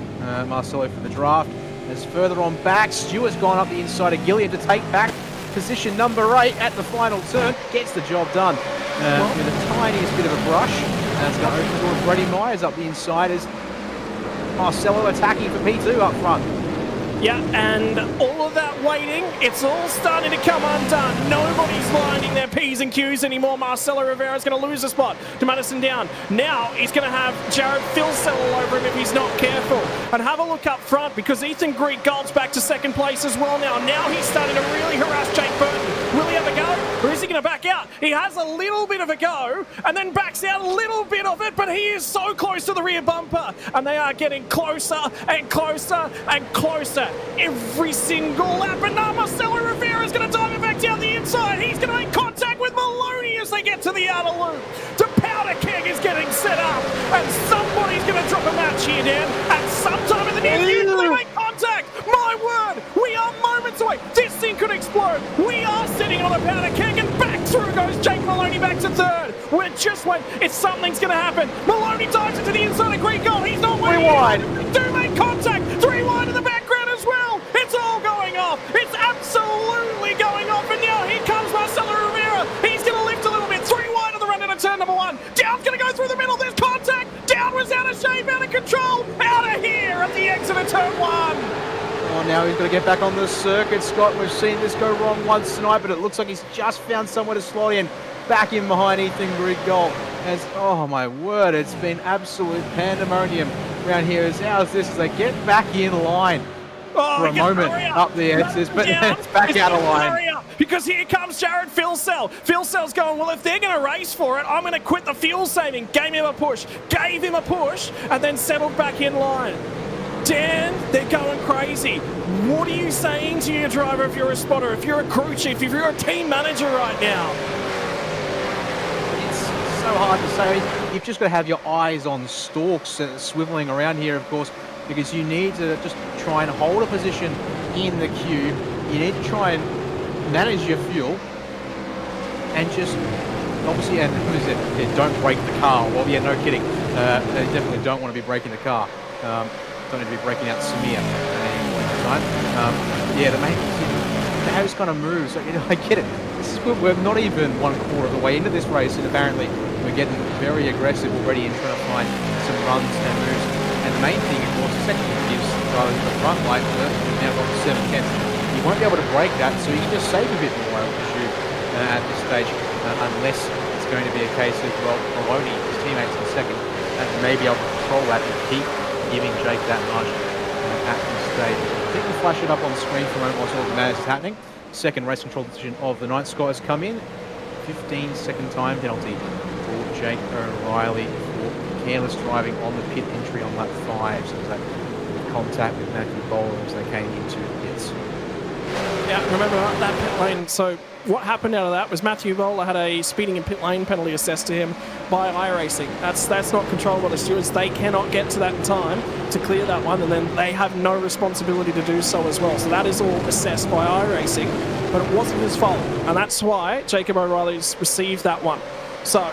Marcelo for the draft. As further on back, Stewart's gone up the inside of Gilliam to take back position number 8 at the final turn. Gets the job done with the tiniest bit of a brush. That's going to open towards Brady Myers up the inside as Marcelo attacking for P2 up front. Yeah, and all of that waiting, it's all starting to come undone. Nobody's lining their P's and Q's anymore. Marcelo Rivera's going to lose a spot to Madison Down. Now he's going to have Jared Philsell all over him if he's not careful. And have a look up front, because Ethan Greek Gold's back to second place as well now. Now he's starting to really harass Jake Burton. Will he have a go, or is he going to back out? He has a little bit of a go, and then backs out a little bit of it, but he is so close to the rear bumper. And they are getting closer and closer and closer every single lap. And now Marcelo Rivera is going to dive it back down the inside. He's going to make contact with Maloney as they get to the outer loop. The powder keg is getting set up, and somebody's going to drop a match here, Dan. At some time in the near future, they make contact. My word, we are moments away. This thing could explode. We are sitting on a powder keg, and back through goes Jake Maloney back to 3rd. We're just waiting. It's something's going to happen. Maloney dives into the inside of Greek Gold. He's not waiting. 3 wide. They do make contact. 3 wide in the background as well. It's all going off. It's absolutely going off. And now here comes Marcelo Rivera. He's going to lift a little bit. 3 wide on the run into turn number 1. Down's going to go through the middle. There's contact. Down was out of shape, out of control. Out of here at the exit of turn 1. Oh, now he's got to get back on the circuit, Scott. We've seen this go wrong once tonight, but it looks like he's just found somewhere to slot in. Back in behind Ethan Greek Gold. As, oh my word, it's been absolute pandemonium around here. As how's this as they get back in line for a moment up the exits, but then it's back out of line. Because here comes Jared Philsell. Philsell's going, well, if they're going to race for it, I'm going to quit the fuel saving. Gave him a push, and then settled back in line. Dan, they're going crazy. What are you saying to your driver if you're a spotter, if you're a crew chief, if you're a team manager right now? It's so hard to say. You've just got to have your eyes on stalks swiveling around here, of course, because you need to just try and hold a position in the queue. You need to try and manage your fuel and just obviously, and who is it? Yeah, don't break the car. Well, yeah, no kidding. They definitely don't want to be breaking the car. Don't need to be breaking out Samir at any point in time. Yeah, the main thing is those kind of moves. Like, I get it. We're not even 1/4 of the way into this race, and apparently we're getting very aggressive already and trying to find some runs and moves. And the main thing, of course, the second gives drivers the front light. We've now got 7 tenths. You won't be able to break that, so you can just save a bit more, I would presume, at this stage, unless it's going to be a case of, well, Maloney, his teammates in second, and maybe able to control that and keep giving Jake that nudge at this stage. I think we'll flash it up on the screen for a moment whilst all the madness is happening. Second race control decision of the night. Scott has come in. 15-second time penalty for Jake O'Reilly for careless driving on the pit entry on lap 5. So that contact with Matthew Bowler as they came into the pits. Yeah, remember that pit lane. So what happened out of that was Matthew Bowler had a speeding in pit lane penalty assessed to him by iRacing. That's not controlled by the stewards. They cannot get to that in time to clear that one, and then they have no responsibility to do so as well. So that is all assessed by iRacing, but it wasn't his fault, and that's why Jacob O'Reilly's received that one. So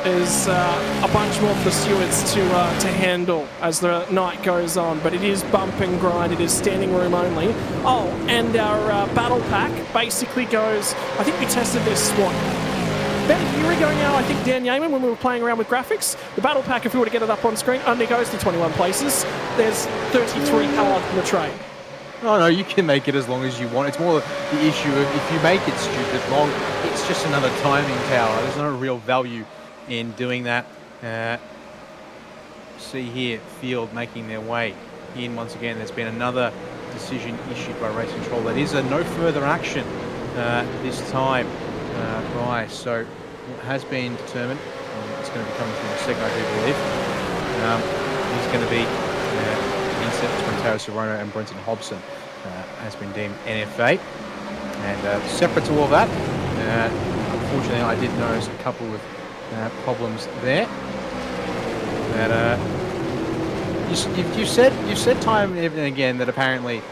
there's a bunch more for the stewards to handle as the night goes on, but it is bump and grind. It is standing room only. Oh, and our battle pack basically goes, I think we tested this, about a year ago now, I think, Dan Yeaman, when we were playing around with graphics. The battle pack, if we were to get it up on screen, only goes to 21 places. There's 33 cars in the train. Oh no, you can make it as long as you want. It's more the issue of if you make it stupid long, it's just another timing tower. There's no real value in doing that. See here, field making their way in once again. There's been another decision issued by Race Control. That is a no further action this time. Right, so what has been determined, it's going to be coming through the second, I do believe, is going to be inset between Taro Sorono and Brenton Hobson has been deemed NFA. And separate to all that, unfortunately I did notice a couple of problems there. That you said time and again that apparently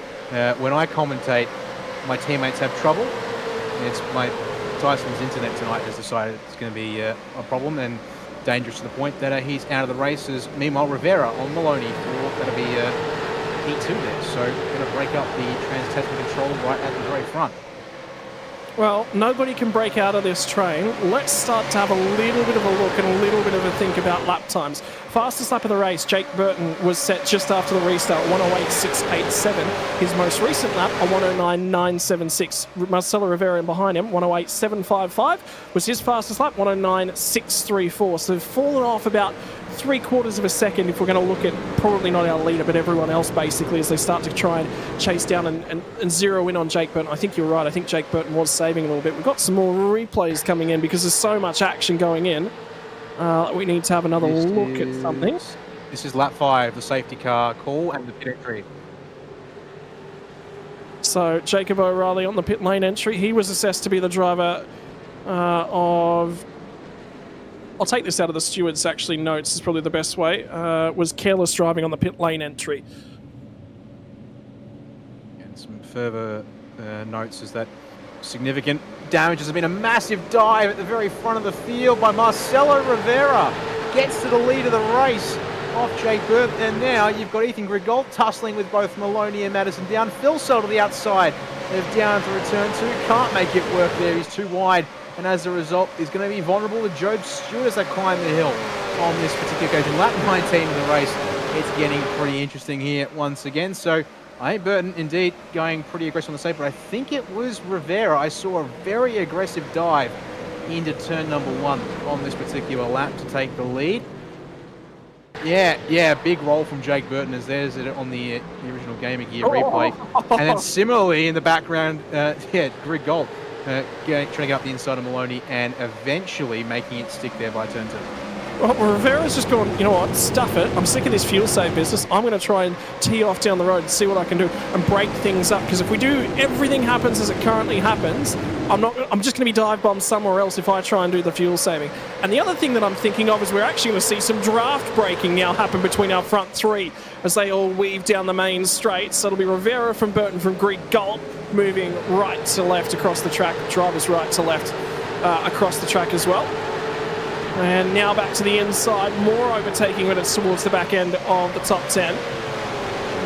when I commentate, my teammates have trouble. It's my Tyson's internet tonight has decided it's going to be a problem and dangerous to the point that he's out of the races. Meanwhile, Rivera on Maloney that'll be P2 there, so going to break up the trans-Tasman control right at the very front. Well, nobody can break out of this train. Let's start to have a little bit of a look and a little bit of a think about lap times. Fastest lap of the race, Jake Burton, was set just after the restart, 108.687. His most recent lap, a 109.976. Marcelo Rivera in behind him, 108.755 was his fastest lap, 109.634. So they've fallen off about 3/4 of a second if we're going to look at probably not our leader but everyone else basically as they start to try and chase down and zero in on Jake Burton. I think you're right. I think Jake Burton was saving a little bit. We've got some more replays coming in because there's so much action going in. We need to have another look at something. This is lap 5, the safety car call and the pit entry. So Jacob O'Reilly on the pit lane entry. He was assessed to be the driver of... I'll take this out of the stewards' actually notes, is probably the best way. Was careless driving on the pit lane entry. And some further notes is that significant damage has been a massive dive at the very front of the field by Marcelo Rivera. Gets to the lead of the race off Jake Burton. And now you've got Ethan Grigault tussling with both Maloney and Madison down. Phil Sell to the outside of down to return to. Can't make it work there. He's too wide. And as a result, he's going to be vulnerable to Job Stewart as they climb the hill on this particular occasion. Lap 19 of the race, it's getting pretty interesting here once again. So I think Burton indeed going pretty aggressive on the save, but I think it was Rivera. I saw a very aggressive dive into turn number 1 on this particular lap to take the lead. Yeah, big roll from Jake Burton as there's it on the original Gamer Gear replay. And then similarly in the background, Greg Gold. Trying to get up the inside of Maloney and eventually making it stick there by turn 2. Well, Rivera's just gone, you know what, stuff it. I'm sick of this fuel save business. I'm going to try and tee off down the road and see what I can do and break things up. Because if we do, everything happens as it currently happens. I'm just going to be dive bombed somewhere else if I try and do the fuel saving. And the other thing that I'm thinking of is we're actually going to see some draft breaking now happen between our front three as they all weave down the main straight. So it'll be Rivera from Burton from Greek Gulp moving right to left across the track, drivers right to left across the track as well. And now back to the inside, more overtaking when it's towards the back end of the top 10.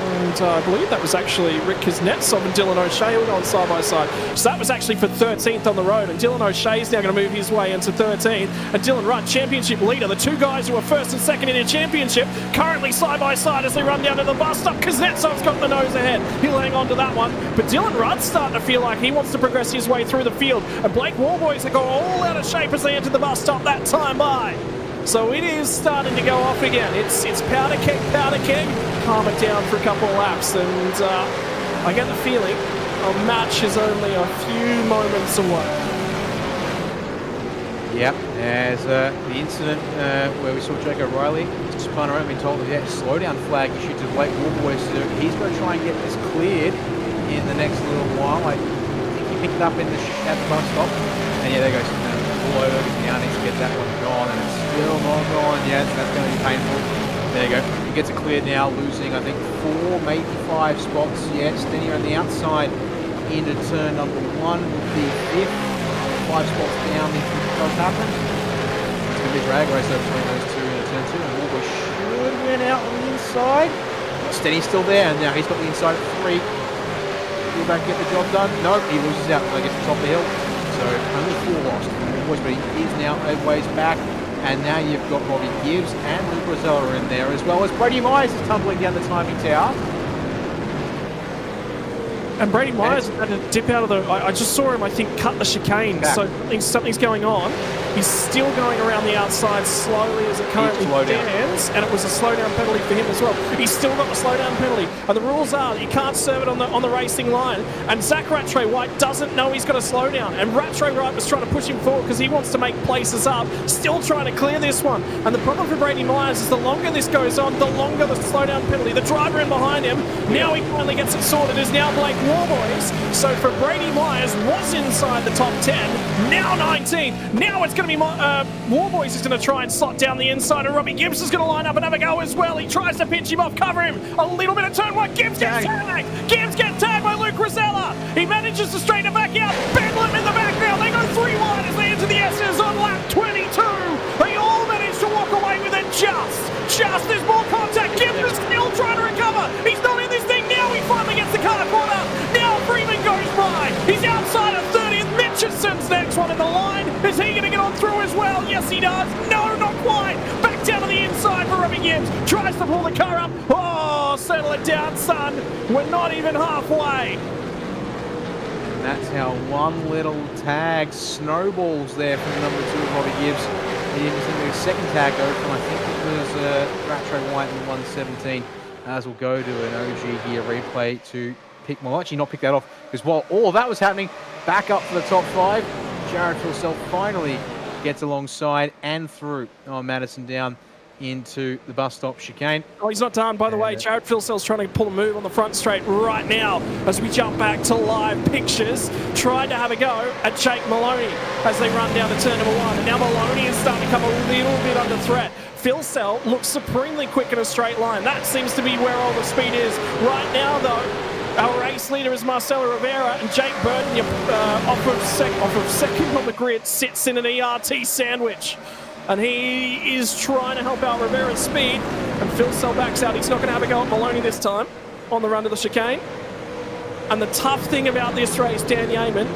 And I believe that was actually Rick Kuznetsov and Dylan O'Shea who were going side by side. So that was actually for 13th on the road. And Dylan O'Shea is now going to move his way into 13th. And Dylan Rudd, championship leader. The two guys who were first and second in their championship currently side by side as they run down to the bus stop. Kuznetsov's got the nose ahead. He'll hang on to that one. But Dylan Rudd's starting to feel like he wants to progress his way through the field. And Blake Warboys have got all out of shape as they enter the bus stop that time by. So it is starting to go off again. It's powder keg. Calm it down for a couple of laps, and I get the feeling a match is only a few moments away. Yep, there's the incident where we saw Jake O'Reilly spun around and been told that slowdown flag issued to Blake Warboys. So he's going to try and get this cleared in the next little while. I think he picked it up in at the bus stop, and yeah, there goes all over. He now needs to get that one gone, and it's still not gone yet. So that's going to be painful. There you go. He gets it cleared now, losing, I think, 4, maybe 5 spots. Yeah, Stenny on the outside into turn number 1 would be 5th. 5 spots down if it does happen. It's going to be a drag race over between those two in turn 2. And Warboy should win out on the inside. Stenny's still there, and now he's got the inside at 3. Will back get the job done? No, he loses out when I get to the top of the hill. So only 4 lost. But he is now a ways back. And now you've got Robbie Gibbs and Luke Rosella in there, as well as Brady Myers is tumbling down the timing tower. And Brady Myers had to dip out of the... I just saw him, I think, cut the chicane. Back. So something's going on. He's still going around the outside slowly as it currently stands. And it was a slowdown penalty for him as well. He's still got the slowdown penalty. And the rules are that you can't serve it on the racing line. And Zach Rattray White doesn't know he's got a slowdown. And Rattray White was trying to push him forward because he wants to make places up. Still trying to clear this one. And the problem for Brady Myers is the longer this goes on, the longer the slowdown penalty. The driver in behind him, now he finally gets it sorted, is now Blake Warboys. So for Brady Myers, was inside the top 10, now 19th. Now it's going to be Warboys is going to try and slot down the inside, and Robbie Gibbs is going to line up and have a go as well. He tries to pinch him off, cover him. A little bit of turn 1. Gibbs gets tagged. Gibbs gets tagged by Luke Rosella. He manages to straighten it back out. Bedlam in the background. They go 3 wide as they enter the S's on lap 22. They all manage to walk away with it just there's more contact. Gibbs is still trying to recover. He's not in this thing now. He finally gets the car caught up. Now Freeman goes by. He's outside of 30th. Mitchison's next one in the line. Is he going to get on through as well? Yes, he does. No, not quite. Back down to the inside for Robbie Gibbs. Tries to pull the car up. Oh, settle it down, son. We're not even halfway. And that's how one little tag snowballs there from number 2, Robbie Gibbs. He was in the second tag though from, I think it was Rattray White in 117. As we'll go to an OG gear replay to pick, well, actually not pick that off, because while all of that was happening, back up for the top 5, Jared Philsell finally gets alongside and through Madison down into the bus stop chicane. Oh, he's not done, by the way. Jared Philsell's trying to pull a move on the front straight right now as we jump back to live pictures. Tried to have a go at Jake Maloney as they run down to turn number 1. And now Maloney is starting to come a little bit under threat. Philsell looks supremely quick in a straight line. That seems to be where all the speed is. Right now, though, our race leader is Marcelo Rivera, and Jake Burton, off of second on the grid, sits in an ERT sandwich. And he is trying to help out Rivera's speed. And Philsell backs out. He's not going to have a go at Maloney this time on the run to the chicane. And the tough thing about this race, Dan Yeaman,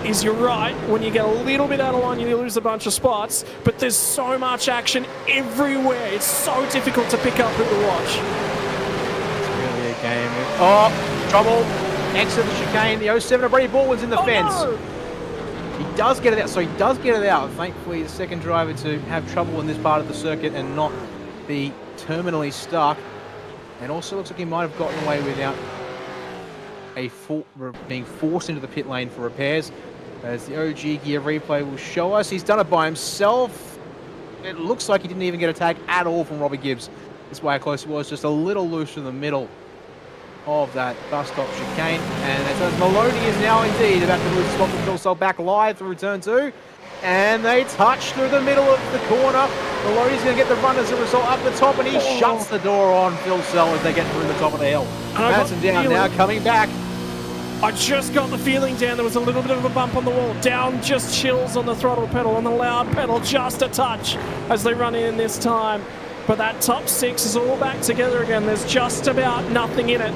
is you're right. When you get a little bit out of line, you lose a bunch of spots. But there's so much action everywhere. It's so difficult to pick up who to watch. It's really a game. Oh, trouble. Exit the chicane. The 07 of Brady Baldwin's in the fence. No. He does get it out, so he does get it out. Thankfully, the second driver to have trouble in this part of the circuit and not be terminally stuck. And also looks like he might have gotten away without being forced into the pit lane for repairs. As the OG gear replay will show us, he's done it by himself. it looks like he didn't even get a tag at all from Robbie Gibbs. That's why how close he was, just a little loose in the middle of that bus stop chicane. And it says Maloney is now indeed about to lose the spot for Phil Sell back live through turn 2. And they touch through the middle of the corner. Maloney's going to get the run as a result up the top, and he shuts the door on Phil Sell as they get through the top of the hill. Madsen down now, coming back. I just got the feeling, Dan, there was a little bit of a bump on the wall. Down just chills on the throttle pedal, on the loud pedal, just a touch as they run in this time. But that top 6 is all back together again. There's just about nothing in it.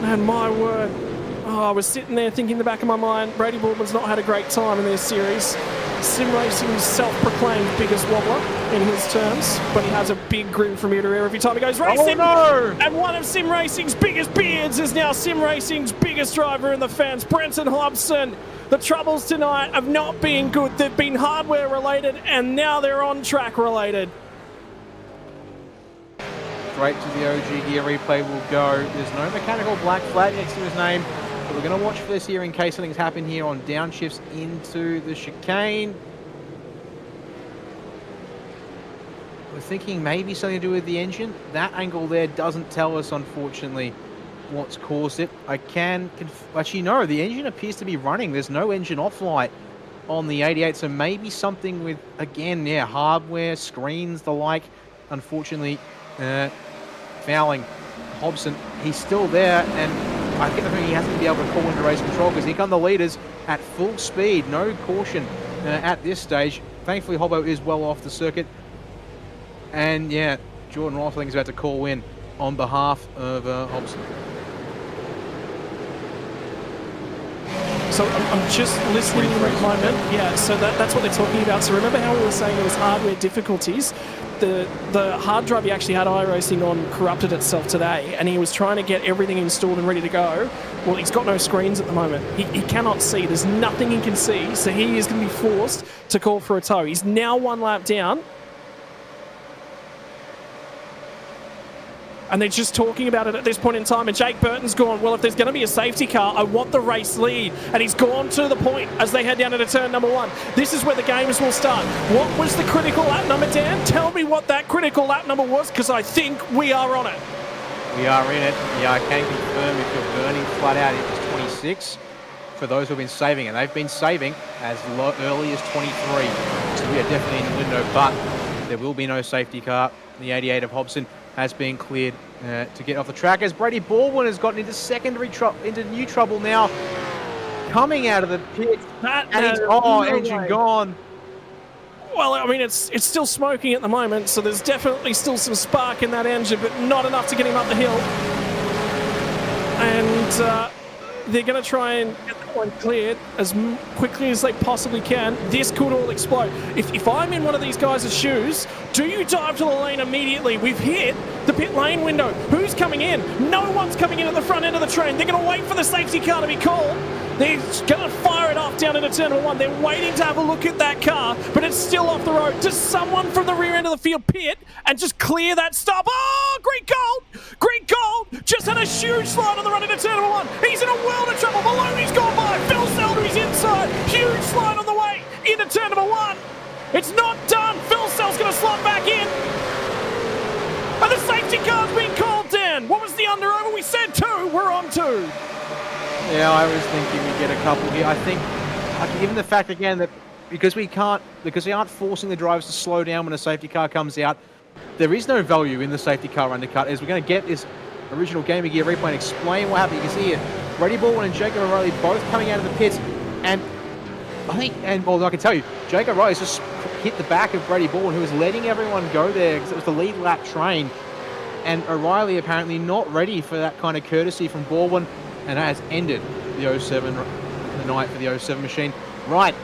And my word. Oh, I was sitting there thinking in the back of my mind, Brady Baldwin's not had a great time in this series. Sim Racing's self-proclaimed biggest wobbler in his terms, but he has a big grin from ear to ear every time he goes racing. Oh, no! And one of Sim Racing's biggest beards is now Sim Racing's biggest driver in the fence, Brenton Hobson. The troubles tonight have not been good. They've been hardware related, and now they're on track related. Straight to the OG gear replay will go. There's no mechanical black flag next to his name. So we're going to watch for this here in case something's happened here on downshifts into the chicane. We're thinking maybe something to do with the engine. That angle there doesn't tell us, unfortunately, what's caused it. I can actually, no, the engine appears to be running. There's no engine off light on the 88, so maybe something with, again, yeah, hardware, screens, the like. Unfortunately, fouling Hobson. He's still there, and I get the feeling he hasn't been able to call into race control because here come the leaders at full speed. No caution at this stage. Thankfully, Hobbo is well off the circuit. And yeah, Jordan Roth, I think, is about to call in on behalf of Hobson. So I'm just listening in the moment. Yeah, so that's what they're talking about. So remember how we were saying there was hardware difficulties? The hard drive he actually had iRacing on corrupted itself today, and he was trying to get everything installed and ready to go. Well, he's got no screens at the moment. He cannot see. There's nothing he can see, so he is going to be forced to call for a tow. He's now 1 lap down. And they're just talking about it at this point in time. And Jake Burton's gone, well, if there's going to be a safety car, I want the race lead. And he's gone to the point as they head down into turn number 1. This is where the games will start. What was the critical lap number, Dan? Tell me what that critical lap number was, because I think we are on it. We are in it. Yeah, I can confirm if you're burning flat out, it was 26. For those who have been saving, and they've been saving as early as 23. So we are definitely in the window, but there will be no safety car. The 88 of Hobson has been cleared to get off the track as Brady Baldwin has gotten into into new trouble now, coming out of the pit, and he's engine gone. Well, I mean, it's still smoking at the moment, so there's definitely still some spark in that engine, but not enough to get him up the hill. And they're going to try and get that one cleared as quickly as they possibly can. This could all explode. If I'm in one of these guys' shoes, do you dive to the lane immediately? We've hit the pit lane window. Who's coming in? No one's coming in at the front end of the train. They're going to wait for the safety car to be called. They're going to fire it off down into turn 1. They're waiting to have a look at that car, but it's still off the road. Does someone from the rear end of the field pit and just clear that stop? Oh, Greg Gold! Greg Gold just had a huge slide on the run into turn 1. He's in a world of trouble. Maloney's gone by. Phil Seldery's inside. Huge slide on the way into turn 1. It's not done. Phil Sell's going to slot back in. And the safety car's been called down. What was the under-over? We said 2. We're on 2. Yeah, I was thinking we get a couple here. I think, given the fact again that because we aren't forcing the drivers to slow down when a safety car comes out, there is no value in the safety car undercut. As we're going to get this original Game of Gear replay and explain what happened. You can see here, Brady Baldwin and Jacob O'Reilly both coming out of the pits, and I can tell you, Jacob O'Reilly's just hit the back of Brady Baldwin, who was letting everyone go there because it was the lead lap train, and O'Reilly apparently not ready for that kind of courtesy from Baldwin. And that has ended the night for the 07 machine. Right,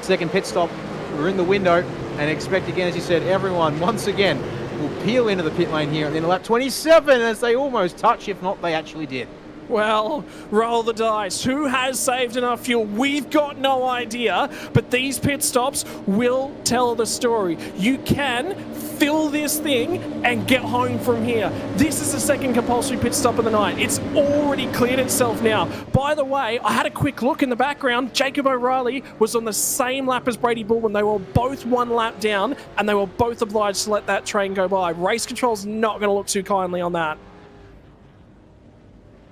second pit stop. We're in the window and expect again, as you said, everyone once again will peel into the pit lane here at the end of lap 27 as they almost touch, if not they actually did. Well, roll the dice. Who has saved enough fuel? We've got no idea, but these pit stops will tell the story. You can fill this thing and get home from here. This is the second compulsory pit stop of the night. It's already cleared itself now. By the way, I had a quick look in the background. Jacob O'Reilly was on the same lap as Brady Bullman. They were both one lap down, and they were both obliged to let that train go by. Race control's not going to look too kindly on that.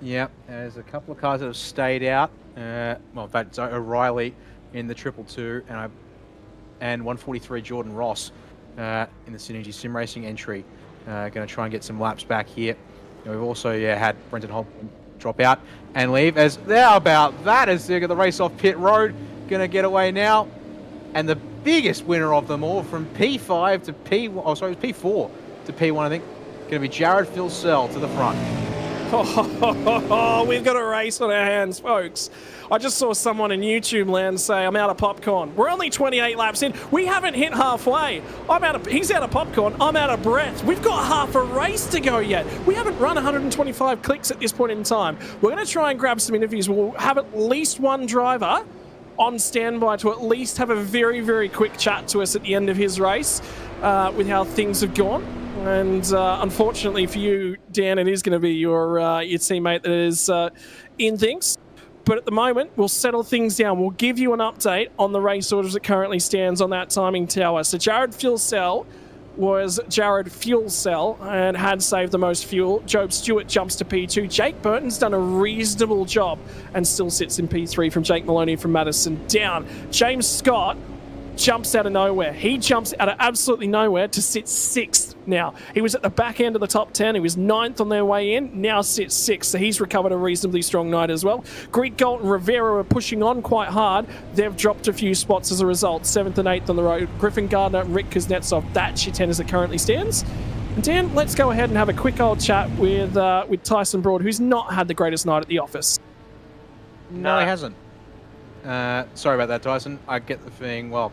Yep, there's a couple of cars that have stayed out. Well, that's O'Reilly in the 222 and 143 Jordan Ross in the Synergy Sim Racing entry. Going to try and get some laps back here. We've also had Brenton Holman drop out and leave. As they're about that, as they get the race off pit road, going to get away now. And the biggest winner of them all from P5 to P1, oh sorry, it was P4 to P1, I think, going to be Jared Filsell to the front. We've got a race on our hands, folks. I just saw someone in YouTube land say, I'm out of popcorn. We're only 28 laps in. We haven't hit halfway. He's out of popcorn. I'm out of breath. We've got half a race to go yet. We haven't run 125 clicks at this point in time. We're going to try and grab some interviews. We'll have at least one driver on standby to at least have a very, very quick chat to us at the end of his race with how things have gone. And unfortunately for you, Dan, it is going to be your teammate that is in things. But at the moment, we'll settle things down. We'll give you an update on the race order as it currently stands on that timing tower. So Jared Fuel Cell and had saved the most fuel. Job Stewart jumps to P2. Jake Burton's done a reasonable job and still sits in P3 from Jake Maloney from Madison down. James Scott jumps out of nowhere. He jumps out of absolutely nowhere to sit 6th now. He was at the back end of the top 10. He was 9th on their way in, now sits 6th. So he's recovered a reasonably strong night as well. Greek Galt and Rivera are pushing on quite hard. They've dropped a few spots as a result. 7th and 8th on the road. Griffin Gardner and Rick Kuznetsov. That's your 10 as it currently stands. And Dan, let's go ahead and have a quick old chat with Tyson Broad, who's not had the greatest night at the office. No, he hasn't. Sorry about that, Tyson. I get the thing. Well,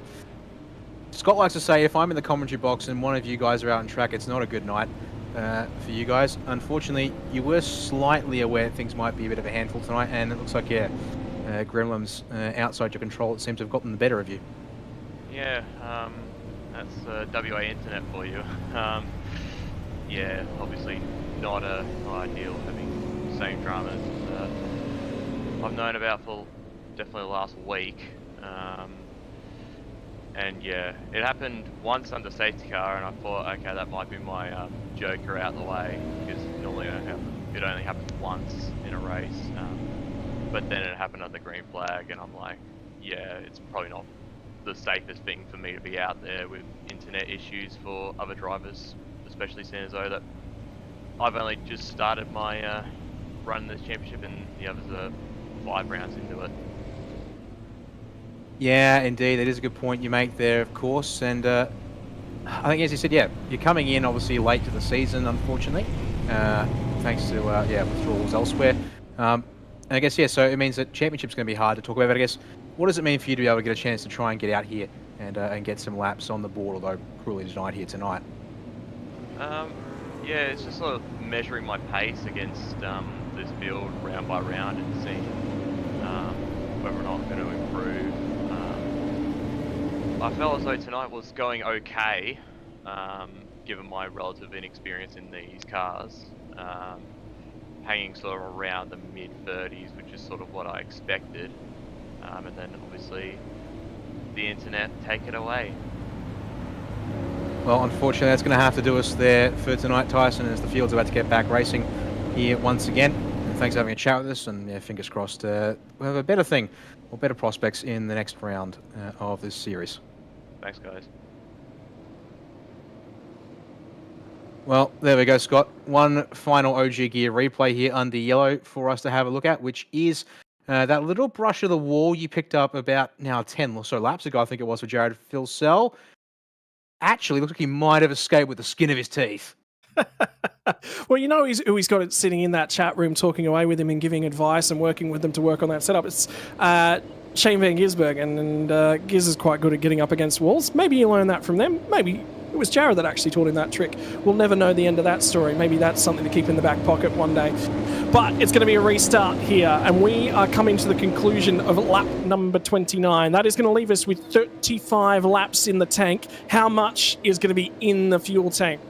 Scott likes to say if I'm in the commentary box and one of you guys are out on track, it's not a good night for you guys. Unfortunately, you were slightly aware things might be a bit of a handful tonight, and it looks like, Gremlin's outside your control. It seems to have gotten the better of you. Yeah, that's WA internet for you. Yeah, obviously not ideal having the same dramas I've known about for definitely the last week. And yeah, it happened once under safety car, and I thought, okay, that might be my joker out the way, because normally it only happens once in a race. But then it happened under green flag, and I'm like, yeah, it's probably not the safest thing for me to be out there with internet issues for other drivers, especially seeing as though that I've only just started my run in this championship, and the others are 5 rounds into it. Yeah, indeed. That is a good point you make there, of course. And I think, as you said, yeah, you're coming in obviously late to the season, unfortunately, thanks to withdrawals elsewhere. And I guess, yeah, so it means that championship's going to be hard to talk about. But I guess, what does it mean for you to be able to get a chance to try and get out here and get some laps on the board, although cruelly denied here tonight? Yeah, it's just sort of measuring my pace against this field round by round and seeing whether or not I'm going to improve. I felt as though tonight was going okay, given my relative inexperience in these cars, hanging sort of around the mid-30s, which is sort of what I expected, and then obviously the internet take it away. Well, unfortunately, that's going to have to do us there for tonight, Tyson, as the field's about to get back racing here once again. And thanks for having a chat with us, and yeah, fingers crossed we'll have a better thing, or better prospects in the next round of this series. Thanks, guys. Well, there we go, Scott. One final OG Gear replay here under yellow for us to have a look at, which is that little brush of the wall you picked up about now 10 or so laps ago, I think it was, for Jared Filsell. Actually, looks like he might have escaped with the skin of his teeth. Well, you know who he's got sitting in that chat room talking away with him and giving advice and working with them to work on that setup. It's Shane Van Gisbergen, and Giz is quite good at getting up against walls. Maybe you learned that from them. Maybe it was Jared that actually taught him that trick. We'll never know the end of that story. Maybe that's something to keep in the back pocket one day. but it's going to be a restart here, and we are coming to the conclusion of lap number 29. That is going to leave us with 35 laps in the tank. How much is going to be in the fuel tank?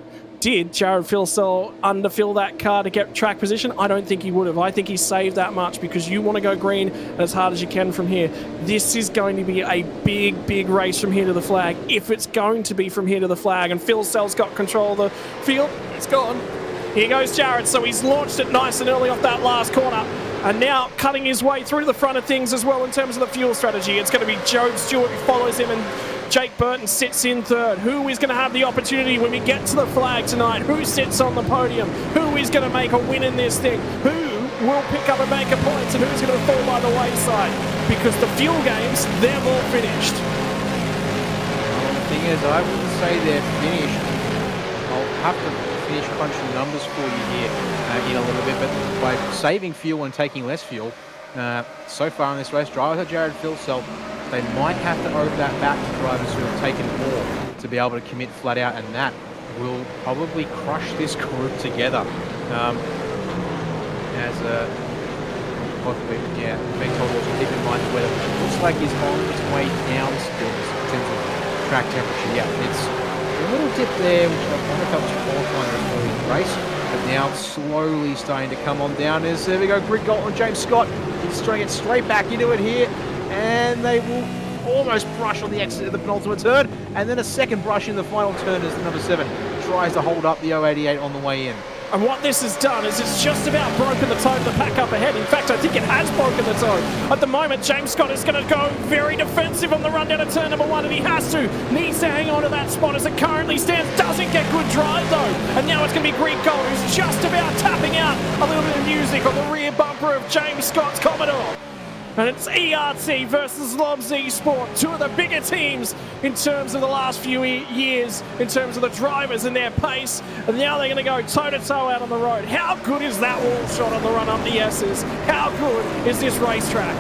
Did Jared Filsell underfill that car to get track position? I don't think he would have. I think he saved that much because you want to go green as hard as you can from here. This is going to be a big, big race from here to the flag, if it's going to be from here to the flag. And Filsell's got control of the field. It's gone. Here goes Jared. So he's launched it nice and early off that last corner. And now cutting his way through the front of things as well in terms of the fuel strategy. It's going to be Joe Stewart who follows him, and Jake Burton sits in third. Who is going to have the opportunity when we get to the flag tonight? Who sits on the podium? Who is going to make a win in this thing? Who will pick up and make a point? And who's going to fall by the wayside? Because the fuel games, they're all finished. Well, the thing is, I wouldn't say they're finished. I'll have to finish crunching numbers for you here in a little bit, but by saving fuel and taking less fuel, so far in this race, drivers like Jared Filsell, they might have to owe that back to drivers who have taken more to be able to commit flat out, and that will probably crush this group together. Being told also keep in mind the weather looks like he's on its way down still in terms of track temperature. Yeah, it's a little dip there, which I wonder if that was qualifying early in the race, but now it's slowly starting to come on down. There we go, grid goal on James Scott. He's trying to get straight back into it here, and they will almost brush on the exit of the penultimate turn, and then a second brush in the final turn as the number 7 tries to hold up the 088 on the way in. And what this has done is it's just about broken the toe of the pack up ahead. In fact, I think it has broken the toe. At the moment, James Scott is going to go very defensive on the run down to turn number 1, and he has to. Needs to hang on to that spot as it currently stands. Doesn't get good drive, though. And now it's going to be Greek Gold, who's just about tapping out a little bit of music on the rear bumper of James Scott's Commodore. And it's ERT versus Lobs Esport, two of the bigger teams in terms of the last few years, in terms of the drivers and their pace. And now they're going to go toe-to-toe out on the road. How good is that wall shot on the run up the S's? How good is this racetrack?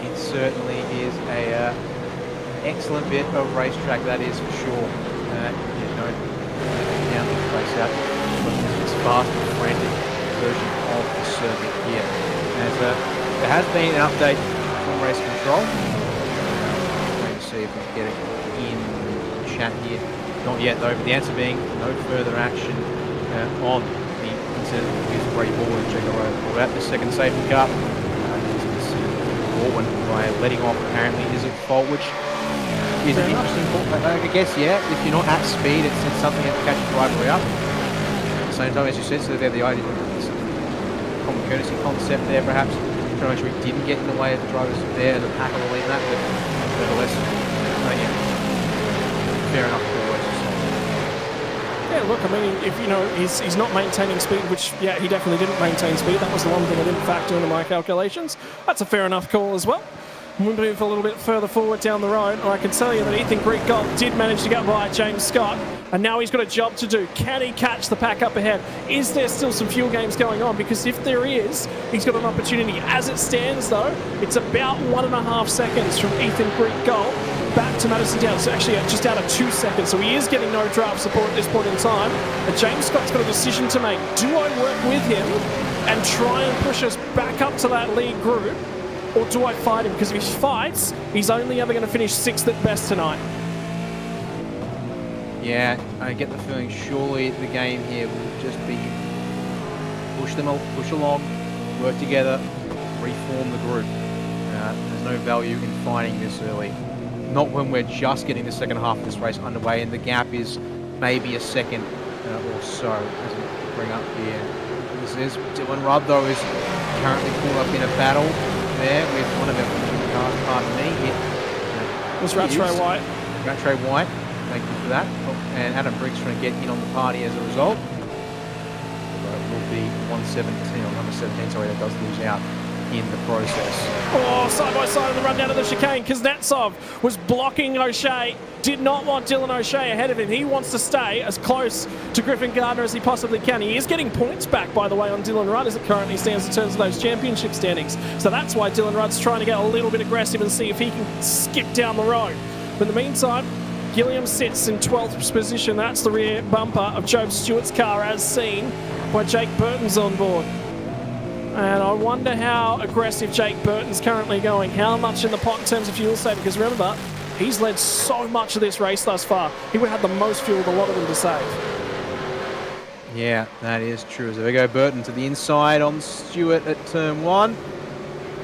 It certainly is a excellent bit of racetrack, that is for sure. Down the race out, it's fast and frantic version of the circuit here. As there has been an update from race control. Waiting to see if we can get it in chat here. Not yet though, but the answer being no further action on the incident with Ray Baldwin. Check out the second safety car. Baldwin by letting off apparently isn't fault, which is an interesting point. I guess, yeah, if you're not at speed, it's something that can catch a driver out. At the same time, as you said, so they have the idea common courtesy concept there, perhaps trying to make sure he didn't get in the way of the drivers there and the pack will leave that, but nevertheless, fair enough for the race. Yeah, look, I mean, if he's not maintaining speed, which yeah, he definitely didn't maintain speed. That was the one thing I didn't factor into my calculations. That's a fair enough call as well. We'll move a little bit further forward down the road. I can tell you that Ethan Greek Gold did manage to get by James Scott, and now he's got a job to do. Can he catch the pack up ahead? Is there still some fuel games going on? Because if there is, he's got an opportunity. As it stands, though, it's about 1.5 seconds from Ethan Greek Gold back to Madison Downs. So actually, just out of 2 seconds. So he is getting no draft support at this point in time. And James Scott's got a decision to make. Do I work with him and try and push us back up to that lead group? Or do I fight him? Because if he fights, he's only ever going to finish 6th at best tonight. Yeah, I get the feeling surely the game here will just be push along, work together, reform the group. There's no value in fighting this early. Not when we're just getting the second half of this race underway and the gap is maybe a second or so. As we bring up here, this is Dylan Rudd though is currently caught up in a battle there with one of our cars, pardon me. It was Rattray White. Rattray White, thank you for that. And Adam Briggs trying to get in on the party as a result. It will be 117 or number 17, sorry, that does lose out in the process. Oh, side by side on the run down to the chicane. Kuznetsov was blocking O'Shea. Did not want Dylan O'Shea ahead of him. He wants to stay as close to Griffin Gardner as he possibly can. He is getting points back, by the way, on Dylan Rudd as it currently stands in terms of those championship standings. So that's why Dylan Rudd's trying to get a little bit aggressive and see if he can skip down the road. But in the meantime, Gilliam sits in 12th position. That's the rear bumper of Job Stewart's car, as seen by Jake Burton's on board. And I wonder how aggressive Jake Burton's currently going. How much in the pot in terms of fuel saving? Because remember, he's led so much of this race thus far. He would have the most fuel of a lot of them to save. Yeah, that is true. So there we go, Burton to the inside on Stewart at turn 1.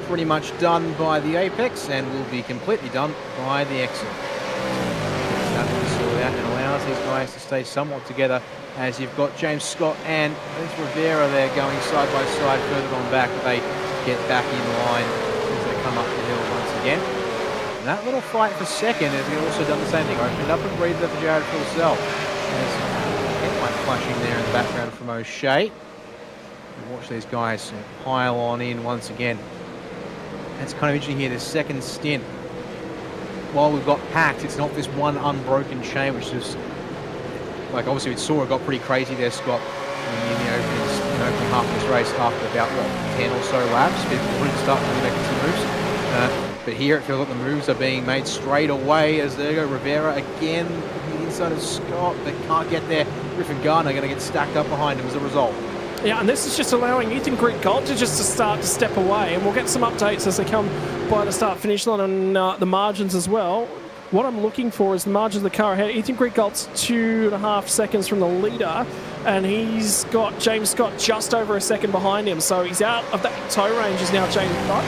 Pretty much done by the apex and will be completely done by the exit. That will sort out and allows these guys to stay somewhat together, as you've got James Scott and there's Rivera there going side by side further on back. They get back in line as they come up the hill once again. And that little fight for second has also done the same thing. Opened up and breathed there for Jared Filsell. Headlight flashing there in the background from O'Shea. Watch these guys pile on in once again. It's kind of interesting here, this second stint. While we've got packed, it's not this one unbroken chain, which is, like obviously we saw it got pretty crazy there, Scott, in the opening half of this race after about, 10 or so laps. People really start really making some moves. But here it feels like the moves are being made straight away, as there go Rivera again, the inside of Scott, but can't get there. Griffin Gardner going to get stacked up behind him as a result. Yeah, and this is just allowing Ethan Griggold to start to step away, and we'll get some updates as they come by the start-finish line on the margins as well. What I'm looking for is the margins of the car ahead. Ethan Griggold's 2.5 seconds from the leader, and he's got James Scott just over a second behind him, so he's out of that tow range is now James Scott.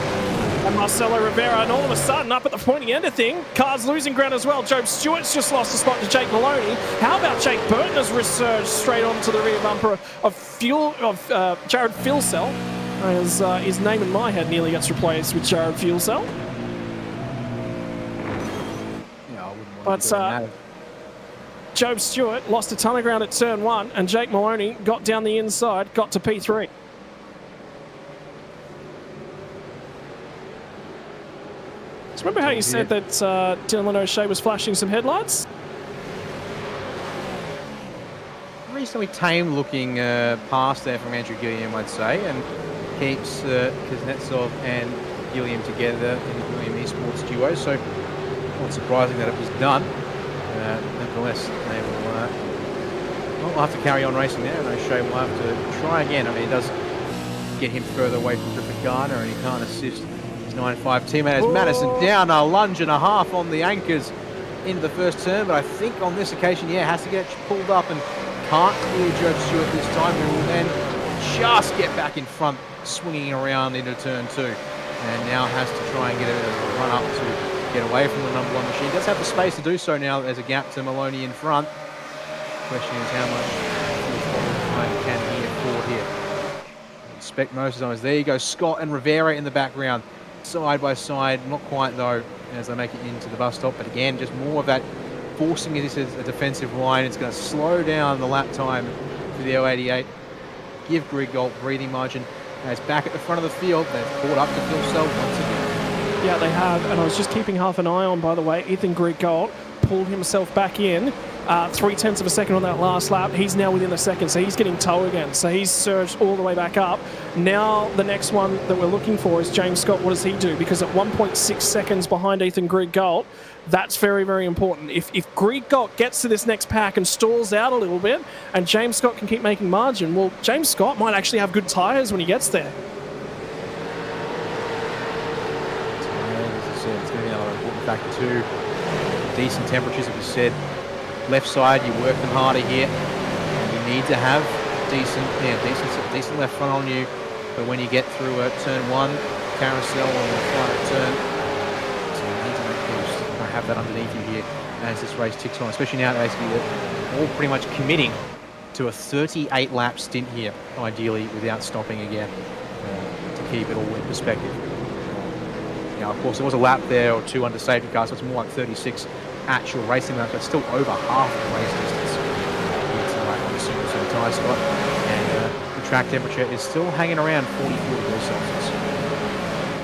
And Marcelo Rivera, and all of a sudden, up at the pointy end of thing, car's losing ground as well. Job Stewart's just lost a spot to Jake Maloney. How about Jake Burton has resurged straight onto the rear bumper of Jared Filsell, as his name in my head nearly gets replaced with Jared Filsell. Yeah, I wouldn't want to But Job Stewart lost a ton of ground at turn 1, and Jake Maloney got down the inside, got to P3. Remember how you said that Dylan O'Shea was flashing some headlights? Reasonably tame looking pass there from Andrew Gilliam, I'd say, and keeps Kuznetsov and Gilliam together in the Gilliam Esports duo, so not surprising that it was done. Nevertheless, they will have to carry on racing there, and O'Shea will have to try again. I mean, it does get him further away from Griffin Garner, and he can't assist 9.5 teammate as Madison down a lunge and a half on the anchors into the first turn, but I think on this occasion, has to get pulled up and can't clear Job Stewart this time, who will then just get back in front, swinging around into turn 2, and now has to try and get a run up to get away from the number 1 machine. Does have the space to do so now. There's a gap to Maloney in front. Question is how much time can he afford here? Expect most of the time. There you go, Scott and Rivera in the background. Side by side, not quite though, as they make it into the bus stop, but again, just more of that forcing this as a defensive line. It's going to slow down the lap time for the 088, give Griggold breathing margin, and it's back at the front of the field. They've caught up to Filsell once again. Yeah, they have, and I was just keeping half an eye on, by the way, Ethan Griggold pulled himself back in, 0.3 of a second on that last lap. He's now within a second, so he's getting tow again. So he's surged all the way back up. Now the next one that we're looking for is James Scott. What does he do? Because at 1.6 seconds behind Ethan Griggold, that's very, very important. If Griggold gets to this next pack and stalls out a little bit, and James Scott can keep making margin, well, James Scott might actually have good tyres when he gets there. As I said, it's going to be another important factor too. Decent temperatures, as we said. Left side, you work them harder here. And you need to have decent left front on you. But when you get through turn 1, carousel on the final turn, so you need to make sure you have that underneath you here as this race ticks on. Especially now, basically, they're all pretty much committing to a 38 lap stint here, ideally without stopping again, to keep it all in perspective. Now, of course, there was a lap there or 2 under safety car, so it's more like 36 actual racing laps, but still over half the race distance on the single set of tyre spot. And the track temperature is still hanging around 44 degrees Celsius.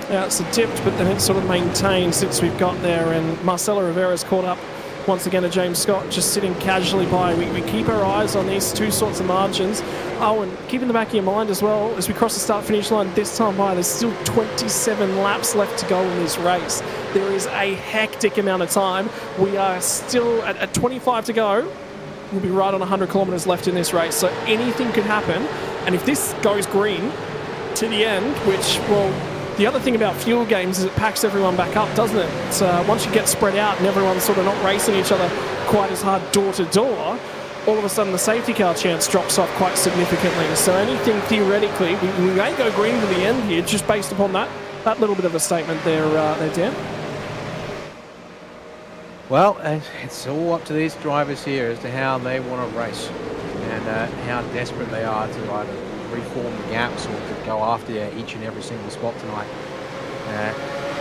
Yeah, it's dipped, but then it's sort of maintained since we've got there, and Marcelo Rivera's caught up once again to James Scott, just sitting casually by. We keep our eyes on these two sorts of margins. Oh, and keep in the back of your mind as well, as we cross the start-finish line this time by, there's still 27 laps left to go in this race. There is a hectic amount of time. We are still at 25 to go. We'll be right on 100 kilometres left in this race, so anything could happen. And if this goes green to the end, which, well, the other thing about fuel games is it packs everyone back up, doesn't it? So once you get spread out and everyone's sort of not racing each other quite as hard door to door, all of a sudden the safety car chance drops off quite significantly. So anything theoretically, we may go green to the end here, just based upon that little bit of a statement there, Dan. Well, it's all up to these drivers here as to how they want to race and how desperate they are to either reform the gaps or to go after each and every single spot tonight.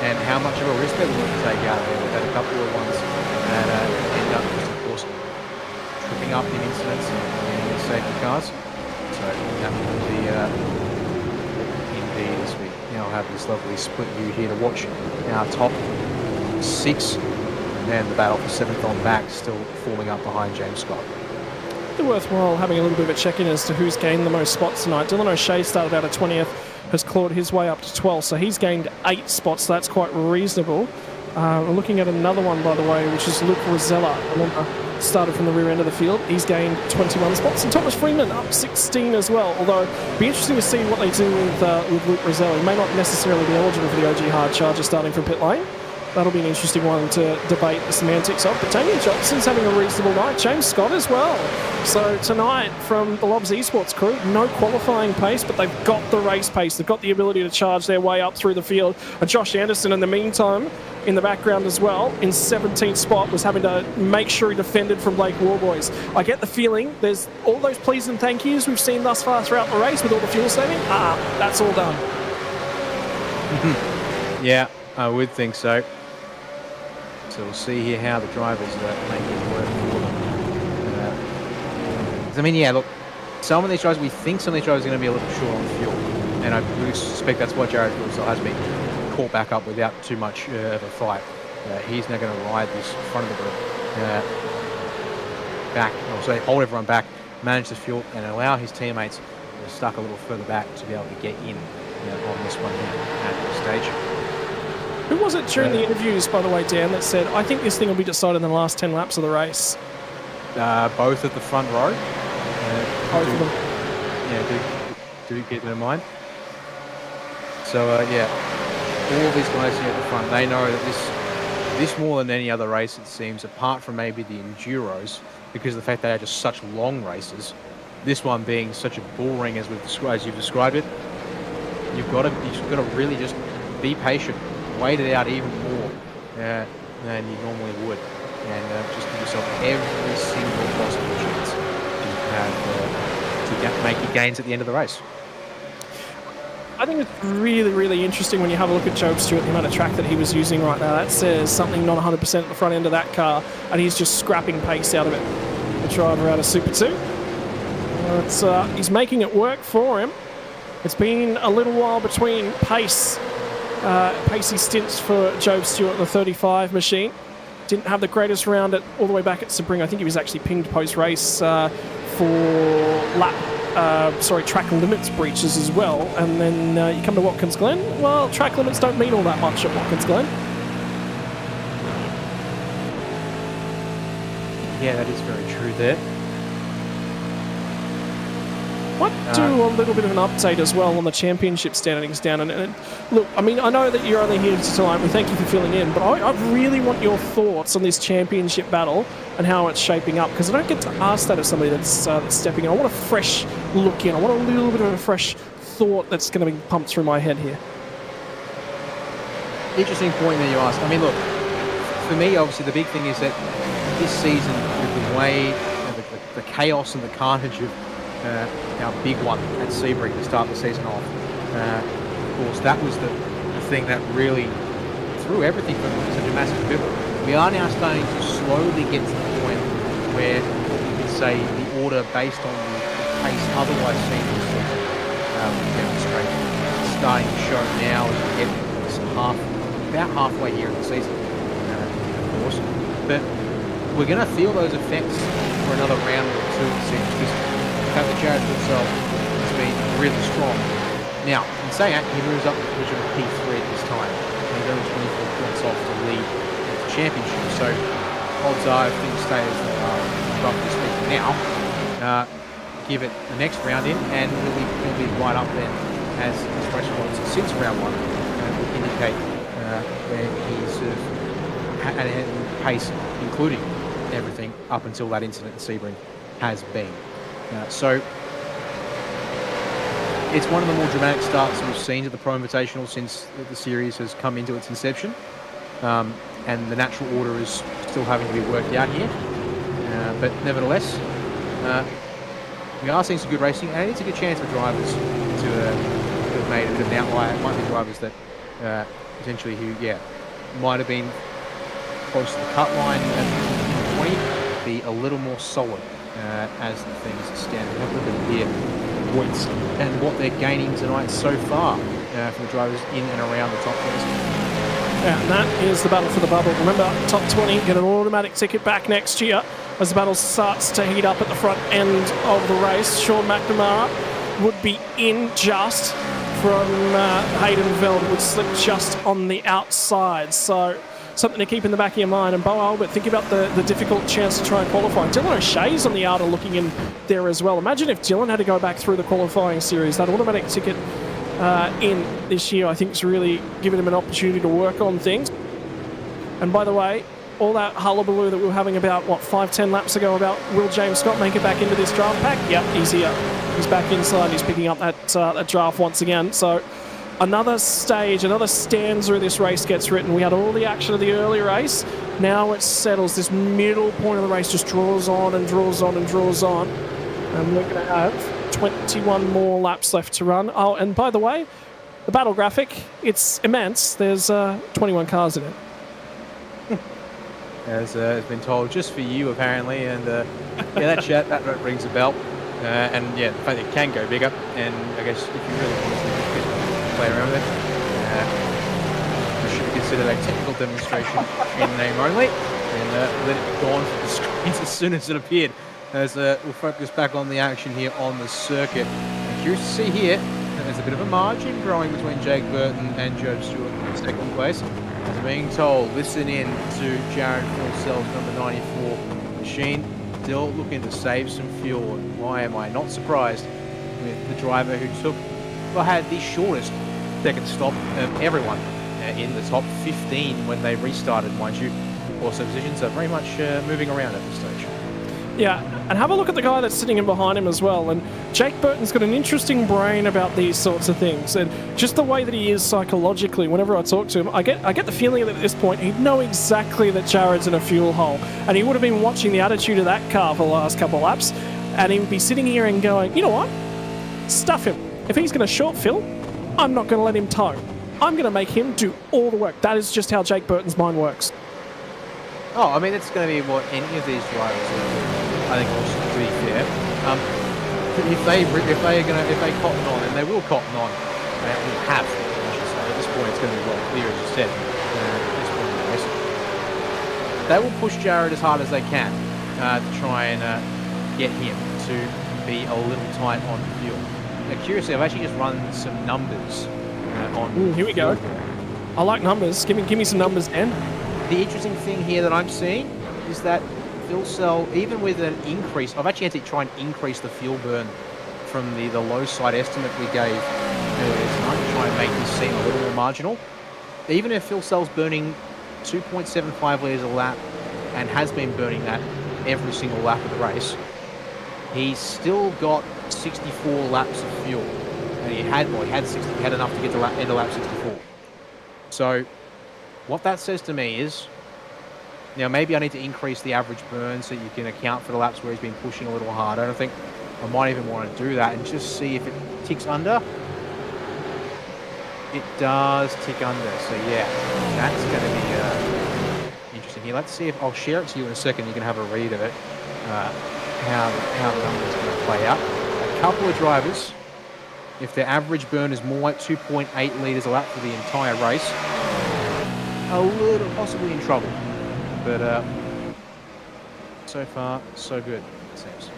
And how much of a risk they're willing to take out there. We've had a couple of ones that end up, of course, tripping up in incidents and in safety cars. So that will be indeed, as we now have this lovely split view here to watch our top 6. And the battle for 7th on back still forming up behind James Scott. It's worthwhile having a little bit of a check-in as to who's gained the most spots tonight. Dylan O'Shea started out at 20th, has clawed his way up to 12th, so he's gained 8 spots, so that's quite reasonable. We're looking at another one, by the way, which is Luke Rosella. Started from the rear end of the field. He's gained 21 spots. And Thomas Freeman up 16 as well, although it'd be interesting to see what they do with Luke Rosella. He may not necessarily be eligible for the OG Hard Charger starting from pit lane. That'll be an interesting one to debate the semantics of. But Damien Johnson's having a reasonable night. James Scott as well. So tonight from the Lobs Esports crew, no qualifying pace, but they've got the race pace. They've got the ability to charge their way up through the field. And Josh Anderson, in the meantime, in the background as well, in 17th spot, was having to make sure he defended from Blake Warboys. I get the feeling there's all those please and thank yous we've seen thus far throughout the race with all the fuel saving. That's all done. Yeah, I would think so. So we'll see here how the drivers make it work for them. I mean, yeah, look, some of these drivers, we think some of these drivers are going to be a little short on fuel. And I really suspect that's why Jared Wilson has been caught back up without too much of a fight. He's now going to ride this front of the group back, or say hold everyone back, manage the fuel, and allow his teammates stuck a little further back to be able to get in on this one here at this stage. Who was it during the interviews, by the way, Dan, that said, I think this thing will be decided in the last 10 laps of the race? Both at the front row. Both of them. Yeah, do keep that in mind. So, yeah, all of these guys here at the front, they know that this more than any other race, it seems, apart from maybe the Enduros, because of the fact they are just such long races, this one being such a bull ring as you've described it, you've got to really just be patient. Wait it out even more than you normally would, and just give yourself every single possible chance to make your gains at the end of the race. I think it's really, really interesting when you have a look at Job Stewart, the amount of track that he was using right now. That says something not 100% at the front end of that car, and he's just scrapping pace out of it. The driver out of Super 2. He's making it work for him. It's been a little while between pacey stints for Job Stewart on the 35 machine. Didn't have the greatest round all the way back at Sebring. I think he was actually pinged post-race for track limits breaches as well. And then you come to Watkins Glen. Well, track limits don't mean all that much at Watkins Glen. Yeah, that is very true there. Might do a little bit of an update as well on the championship standings down. And look, I mean, I know that you're only here tonight. We thank you for filling in, but I really want your thoughts on this championship battle and how it's shaping up, because I don't get to ask that of somebody that's stepping in. I want a fresh look in. I want a little bit of a fresh thought that's going to be pumped through my head here. Interesting point that you asked. I mean, look, for me, obviously, the big thing is that this season, with the way, the chaos and the carnage of our big one at Sebring to start the season off. Of course, that was the thing that really threw everything from such a massive pivot. We are now starting to slowly get to the point where you could say the order based on the pace otherwise seen this season demonstrate starting to show now as we get about halfway here in the season, of course. But we're going to feel those effects for another round or two, it seems, because the fact that Jared himself has been really strong. Now, in saying that, he moves up to the position of P3 at this time. And he's only 24 points off to lead the championship. So, odds are, if things stay as they are, roughly speaking now, give it the next round in, and he'll be right up then as his race results since round one would indicate where he's sort of at a pace, including everything up until that incident in Sebring has been. So it's one of the more dramatic starts we've seen to the Pro Invitational since the series has come into its inception, and the natural order is still having to be worked out here. But nevertheless, we are seeing some good racing, and it's a good chance for drivers to have made a bit of an outlier. It might be drivers that potentially might have been close to the cut line at 20, be a little more solid as things stand. We have a look at here points and what they're gaining tonight so far from the drivers in and around the top 20. Yeah, and that is the battle for the bubble. Remember, top 20 get an automatic ticket back next year as the battle starts to heat up at the front end of the race. Sean McNamara would be in just from Hayden Veld, would slip just on the outside. So something to keep in the back of your mind. And Bo Albert, think about the difficult chance to try and qualify. Dylan O'Shea's on the outer looking in there as well. Imagine if Dylan had to go back through the qualifying series. That automatic ticket in this year, I think, is really giving him an opportunity to work on things. And by the way, all that hullabaloo that we were having about, 5-10 laps ago about will James Scott make it back into this draft pack? Yep, he's here. He's back inside. He's picking up that draft once again. So another stage, another stanza of this race gets written. We had all the action of the early race. Now it settles. This middle point of the race just draws on and draws on and draws on. And we're going to have 21 more laps left to run. Oh, and by the way, the battle graphic, it's immense. There's 21 cars in it. As has been told, just for you apparently, and that chat that rings a bell, and the fact that it can go bigger, and I guess if you really want to play around with it, you should consider a technical demonstration in name only, and let it go on for the screens as soon as it appeared. As we'll focus back on the action here on the circuit. And curious to see here, there's a bit of a margin growing between Jake Burton and Joe Stewart in second place. As being told, listen in to Jared Fulcell's number 94 machine, still looking to save some fuel. And why am I not surprised with the driver who had the shortest second stop of everyone in the top 15 when they restarted, mind you. Also positions are very much moving around at this stage. Yeah, and have a look at the guy that's sitting in behind him as well. And Jake Burton's got an interesting brain about these sorts of things. And just the way that he is psychologically, whenever I talk to him, I get the feeling that at this point he'd know exactly that Jared's in a fuel hole. And he would have been watching the attitude of that car for the last couple of laps. And he would be sitting here and going, you know what? Stuff him. If he's going to short fill, I'm not going to let him tow. I'm going to make him do all the work. That is just how Jake Burton's mind works. Oh, I mean, it's going to be what any of these drivers are. I think also, to be fair, if they cotton on, and they will cotton on, they will have, I should say, at this point it's going to be well clear, as you said, at this point in the race. They will push Jared as hard as they can to try and get him to be a little tight on fuel. Now, curiously, I've actually just run some numbers on. Here we go. I like numbers. Give me some numbers, Dan. The interesting thing here that I'm seeing is that Phil Cell, even with an increase, I've actually had to try and increase the fuel burn from the low side estimate we gave earlier tonight to try and make this seem a little more marginal. Even if Phil Cell's burning 2.75 litres a lap and has been burning that every single lap of the race, he's still got 64 laps of fuel. And he had enough to get to end of lap 64. So what that says to me is, now maybe I need to increase the average burn so you can account for the laps where he's been pushing a little harder. I don't think I might even want to do that and just see if it ticks under. It does tick under, so yeah, that's going to be interesting here. Let's see if I'll share it to you in a second. You can have a read of it, how the numbers are going to play out. A couple of drivers, if their average burn is more like 2.8 litres a lap for the entire race, a little possibly in trouble. But so far, so good, it seems.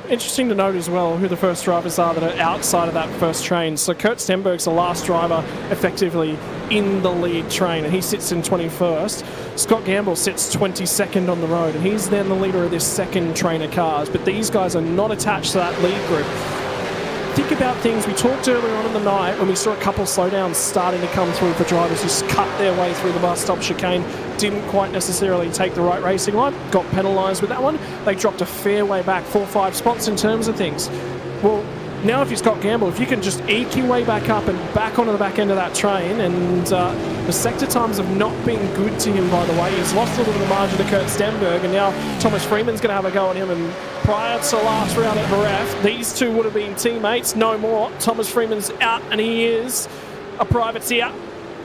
Interesting to note as well who the first drivers are that are outside of that first train. So Kurt Stenberg's the last driver effectively in the lead train, and he sits in 21st. Scott Gamble sits 22nd on the road, and he's then the leader of this second train of cars. But these guys are not attached to that lead group. Think about things. We talked earlier on in the night when we saw a couple of slowdowns starting to come through for drivers who cut their way through the bus stop chicane, didn't quite necessarily take the right racing line, got penalised with that one. They dropped a fair way back, 4 or 5 spots in terms of things. Well, now if you're Scott Gamble, if you can just eke your way back up and back onto the back end of that train, and the sector times have not been good to him, by the way. He's lost a little bit of margin to Kurt Stenberg, and now Thomas Freeman's going to have a go at him. And prior to last round at Jerez, these two would have been teammates, no more. Thomas Freeman's out, and he is a privateer,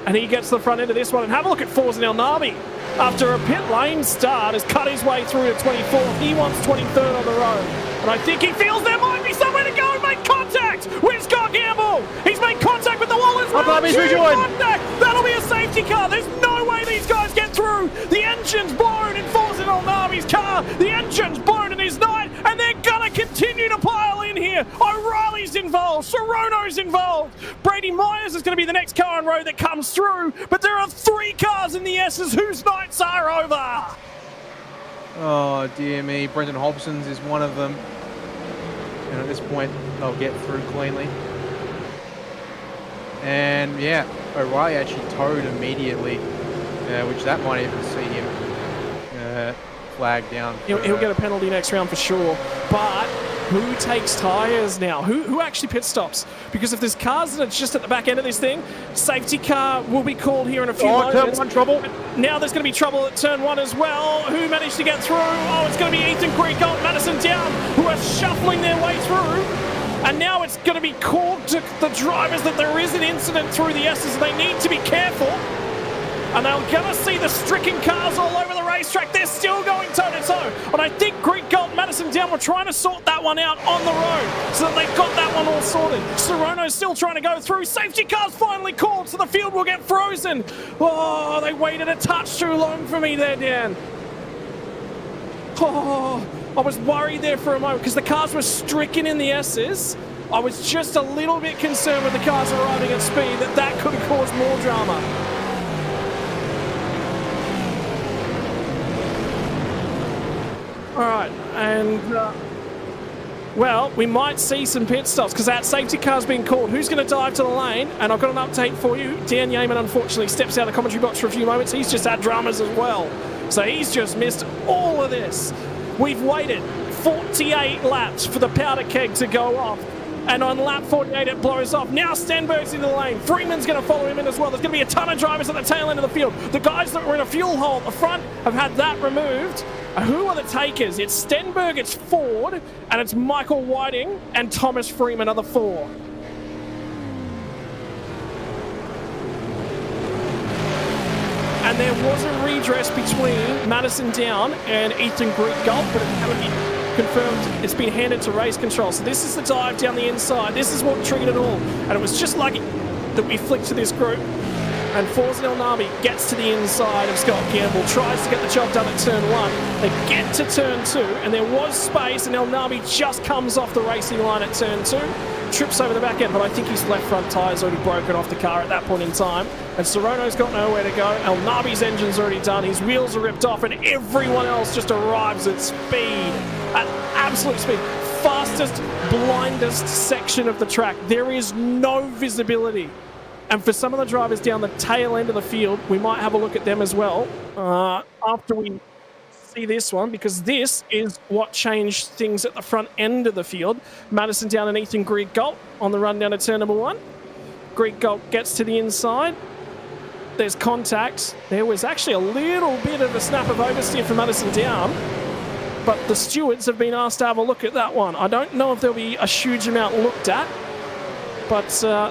and he gets to the front end of this one. And have a look at Forza El Nabi. After a pit lane start, has cut his way through to 24th. He wants 23rd on the road. And I think he feels there might be somewhere to go and make contact with Scott Gamble. He's made contact with the wall as well. He's rejoined. That'll be a safety car. There's no way these guys get through. The engine's blown in Forza El Nabi's car. The engine's blown in his night. And they're going to continue to pile in here. O'Reilly's involved. Serrano's involved. Brady Myers is going to be the next car on road that comes through. But there are 3 cars in the S's whose nights are over. Oh, dear me. Brendan Hobson's is one of them. And at this point, they'll get through cleanly. And, yeah, O'Reilly actually towed immediately, which that might even see him flag down. He'll get a penalty next round for sure. But who takes tyres now? Who actually pit stops? Because if there's cars that are just at the back end of this thing, safety car will be called here in a few moments. Turn 1 trouble. Now there's going to be trouble at turn 1 as well. Who managed to get through? Oh, it's going to be Ethan Griegold, Madison Down, who are shuffling their way through. And now it's going to be called to the drivers that there is an incident through the S's. They need to be careful. And they're going to see the stricken cars all over the racetrack. They're still going toe-to-toe. And I think Greek Gold and Madison Down were trying to sort that one out on the road so that they got that one all sorted. Serrano's still trying to go through. Safety car's finally called, so the field will get frozen. Oh, they waited a touch too long for me there, Dan. Oh, I was worried there for a moment because the cars were stricken in the S's. I was just a little bit concerned with the cars arriving at speed that could have caused more drama. All right, and, well, we might see some pit stops because that safety car's been called. Who's going to dive to the lane? And I've got an update for you. Dan Yeaman, unfortunately, steps out of the commentary box for a few moments. He's just had dramas as well. So he's just missed all of this. We've waited 48 laps for the powder keg to go off. And on lap 48, it blows off. Now Stenberg's into the lane. Freeman's going to follow him in as well. There's going to be a ton of drivers at the tail end of the field. The guys that were in a fuel hole at the front have had that removed. Who are the takers? It's Stenberg, it's Ford, and it's Michael Whiting and Thomas Freeman are the 4. And there was a redress between Madison Down and Ethan Griegold, but it's going to be confirmed. It's been handed to race control. So this is the dive down the inside. This is what triggered it all. And it was just lucky that we flicked to this group. And Forza El Nabi gets to the inside of Scott Gamble, tries to get the job done at turn 1. They get to turn 2, and there was space, and El Nabi just comes off the racing line at turn 2, trips over the back end, but I think his left front tyre's already broken off the car at that point in time. And Serrano's got nowhere to go. El Nabi's engine's already done. His wheels are ripped off, and everyone else just arrives at speed, at absolute speed. Fastest, blindest section of the track. There is no visibility. And for some of the drivers down the tail end of the field, we might have a look at them as well after we see this one, because this is what changed things at the front end of the field. Madison Down and Ethan Griegold on the run down to turn number 1. Griegold gets to the inside. There's contact. There was actually a little bit of a snap of oversteer from Madison Down, but the stewards have been asked to have a look at that one. I don't know if there'll be a huge amount looked at, but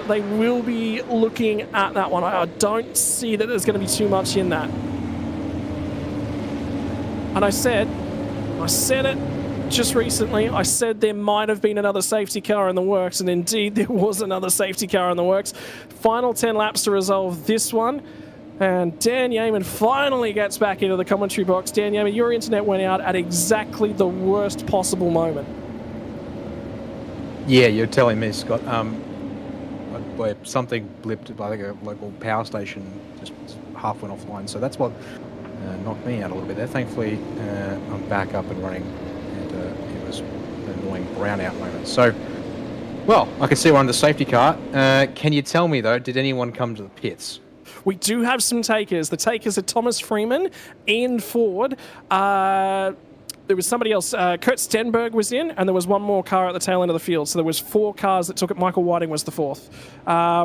they will be looking at that one. I don't see that there's going to be too much in that. And I said it just recently. I said there might have been another safety car in the works, and indeed there was another safety car in the works. Final 10 laps to resolve this one. And Dan Yeaman finally gets back into the commentary box. Dan Yeaman, your internet went out at exactly the worst possible moment. Yeah, you're telling me, Scott. Where something blipped by a local power station, just half went offline. So that's what knocked me out a little bit there. Thankfully, I'm back up and running, and it was an annoying brownout moment. So, well, I can see we're on the safety car. Can you tell me, though, did anyone come to the pits? We do have some takers. The takers are Thomas Freeman, Ian Ford. There was somebody else. Kurt Stenberg was in, and there was one more car at the tail end of the field. So there was 4 cars that took it. Michael Whiting was the 4th.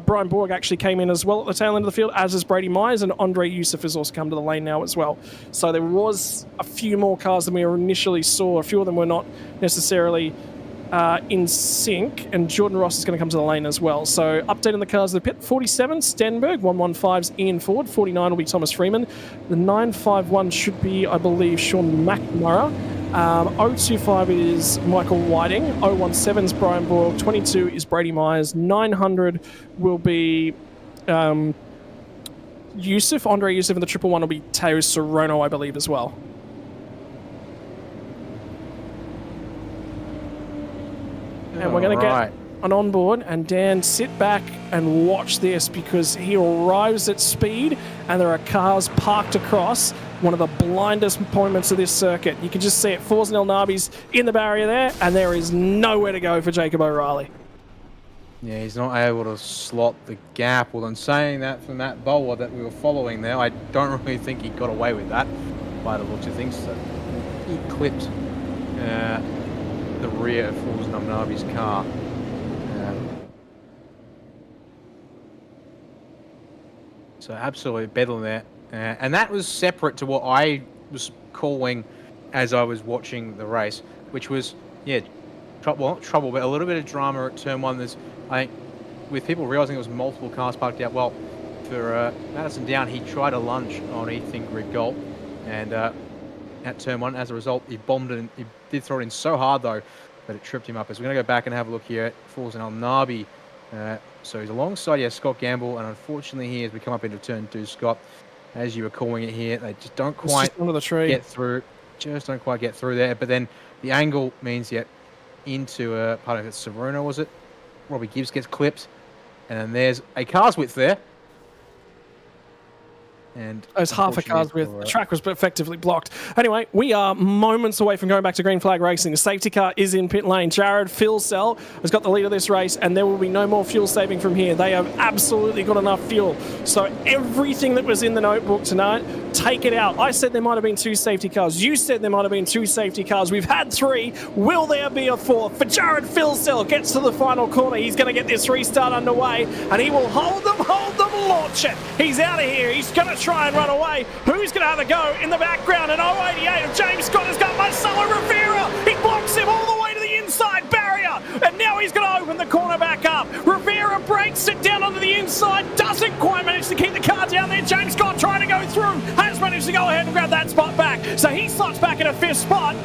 Brian Borg actually came in as well at the tail end of the field, as is Brady Myers, and Andre Youssef has also come to the lane now as well. So there was a few more cars than we initially saw. A few of them were not necessarily in sync, and Jordan Ross is going to come to the lane as well. So update on the cars of the pit. 47, Stenberg. 115's Ian Ford. 49 will be Thomas Freeman. The 951 should be, I believe, Sean McNamara. 025 is Michael Whiting. 017's Brian Borg. 22 is Brady Myers. 900 will be Youssef, Andre Youssef, and the 111 will be Teo Sorono, I believe, as well. And we're going to get an onboard, and Dan, sit back and watch this, because he arrives at speed and there are cars parked across one of the blindest moments of this circuit. You can just see it. Forza El Nabi's in the barrier there, and there is nowhere to go for Jacob O'Reilly. Yeah, he's not able to slot the gap. Well, in saying that, from that bowler that we were following there, I don't really think he got away with that by the looks of things. So he clipped the rear of Forza Nabi's car. So absolutely bedlam there. And that was separate to what I was calling as I was watching the race, which was, yeah, trouble, but a little bit of drama at turn 1. There's, I think, with people realising there was multiple cars parked out. Well, for Madison Down, he tried a lunge on Ethan Grigol, and at turn 1, as a result, he bombed it, and he did throw it in so hard, though, that it tripped him up. As we're going to go back and have a look here at Forza El Nabi. So he's alongside Scott Gamble, and unfortunately here, as we come up into turn 2, Scott, as you were calling it here, they just don't quite under the tree. Get through. Just don't quite get through there. But then the angle means yet into part of it. Sorono, was it? Robbie Gibbs gets clipped, and then there's a car's width there. And there's half a car's width. The track was effectively blocked. Anyway, we are moments away from going back to green flag racing. The safety car is in pit lane. Jared Filsell has got the lead of this race, and there will be no more fuel saving from here. They have absolutely got enough fuel. So everything that was in the notebook tonight, take it out. I said there might have been 2 safety cars. You said there might have been 2 safety cars. We've had 3. Will there be a 4th? For Jared Filsell gets to the final corner. He's going to get this restart underway, and he will hold them, launch it. He's out of here. He's going to try and run away. Who's going to have a go in the background? And 088 of James Scott has got Marcelo Rivera. He blocks him all the way to the inside barrier, and now he's going to open the corner back up. Rivera breaks it down onto the inside, doesn't quite manage to keep the car down there. James Scott trying to go through, has managed to go ahead and grab that spot back. So he slots back in a 5th spot.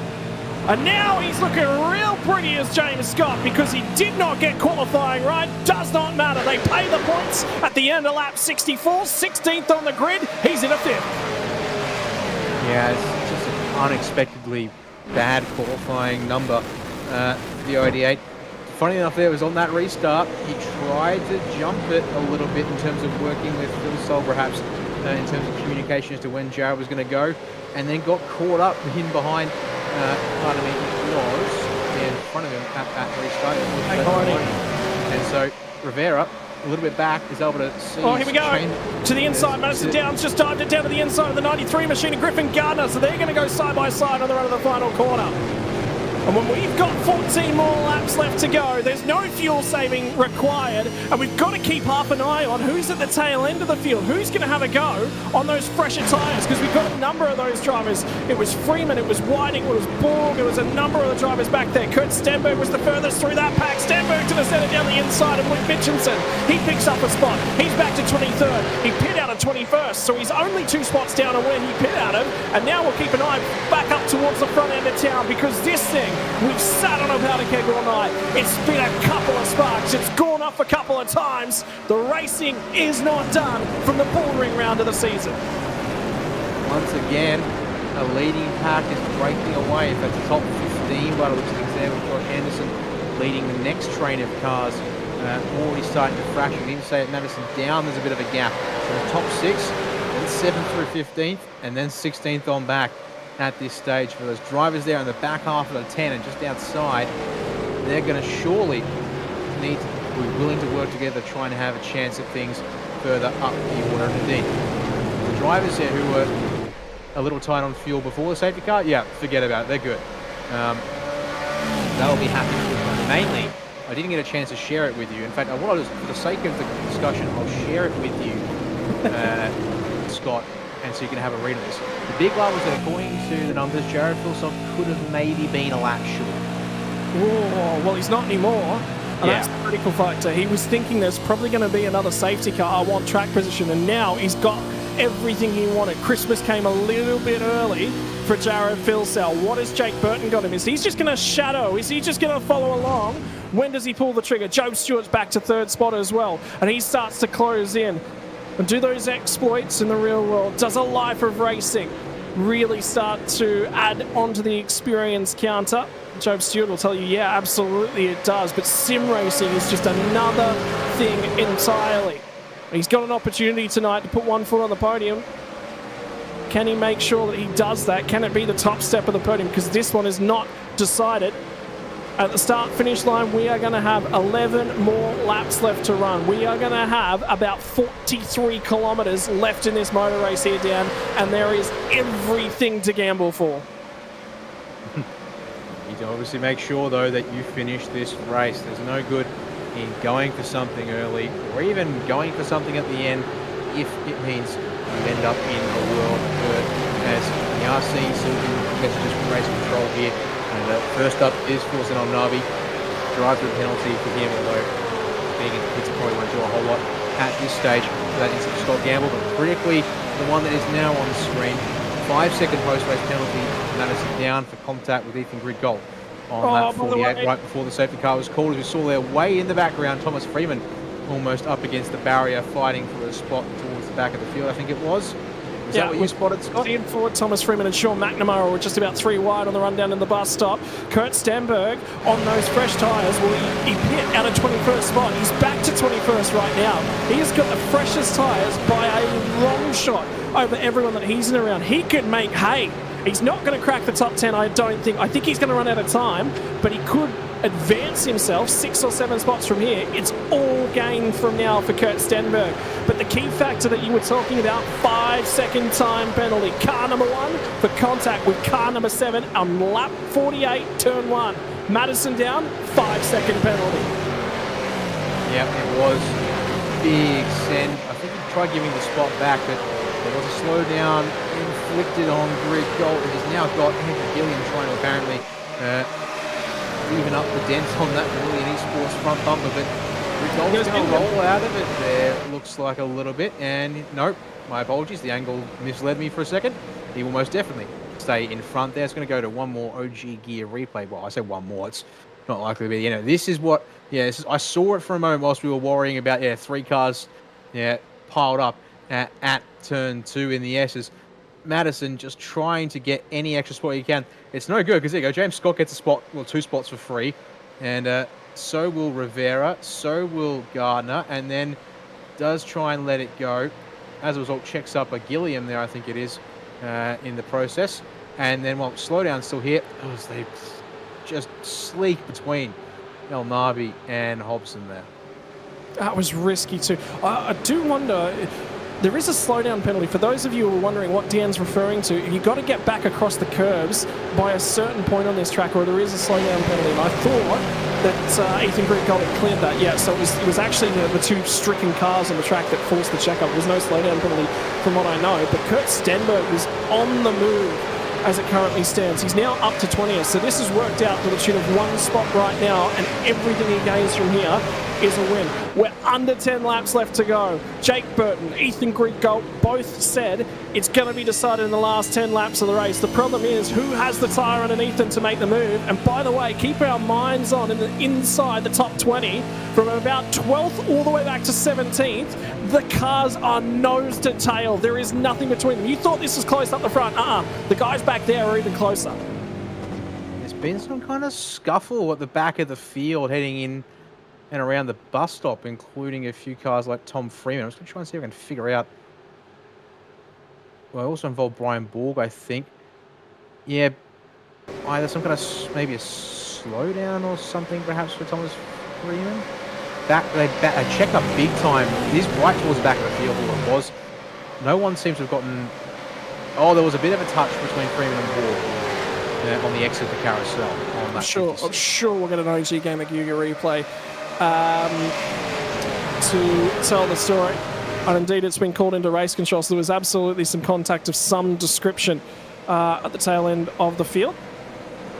And now he's looking real pretty as James Scott, because he did not get qualifying right. Does not matter. They pay the points at the end of lap 64, 16th on the grid. He's in a 5th. Yeah, it's just an unexpectedly bad qualifying number. The 88. Funny enough, there was on that restart, he tried to jump it a little bit in terms of working with Phil Sol, perhaps, in terms of communication as to when Jared was going to go, and then got caught up in behind. Pardon me, was in front of him at that restart. And so Rivera, a little bit back, is able to see. Oh, here we go. To the inside, Madison Downs just dived it down to the inside of the 93 machine and Griffin Gardner. So they're going to go side by side on the run of the final corner. And when we've got 14 more laps left to go, there's no fuel saving required, and we've got to keep half an eye on who's at the tail end of the field, who's going to have a go on those fresher tyres, because we've got a number of those drivers. It was Freeman, it was Whiting, it was Borg, it was a number of the drivers back there. Kurt Stenberg was the furthest through that pack. Stenberg to the centre down the inside of Luke Mitchinson. He picks up a spot. He's back to 23rd. He pit out of 21st, so he's only 2 spots down on where he pit out of, and now we'll keep an eye back up towards the front end of town, because this thing We've sat on a powder keg all night. It's been a couple of sparks. It's gone off a couple of times. The racing is not done from the bullring round of the season. Once again, a leading pack is breaking away. In fact, the top 15 by the looks of things there. We've got Anderson leading the next train of cars. Already starting to fraction. We didn't say at Madison down, there's a bit of a gap. So the top 6, then 7th through 15th, and then 16th on back at this stage. For those drivers there in the back half of the 10 and just outside, they're going to surely need to be willing to work together, trying to have a chance at things further up the order. And indeed, the drivers here who were a little tight on fuel before the safety car, yeah, forget about it, they're good. They'll be happy with it. Mainly, I didn't get a chance to share it with you. In fact, I want to, for the sake of the discussion, I'll share it with you, Scott, and so you can have a read of this. The big one was that according to the numbers, Jared Philsop could have maybe been a lap short. Oh, well, he's not anymore. And that's the critical factor. He was thinking there's probably going to be another safety car. I want track position. And now he's got everything he wanted. Christmas came a little bit early for Jared Philsell. What has Jake Burton got him? Is he just going to shadow? Is he just going to follow along? When does he pull the trigger? Joe Stewart's back to 3rd spot as well. And he starts to close in. And do those exploits in the real world, does a life of racing really start to add onto the experience counter? Joe Stewart will tell you, yeah, absolutely it does. But sim racing is just another thing entirely. He's got an opportunity tonight to put one foot on the podium. Can he make sure that he does that? Can it be the top step of the podium? Because this one is not decided. At the start-finish line, we are going to have 11 more laps left to run. We are going to have about 43 kilometres left in this motor race here, Dan, and there is everything to gamble for. You need to obviously make sure, though, that you finish this race. There's no good in going for something early or even going for something at the end if it means you end up in a world hurt, as we are seeing some messages from race control here. And first up is Fulton on Navi. Drives with a penalty for him, although being in the pits probably won't do a whole lot at this stage. That is Scott Gamble, but critically, the one that is now on the screen, 5-second post-race penalty, Madison down for contact with Ethan Gridgold on lap 48, right before the safety car was called. As we saw there, way in the background, Thomas Freeman almost up against the barrier, fighting for a spot towards the back of the field, I think it was. Is that what you spotted, Scott? In forward, Thomas Freeman and Sean McNamara were just about 3 wide on the run down in the bus stop. Kurt Stenberg on those fresh tyres. Well, he hit out of 21st spot. He's back to 21st right now. He has got the freshest tyres by a long shot over everyone that he's in around. He could make hay. He's not going to crack the top 10, I don't think. I think he's going to run out of time, but he could advance himself 6 or 7 spots from here. It's all gain from now for Kurt Stenberg. But the key factor that you were talking about, 5-second time penalty. Car number 1 for contact with car number 7 on lap 48, turn 1. Madison down, 5-second penalty. Yeah, it was big send. I think he tried giving the spot back, but there was a slowdown inflicted on Gridgold. It has now got Andrew Gilliam trying to apparently even up the dent on that Brazilian Esports front bumper, but Gridgold's going to roll out of it there, looks like a little bit, and nope, my apologies, the angle misled me for a second. He will most definitely stay in front there. It's going to go to one more OG Gear replay. Well, I say one more, it's not likely to be, this is what, I saw it for a moment whilst we were worrying about, 3 cars, piled up at turn 2 in the S's. Madison just trying to get any extra spot he can. It's no good because there you go. James Scott gets a spot, 2 spots for free. And so will Rivera, so will Gardner, and then does try and let it go. As a result, checks up a Gilliam there, I think it is, in the process. And then, slowdown's still here. They just sleek between El Nabi and Hobson there. That was risky too. I do wonder... There is a slowdown penalty. For those of you who are wondering what Dan's referring to, you've got to get back across the curbs by a certain point on this track, or there is a slowdown penalty. And I thought that Ethan Gridgold had cleared that. So it was actually the 2 stricken cars on the track that forced the checkup. There was no slowdown penalty from what I know. But Kurt Stenberg was on the move as it currently stands. He's now up to 20th. So this has worked out to the tune of 1 spot right now, and everything he gains from here is a win. We're under 10 laps left to go. Jake Burton, Ethan Griggold both said it's going to be decided in the last 10 laps of the race. The problem is who has the tyre underneath them to make the move. And by the way, keep our minds on inside the top 20 from about 12th all the way back to 17th. The cars are nose to tail. There is nothing between them. You thought this was close up the front. The guys back there are even closer. There's been some kind of scuffle at the back of the field heading in and around the bus stop, including a few cars like Tom Freeman. I'm just going to try and see if I can figure out. Well, it also involved Brian Borg, I think. Yeah, either some kind of maybe a slowdown or something, perhaps for Thomas Freeman. They checked up big time. He's right towards the back of the field. All it was. No one seems to have gotten. Oh, there was a bit of a touch between Freeman and Borg on the exit of the carousel. On that I'm sure we'll get an OG Game of Yuga replay to tell the story. And indeed, it's been called into race control, so there was absolutely some contact of some description at the tail end of the field.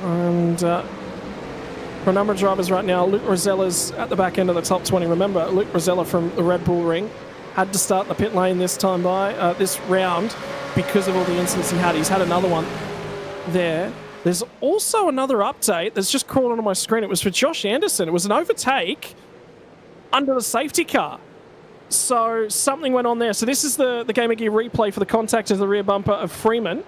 And for a number of drivers right now, Luke Rosella's at the back end of the top 20. Remember, Luke Rosella from the Red Bull Ring had to start the pit lane this time this round because of all the incidents he had. He's had another one there. There's also another update that's just crawled onto my screen. It was for Josh Anderson. It was an overtake under the safety car. So something went on there. So this is the Game of Gear replay for the contact of the rear bumper of Freeman.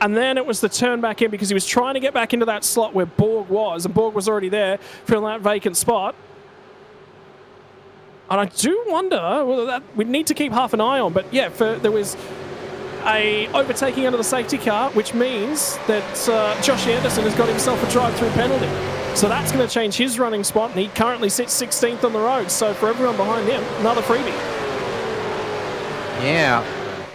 And then it was the turn back in because he was trying to get back into that slot where Borg was, and Borg was already there filling that vacant spot. And I do wonder whether that we'd need to keep half an eye on. But yeah, there was a overtaking under the safety car, which means that Josh Anderson has got himself a drive-through penalty. So that's going to change his running spot, and he currently sits 16th on the road. So for everyone behind him, another freebie. Yeah,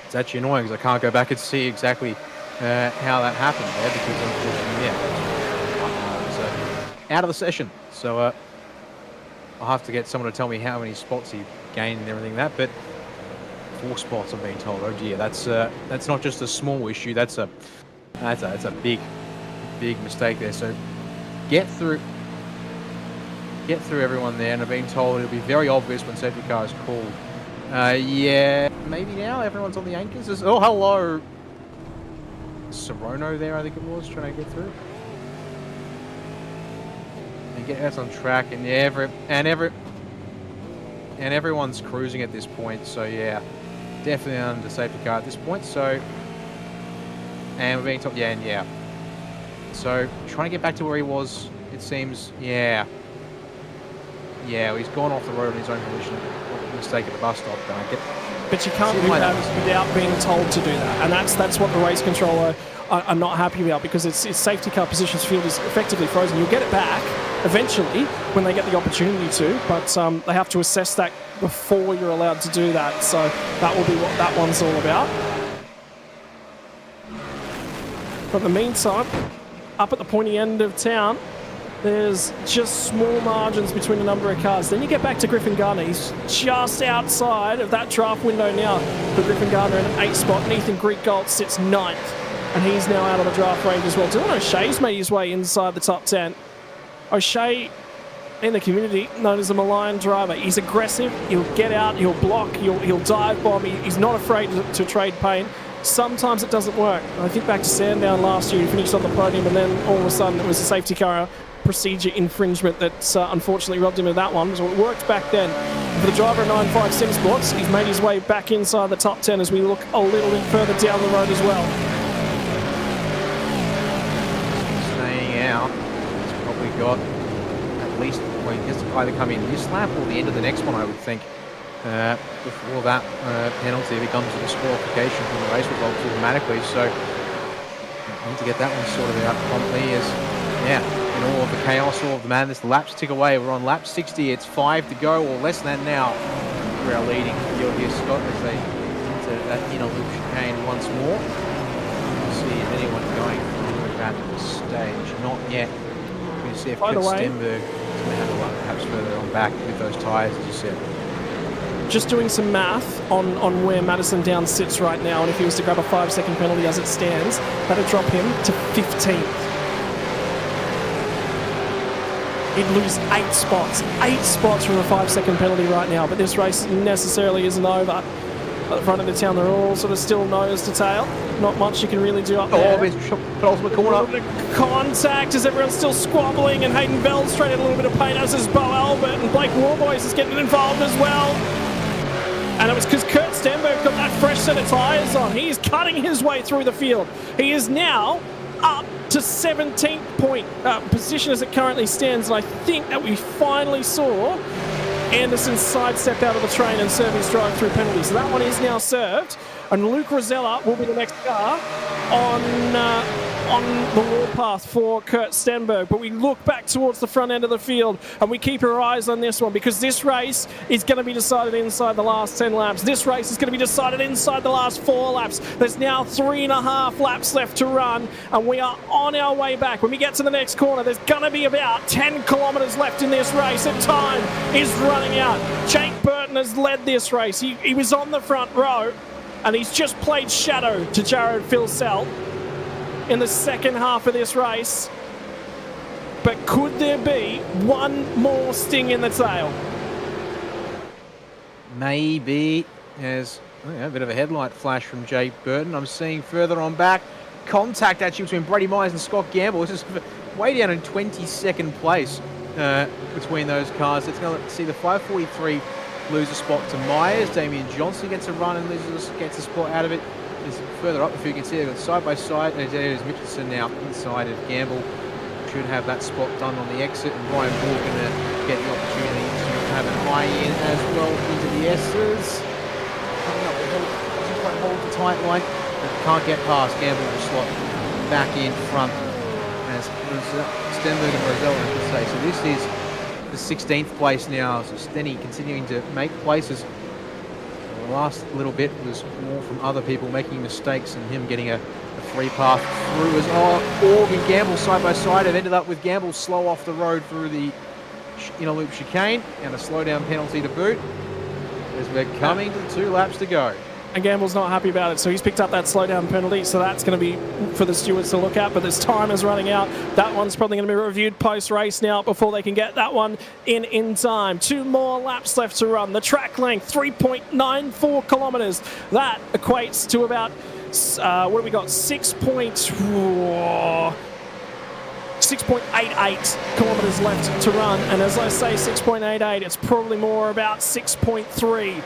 it's actually annoying because I can't go back and see exactly how that happened there because unfortunately, so out of the session. So I'll have to get someone to tell me how many spots he gained and everything like that. But 4 spots, I'm being told. Oh dear, that's not just a small issue. That's a big mistake there. So get through everyone there, and I've been told it'll be very obvious when safety car is called. Yeah, maybe now everyone's on the anchors. Oh, hello, Sorono there, I think it was, trying to get through. And get us on track, and everyone's cruising at this point. So yeah, definitely under safety car at this point. So, and we're being told, yeah. So trying to get back to where he was, it seems. Yeah, he's gone off the road in his own position. Mistake at the bus stop. But you can't do that without being told to do that, and that's what the race controller are not happy about, because its safety car positions field is effectively frozen. You'll get it back eventually when they get the opportunity to, but they have to assess that before you're allowed to do that. So that will be what that one's all about. But in the meantime, up at the pointy end of town, there's just small margins between a number of cars. Then you get back to Griffin Gardner. He's just outside of that draft window now for Griffin Gardner in an 8th spot. And Ethan Griggold sits 9th. And he's now out of the draft range as well. Dylan O'Shea's made his way inside the top 10. O'Shea, in the community, known as the Malayan driver. He's aggressive. He'll get out. He'll block. He'll dive bomb. He's not afraid to trade pain. Sometimes it doesn't work. I think back to Sandown last year. He finished on the podium, and then all of a sudden it was a safety car procedure infringement that unfortunately robbed him of that one. So it worked back then. For the driver of 9.5 Sim Sports, he's made his way back inside the top 10 as we look a little bit further down the road as well. Staying out. He's probably got at least, well, he has to either come in this lap or the end of the next one, I would think. Before that penalty becomes a disqualification from the race results automatically. So we need to get that one sorted out promptly as, in all of the chaos, all of the madness, the laps tick away. We're on lap 60. It's 5 to go, or less than now, for our leading field here, Scott, as they enter that inner loop chicane once more. We'll see if anyone going through that stage. Not yet. We're going to see if Kurt Stenberg is going to have a run perhaps further on back with those tyres, as you said. Just doing some math on where Madison Downs sits right now, and if he was to grab a 5-second penalty as it stands, that'd drop him to 15th. he'd lose 8 spots. 8 spots from a 5-second penalty right now, but this race necessarily isn't over. At the front of the town, they're all sort of still nose to tail. Not much you can really do up there. Penultimate corner. Contact as everyone's still squabbling, and Hayden Bell's straight in a little bit of pain, as is Bo Albert, and Blake Warboys is getting involved as well. And it was because Kurt Stenberg got that fresh set of tyres on. He is cutting his way through the field. He is now up to 17th point position as it currently stands, and I think that we finally saw Anderson sidestep out of the train and serve his drive-through penalty. So that one is now served, and Luke Rosella will be the next car on the warpath for Kurt Stenberg. But we look back towards the front end of the field, and we keep our eyes on this one, because this race is going to be decided inside the last 10 laps. This race is going to be decided inside the last 4 laps. There's now 3.5 laps left to run, and we are on our way back. When we get to the next corner, there's going to be about 10 kilometres left in this race, and time is running out. Jake Burton has led this race. He was on the front row, and he's just played shadow to Jared Filsell in the second half of this race. But could there be one more sting in the tail? Maybe. There's a bit of a headlight flash from Jake Burton. I'm seeing further on back contact actually between Brady Myers and Scott Gamble. This is way down in 22nd place between those cars. It's going to see the 543 lose a spot to Myers. Damian Johnson gets a run and gets a spot out of it. Is further up, if you can see, they've got side by side, and there's Mitchelson now inside of Gamble. Should have that spot done on the exit, and Ryan Moore going to get the opportunity to have an high in as well into the S's. Coming up the hill, doesn't quite hold the tight line, but can't get past. Gamble will slot back in front as Stenberg and Rosella, I should say. So this is the 16th place now. So Stenny continuing to make places. The last little bit was more from other people making mistakes and him getting a free path through as Org and Gamble side by side have ended up with Gamble slow off the road through the inner loop chicane, and a slowdown penalty to boot as we're coming to 2 laps to go. And Gamble's not happy about it, so he's picked up that slowdown penalty, so that's going to be for the stewards to look at, but this time is running out. That one's probably going to be reviewed post-race now before they can get that one in time. 2 more laps left to run. The track length, 3.94 kilometres. That equates to about, what have we got, 6.88 kilometres left to run, and as I say 6.88, it's probably more about 6.3.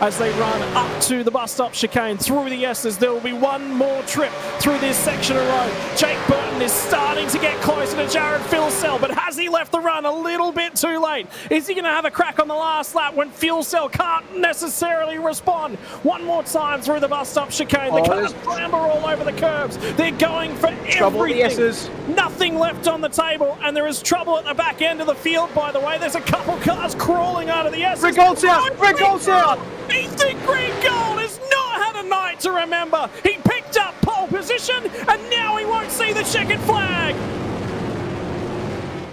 As they run up to the bus stop chicane through the S's. There will be one more trip through this section of road. Jake Burton is starting to get closer to Jared Filsell, but has he left the run a little bit too late? Is he going to have a crack on the last lap when Filsell can't necessarily respond? One more time through the bus stop chicane. The cars clamber all over the curbs. They're going for everything. Nothing left on the table, and there is trouble at the back end of the field, by the way. There's a couple cars crawling out of the S's. Rick Gold's out! Rick Gold's out! Ethan Green Gold has not had a night to remember. He picked up pole position, and now he won't see the checkered flag.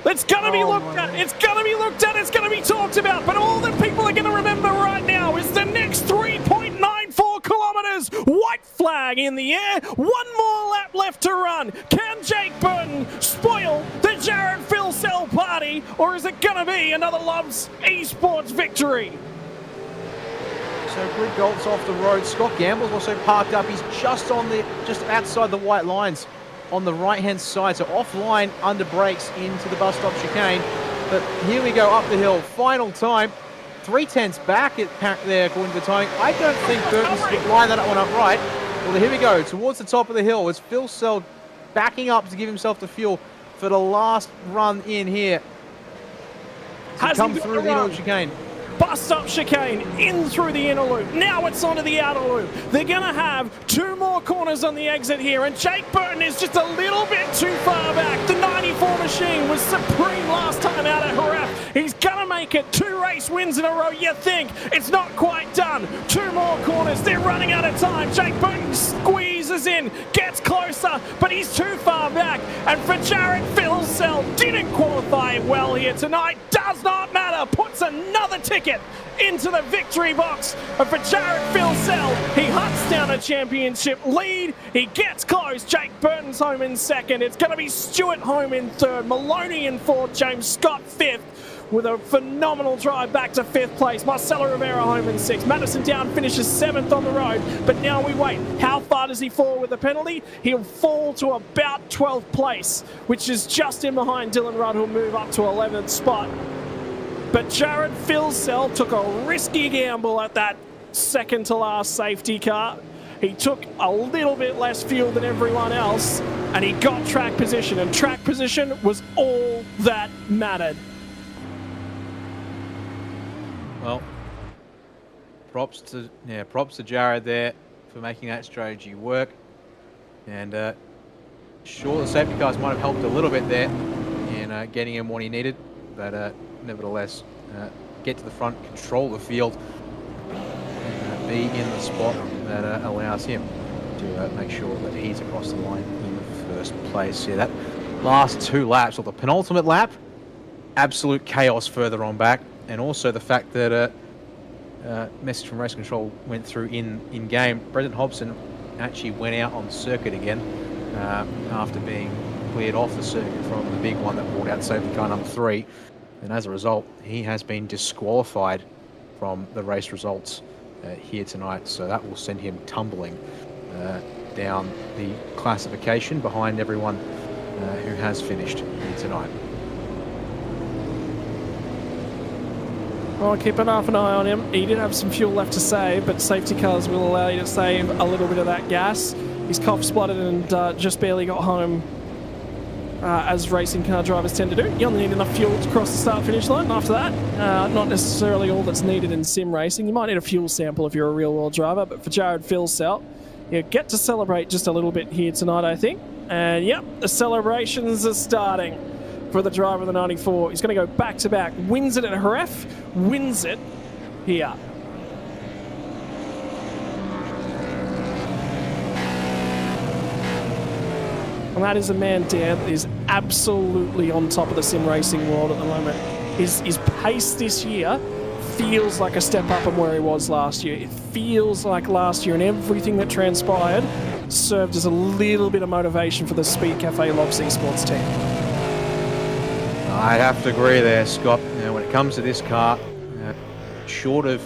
It's going to be looked at. It's going to be looked at. It's going to be talked about. But all that people are going to remember right now is the next 3.94 kilometres. White flag in the air. One more lap left to run. Can Jake Burton spoil the Jared Filsell party, or is it going to be another Loves Esports victory? So Greg Galt's off the road. Scott Gamble's also parked up. He's just outside the white lines on the right-hand side. So offline under brakes into the bus stop chicane. But here we go up the hill. Final time. 3/10 back there according to the timing. I don't think Burton's lined that one up right. Well, here we go. Towards the top of the hill. It's Filsell backing up to give himself the fuel for the last run in here. To come through the inner chicane. Bus stop chicane in through the inner loop. Now it's onto the outer loop. They're going to have 2 more corners on the exit here, and Jake Burton is just a little bit too far back. The 94 machine was supreme last time out at Jerez. He's going to make it 2 race wins in a row. You think it's not quite done. 2 more corners. They're running out of time. Jake Burton squeezes closes in, gets closer, but he's too far back. And for Jared Philsell, didn't qualify well here tonight. Does not matter. Puts another ticket into the victory box. And for Jared Philsell, he hunts down a championship lead. He gets close. Jake Burton's home in second. It's going to be Stewart home in third. Maloney in fourth. James Scott fifth, with a phenomenal drive back to fifth place. Marcelo Rivera home in sixth. Madison Down finishes seventh on the road. But now we wait. How far does he fall with the penalty? He'll fall to about 12th place, which is just in behind Dylan Rudd, who'll move up to 11th spot. But Jared Philsell took a risky gamble at that second to last safety car. He took a little bit less fuel than everyone else, and he got track position, and track position was all that mattered. Well, props to Jared there for making that strategy work. And sure, the safety cars might have helped a little bit there in getting him what he needed, but nevertheless, get to the front, control the field, and be in the spot that allows him to make sure that he's across the line in the first place. Yeah, that last 2 laps, or the penultimate lap, absolute chaos further on back. And also the fact that message from race control went through in game. Brendan Hobson actually went out on circuit again after being cleared off the circuit from the big one that brought out safety car number 3. And as a result, he has been disqualified from the race results here tonight. So that will send him tumbling down the classification behind everyone who has finished here tonight. Well, keep half an eye on him. He did have some fuel left to save, but safety cars will allow you to save a little bit of that gas. He's cough spluttered and just barely got home, as racing car drivers tend to do. You only need enough fuel to cross the start-finish line. After that, not necessarily all that's needed in sim racing. You might need a fuel sample if you're a real-world driver, but for Jared Philsell, you get to celebrate just a little bit here tonight, I think. And yep, the celebrations are starting for the driver of the 94. He's going to go back-to-back. Wins it at Jerez, wins it here. And that is a man, Dan, that is absolutely on top of the sim racing world at the moment. His pace this year feels like a step up from where he was last year. It feels like last year, and everything that transpired served as a little bit of motivation for the Speed Cafe Lobs Esports team. I have to agree there, Scott. When it comes to this car, short of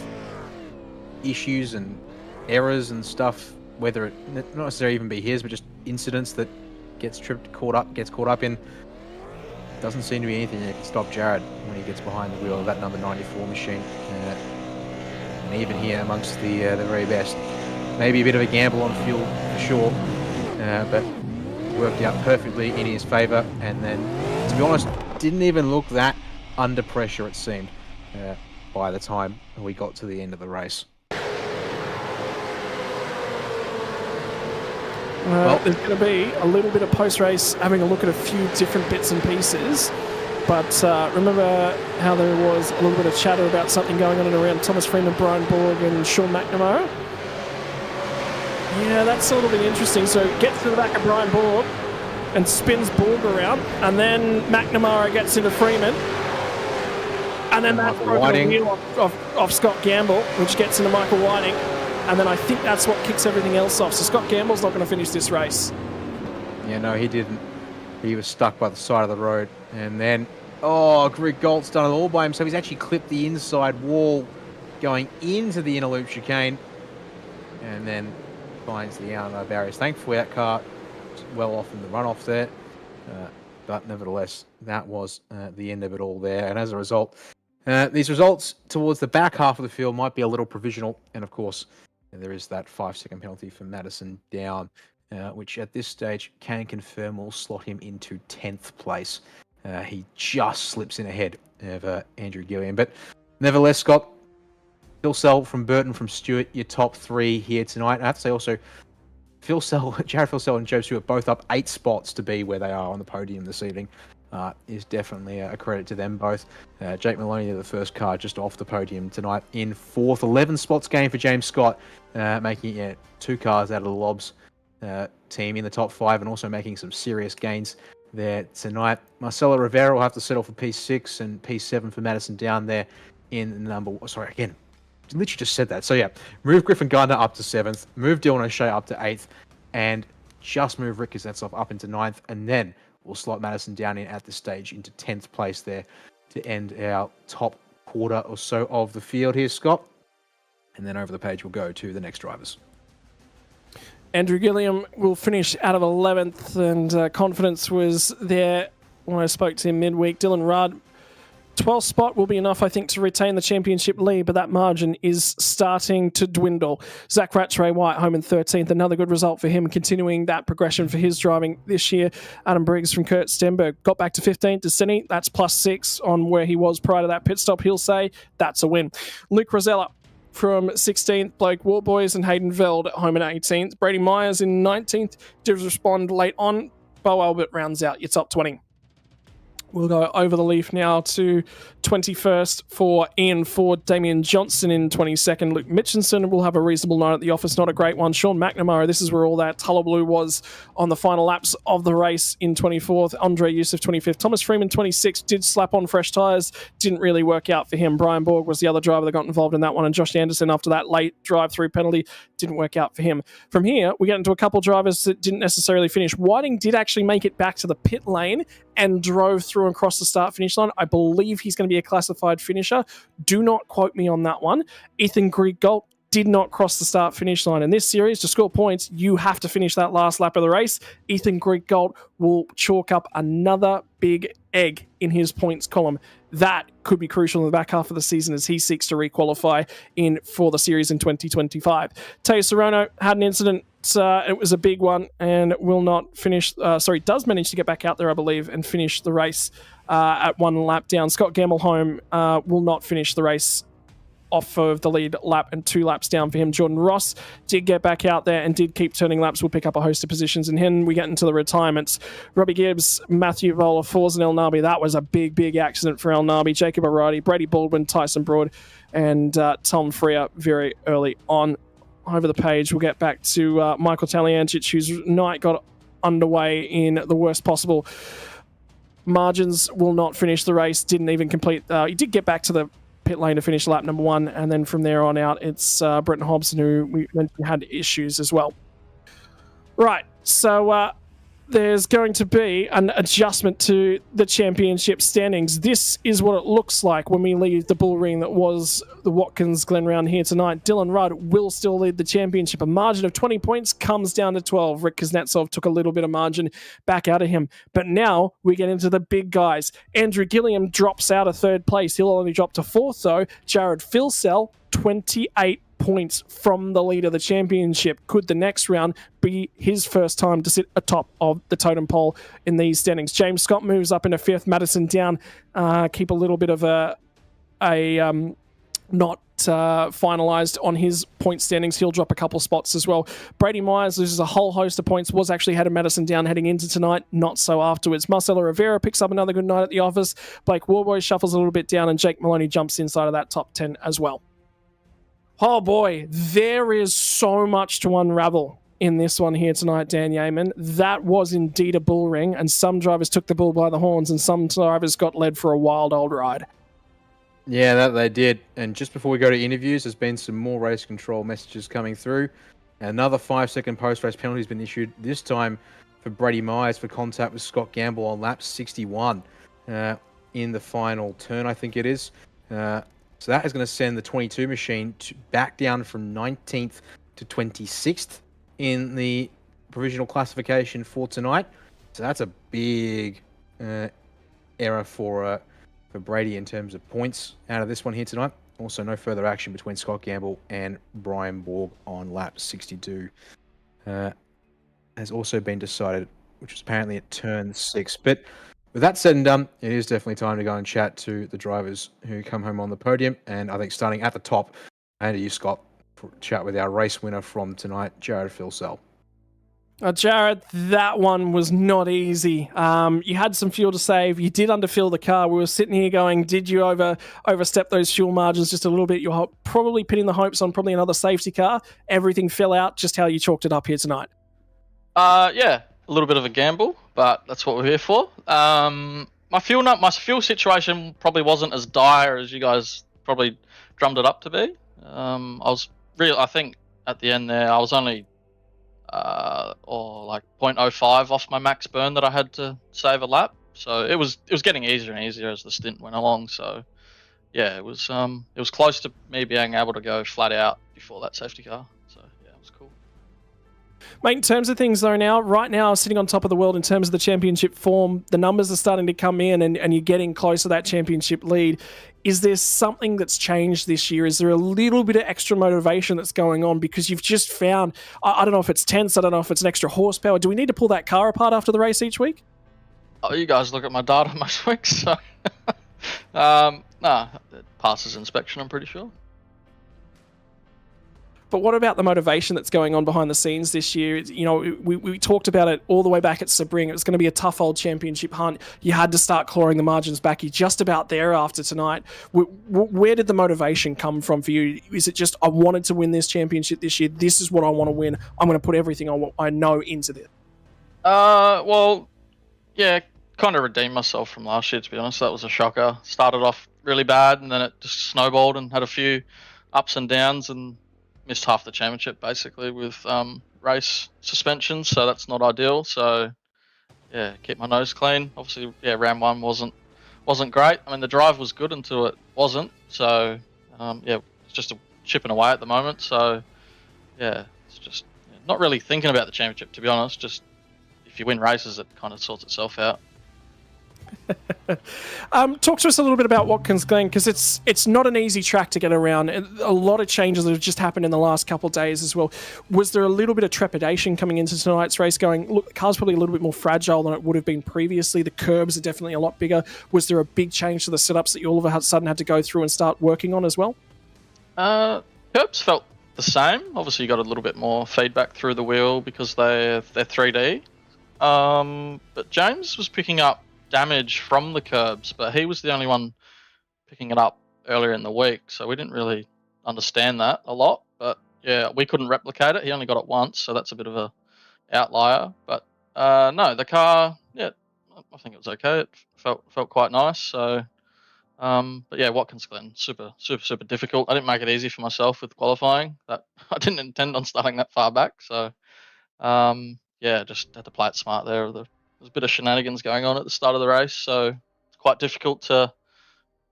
issues and errors and stuff, whether it not necessarily even be his, but just incidents that gets caught up in, doesn't seem to be anything that can stop Jared when he gets behind the wheel of that number 94 machine. And even here amongst the very best, maybe a bit of a gamble on fuel for sure, but worked out perfectly in his favour. And then, to be honest, didn't even look that under pressure, it seemed, by the time we got to the end of the race. Well, there's going to be a little bit of post-race having a look at a few different bits and pieces. But remember how there was a little bit of chatter about something going on and around Thomas Freeman, Brian Borg and Sean McNamara? Yeah, that's a little bit interesting. So gets to the back of Brian Borg and spins Borg around, and then McNamara gets into Freeman, and then that's broken the wheel off Scott Gamble, which gets into Michael Whiting, and then I think that's what kicks everything else off. So Scott Gamble's not going to finish this race. Yeah, no, he didn't. He was stuck by the side of the road, and then, Greg Galt's done it all by himself. He's actually clipped the inside wall going into the inner loop chicane, and then finds the outer barriers. Thankfully, that car well off in the runoff there, but nevertheless, that was the end of it all there. And as a result, these results towards the back half of the field might be a little provisional, and of course, there is that 5-second penalty for Madison Down, which at this stage can confirm will slot him into 10th place. He just slips in ahead of Andrew Gilliam, but nevertheless, Scott, Philsell from Burton, from Stewart, your top 3 here tonight. I have to say also, Jared Philsell and Joe Stewart both up 8 spots to be where they are on the podium this evening. Is definitely a credit to them both. Jake Maloney, the first car just off the podium tonight in 4th. 11 spots gained for James Scott, making it 2 cars out of the Lobs team in the top 5 and also making some serious gains there tonight. Marcelo Rivera will have to settle for P6 and P7 for Madison down there in number... Sorry, again, literally just said that. So yeah, move Griffin Gardner up to 7th, move Dylan O'Shea up to 8th, and just move Rick Kuznetsov up into 9th, and then we'll slot Madison down in at this stage into 10th place there to end our top quarter or so of the field here, Scott. And then over the page we'll go to the next drivers. Andrew Gilliam will finish out of 11th, and confidence was there when I spoke to him midweek. Dylan Rudd, 12th spot will be enough, I think, to retain the championship lead, but that margin is starting to dwindle. Zach Rattray White home in 13th, another good result for him, continuing that progression for his driving this year. Adam Briggs from Kurt Stenberg got back to 15th. Descini, that's +6 on where he was prior to that pit stop. He'll say that's a win. Luke Rosella from 16th, Blake Warboys and Hayden Veld at home in 18th. Brady Myers in 19th, did respond late on. Bo Albert rounds out your top 20. We'll go over the leaf now to 21st for Ian Ford, Damian Johnson in 22nd. Luke Mitchinson will have a reasonable night at the office, not a great one. Sean McNamara, this is where all that hullabaloo was on the final laps of the race in 24th. Andre Youssef 25th. Thomas Freeman 26th, did slap on fresh tyres, didn't really work out for him. Brian Borg was the other driver that got involved in that one, and Josh Anderson after that late drive-through penalty didn't work out for him. From here, we get into a couple drivers that didn't necessarily finish. Whiting did actually make it back to the pit lane and drove through and crossed the start-finish line. I believe he's going to be a classified finisher. Do not quote me on that one. Ethan Grigalt did not cross the start-finish line. In this series, to score points, you have to finish that last lap of the race. Ethan Grigalt will chalk up another big egg in his points column. That could be crucial in the back half of the season as he seeks to requalify in for the series in 2025. Teo Serrano had an incident. It was a big one and will not finish. Does manage to get back out there, I believe, and finish the race at one lap down. Scott Gammelholm will not finish the race off of the lead lap and 2 laps down for him. Jordan Ross did get back out there and did keep turning laps. We'll pick up a host of positions. And then we get into the retirements. Robbie Gibbs, Matthew Vola, Forza and El Nabi. That was a big, big accident for El Nabi. Jacob O'Reilly, Brady Baldwin, Tyson Broad, and Tom Freer very early on. Over the page, we'll get back to Michael Taliancic, whose night got underway in the worst possible margins. Will not finish the race. Didn't even complete. He did get back to the pit lane to finish lap number 1, and then from there on out, it's Brenton Hobson who we mentioned had issues as well. Right, so there's going to be an adjustment to the championship standings. This is what it looks like when we leave the bull ring that was the Watkins Glen round here tonight. Dylan Rudd will still lead the championship. A margin of 20 points comes down to 12. Rick Kuznetsov took a little bit of margin back out of him. But now we get into the big guys. Andrew Gilliam drops out of 3rd place. He'll only drop to 4th, though. Jared Filsell, 28 points from the lead of the championship. Could the next round be his first time to sit atop of the totem pole in these standings? James Scott moves up into 5th. Madison down. Keep a little bit of a not finalised on his point standings. He'll drop a couple spots as well. Brady Myers loses a whole host of points. Was actually had a Madison down heading into tonight. Not so afterwards. Marcelo Rivera picks up another good night at the office. Blake Warboy shuffles a little bit down, and Jake Maloney jumps inside of that top 10 as well. Oh boy, there is so much to unravel in this one here tonight, Dan Yeaman. That was indeed a bull ring, and some drivers took the bull by the horns, and some drivers got led for a wild old ride. Yeah, that they did. And just before we go to interviews, there's been some more race control messages coming through. Another 5-second post-race penalty has been issued, this time for Brady Myers for contact with Scott Gamble on lap 61 in the final turn, I think it is. So that is going to send the 22 machine back down from 19th to 26th in the provisional classification for tonight. So that's a big error for Brady in terms of points out of this one here tonight. Also, no further action between Scott Gamble and Brian Borg on lap 62. Has also been decided, which is apparently at turn 6. But with that said and done, it is definitely time to go and chat to the drivers who come home on the podium. And I think starting at the top, and you, Scott, for a chat with our race winner from tonight, Jared Filsell. Jared, that one was not easy. You had some fuel to save. You did underfill the car. We were sitting here going, did you overstep those fuel margins just a little bit? You're probably pinning the hopes on probably another safety car. Everything fell out, just how you chalked it up here tonight. Yeah, a little bit of a gamble, but that's what we're here for. My fuel situation probably wasn't as dire as you guys probably drummed it up to be. I think at the end there, I was only like 0.05 off my max burn that I had to save a lap. So it was getting easier and easier as the stint went along. So yeah, it was close to me being able to go flat out before that safety car. So yeah, it was cool. Mate, in terms of things though right now, sitting on top of the world in terms of the championship form, the numbers are starting to come in and you're getting close to that championship lead. Is there something that's changed this year? Is there a little bit of extra motivation that's going on because you've just found, I don't know if it's tense, I don't know if it's an extra horsepower. Do we need to pull that car apart after the race each week? Oh, you guys look at my data most weeks, so nah, it passes inspection, I'm pretty sure. But what about the motivation that's going on behind the scenes this year? You know, we talked about it all the way back at Sebring. It was going to be a tough old championship hunt. You had to start clawing the margins back. You're just about there after tonight. Where did the motivation come from for you? Is it just, I wanted to win this championship this year. This is what I want to win. I'm going to put everything I know into this. Well, yeah, kind of redeemed myself from last year, to be honest. That was a shocker. Started off really bad, and then it just snowballed and had a few ups and downs, and missed half the championship basically with race suspensions, so that's not ideal. So yeah, keep my nose clean. Obviously, yeah, round one wasn't great. I mean, the drive was good until it wasn't. So yeah, it's just chipping away at the moment. So yeah, it's just not really thinking about the championship, to be honest. Just if you win races, it kind of sorts itself out. Talk to us a little bit about Watkins Glen, because it's not an easy track to get around. A lot of changes that have just happened in the last couple of days as well. Was there a little bit of trepidation coming into tonight's race going, look, the car's probably a little bit more fragile than it would have been previously. The curbs are definitely a lot bigger. Was there a big change to the setups that you all of a sudden had to go through and start working on as well? Curbs felt the same. Obviously, you got a little bit more feedback through the wheel because they're 3D. But James was picking up damage from the curbs, but he was the only one picking it up earlier in the week, so we didn't really understand that a lot. But yeah, we couldn't replicate it. He only got it once, so that's a bit of a outlier. But no, the car, yeah, I think it was okay. It felt quite nice. So but yeah, Watkins Glen, super difficult. I didn't make it easy for myself with qualifying. That I didn't intend on starting that far back, so yeah, just had to play it smart there. There's a bit of shenanigans going on at the start of the race, so it's quite difficult to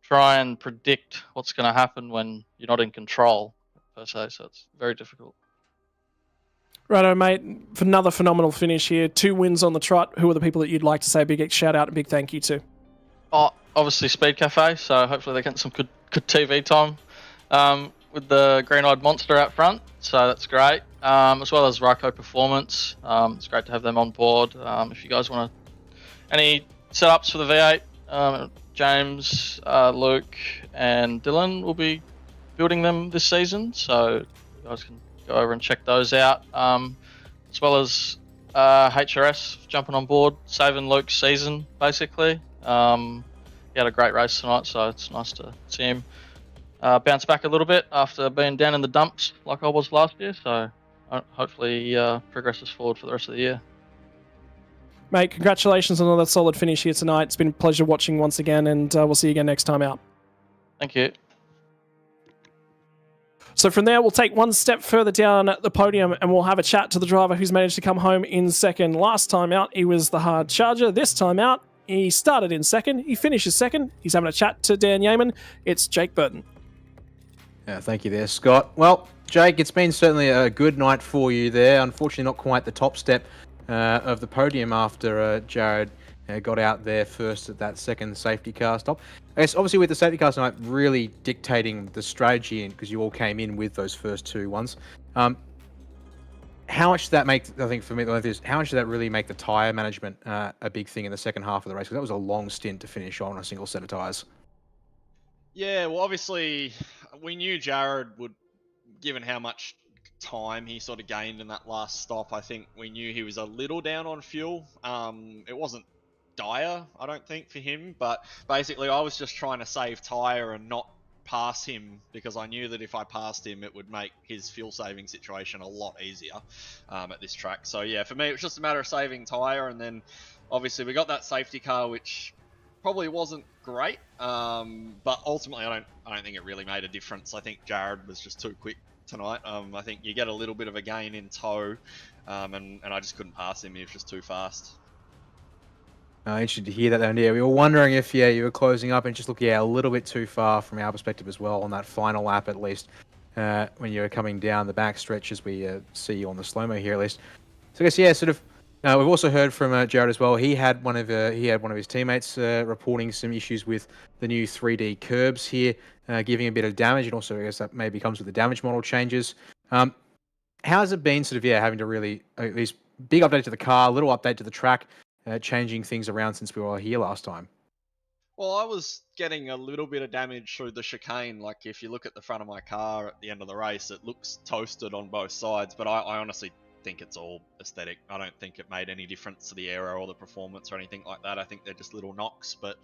try and predict what's going to happen when you're not in control, per se, so it's very difficult. Righto, mate. For another phenomenal finish here. 2 wins on the trot. Who are the people that you'd like to say a big shout out and big thank you to? Oh, obviously Speed Cafe, so hopefully they get some good TV time with the green-eyed monster out front, so that's great. As well as Ryko Performance, it's great to have them on board. If you guys want any setups for the V8, James, Luke, and Dylan will be building them this season, so you guys can go over and check those out. As well as HRS jumping on board, saving Luke's season basically. He had a great race tonight, so it's nice to see him bounce back a little bit after being down in the dumps like I was last year, so hopefully he progresses forward for the rest of the year. Mate, congratulations on another solid finish here tonight. It's been a pleasure watching once again, and we'll see you again next time out. Thank you. So from there, we'll take one step further down the podium and we'll have a chat to the driver who's managed to come home in second. Last time out, he was the hard charger. This time out, he started in second. He finishes second. He's having a chat to Dan Yeaman. It's Jake Burton. Yeah, thank you there, Scott. Well, Jake, it's been certainly a good night for you there. Unfortunately, not quite the top step of the podium after Jared got out there first at that second safety car stop. I guess obviously with the safety car tonight really dictating the strategy, because you all came in with those first 2 ones. How much does that make, I think for me, how much does that really make the tyre management a big thing in the second half of the race? Because that was a long stint to finish on a single set of tyres. Yeah, well, obviously, we knew Jared would, given how much time he sort of gained in that last stop, I think we knew he was a little down on fuel. It wasn't dire, I don't think, for him, but basically I was just trying to save tyre and not pass him because I knew that if I passed him, it would make his fuel saving situation a lot easier at this track. So yeah, for me, it was just a matter of saving tyre, and then obviously we got that safety car, which probably wasn't great, but ultimately I don't think it really made a difference. I think Jared was just too quick tonight. I think you get a little bit of a gain in tow, and I just couldn't pass him. He was just too fast. Interested to hear that, though. Yeah, we were wondering if you were closing up and just look a little bit too far from our perspective as well on that final lap, at least when you were coming down the back stretch, as we see you on the slow mo here, at least. So I guess sort of. We've also heard from Jared as well. He had one of his teammates reporting some issues with the new 3D curbs here, giving a bit of damage, and also I guess that maybe comes with the damage model changes. How has it been, sort of having to really at least big update to the car, little update to the track, changing things around since we were here last time? Well, I was getting a little bit of damage through the chicane. Like if you look at the front of my car at the end of the race, it looks toasted on both sides, but I honestly think it's all aesthetic. I don't think it made any difference to the aero or the performance or anything like that. I think they're just little knocks, but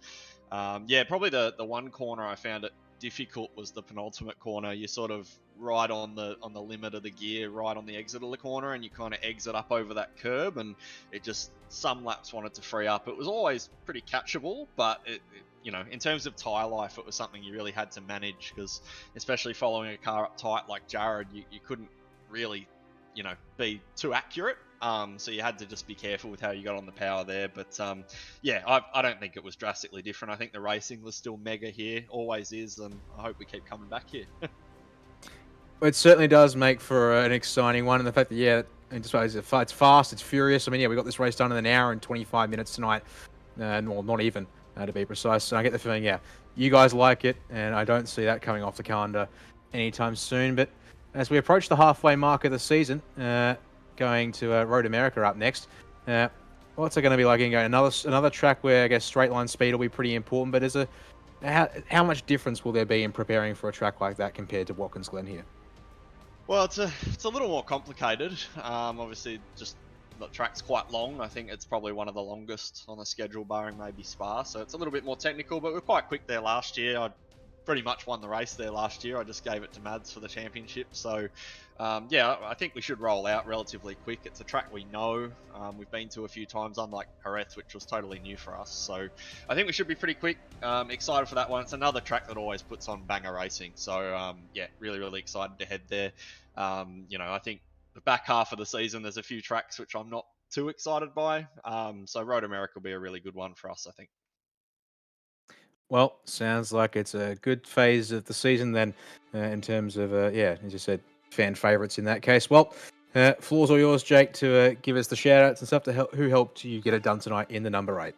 yeah, probably the one corner I found it difficult was the penultimate corner. You're sort of right on the limit of the gear, right on the exit of the corner, and you kind of exit up over that curb, and it just, some laps wanted to free up. It was always pretty catchable, but it in terms of tyre life, it was something you really had to manage, because especially following a car up tight like Jared, you couldn't really be too accurate, so you had to just be careful with how you got on the power there. But yeah, I don't think it was drastically different. I think the racing was still mega here, always is, and I hope we keep coming back here. It certainly does make for an exciting one, and the fact that it's fast, it's furious. I mean, we got this race done in an hour and 25 minutes tonight, well, not even to be precise. So I get the feeling, you guys like it, and I don't see that coming off the calendar anytime soon. But as we approach the halfway mark of the season, going to Road America up next, what's it going to be like? Another track where I guess straight line speed will be pretty important, but how much difference will there be in preparing for a track like that compared to Watkins Glen here? Well, it's a little more complicated. Obviously, just the track's quite long. I think it's probably one of the longest on the schedule, barring maybe Spa. So it's a little bit more technical, but we're quite quick there last year. I pretty much won the race there last year. I just gave it to Mads for the championship. So yeah, I think we should roll out relatively quick. It's a track we know. We've been to a few times, unlike Jerez, which was totally new for us. So I think we should be pretty quick. Excited for that one. It's another track that always puts on banger racing. So yeah, really excited to head there. I think the back half of the season, there's a few tracks which I'm not too excited by. So Road America will be a really good one for us, I think. Well, sounds like it's a good phase of the season then, in terms of, as you said, fan favourites in that case. Well, floor's all yours, Jake, to give us the shout-outs and stuff to who helped you get it done tonight in the number 8.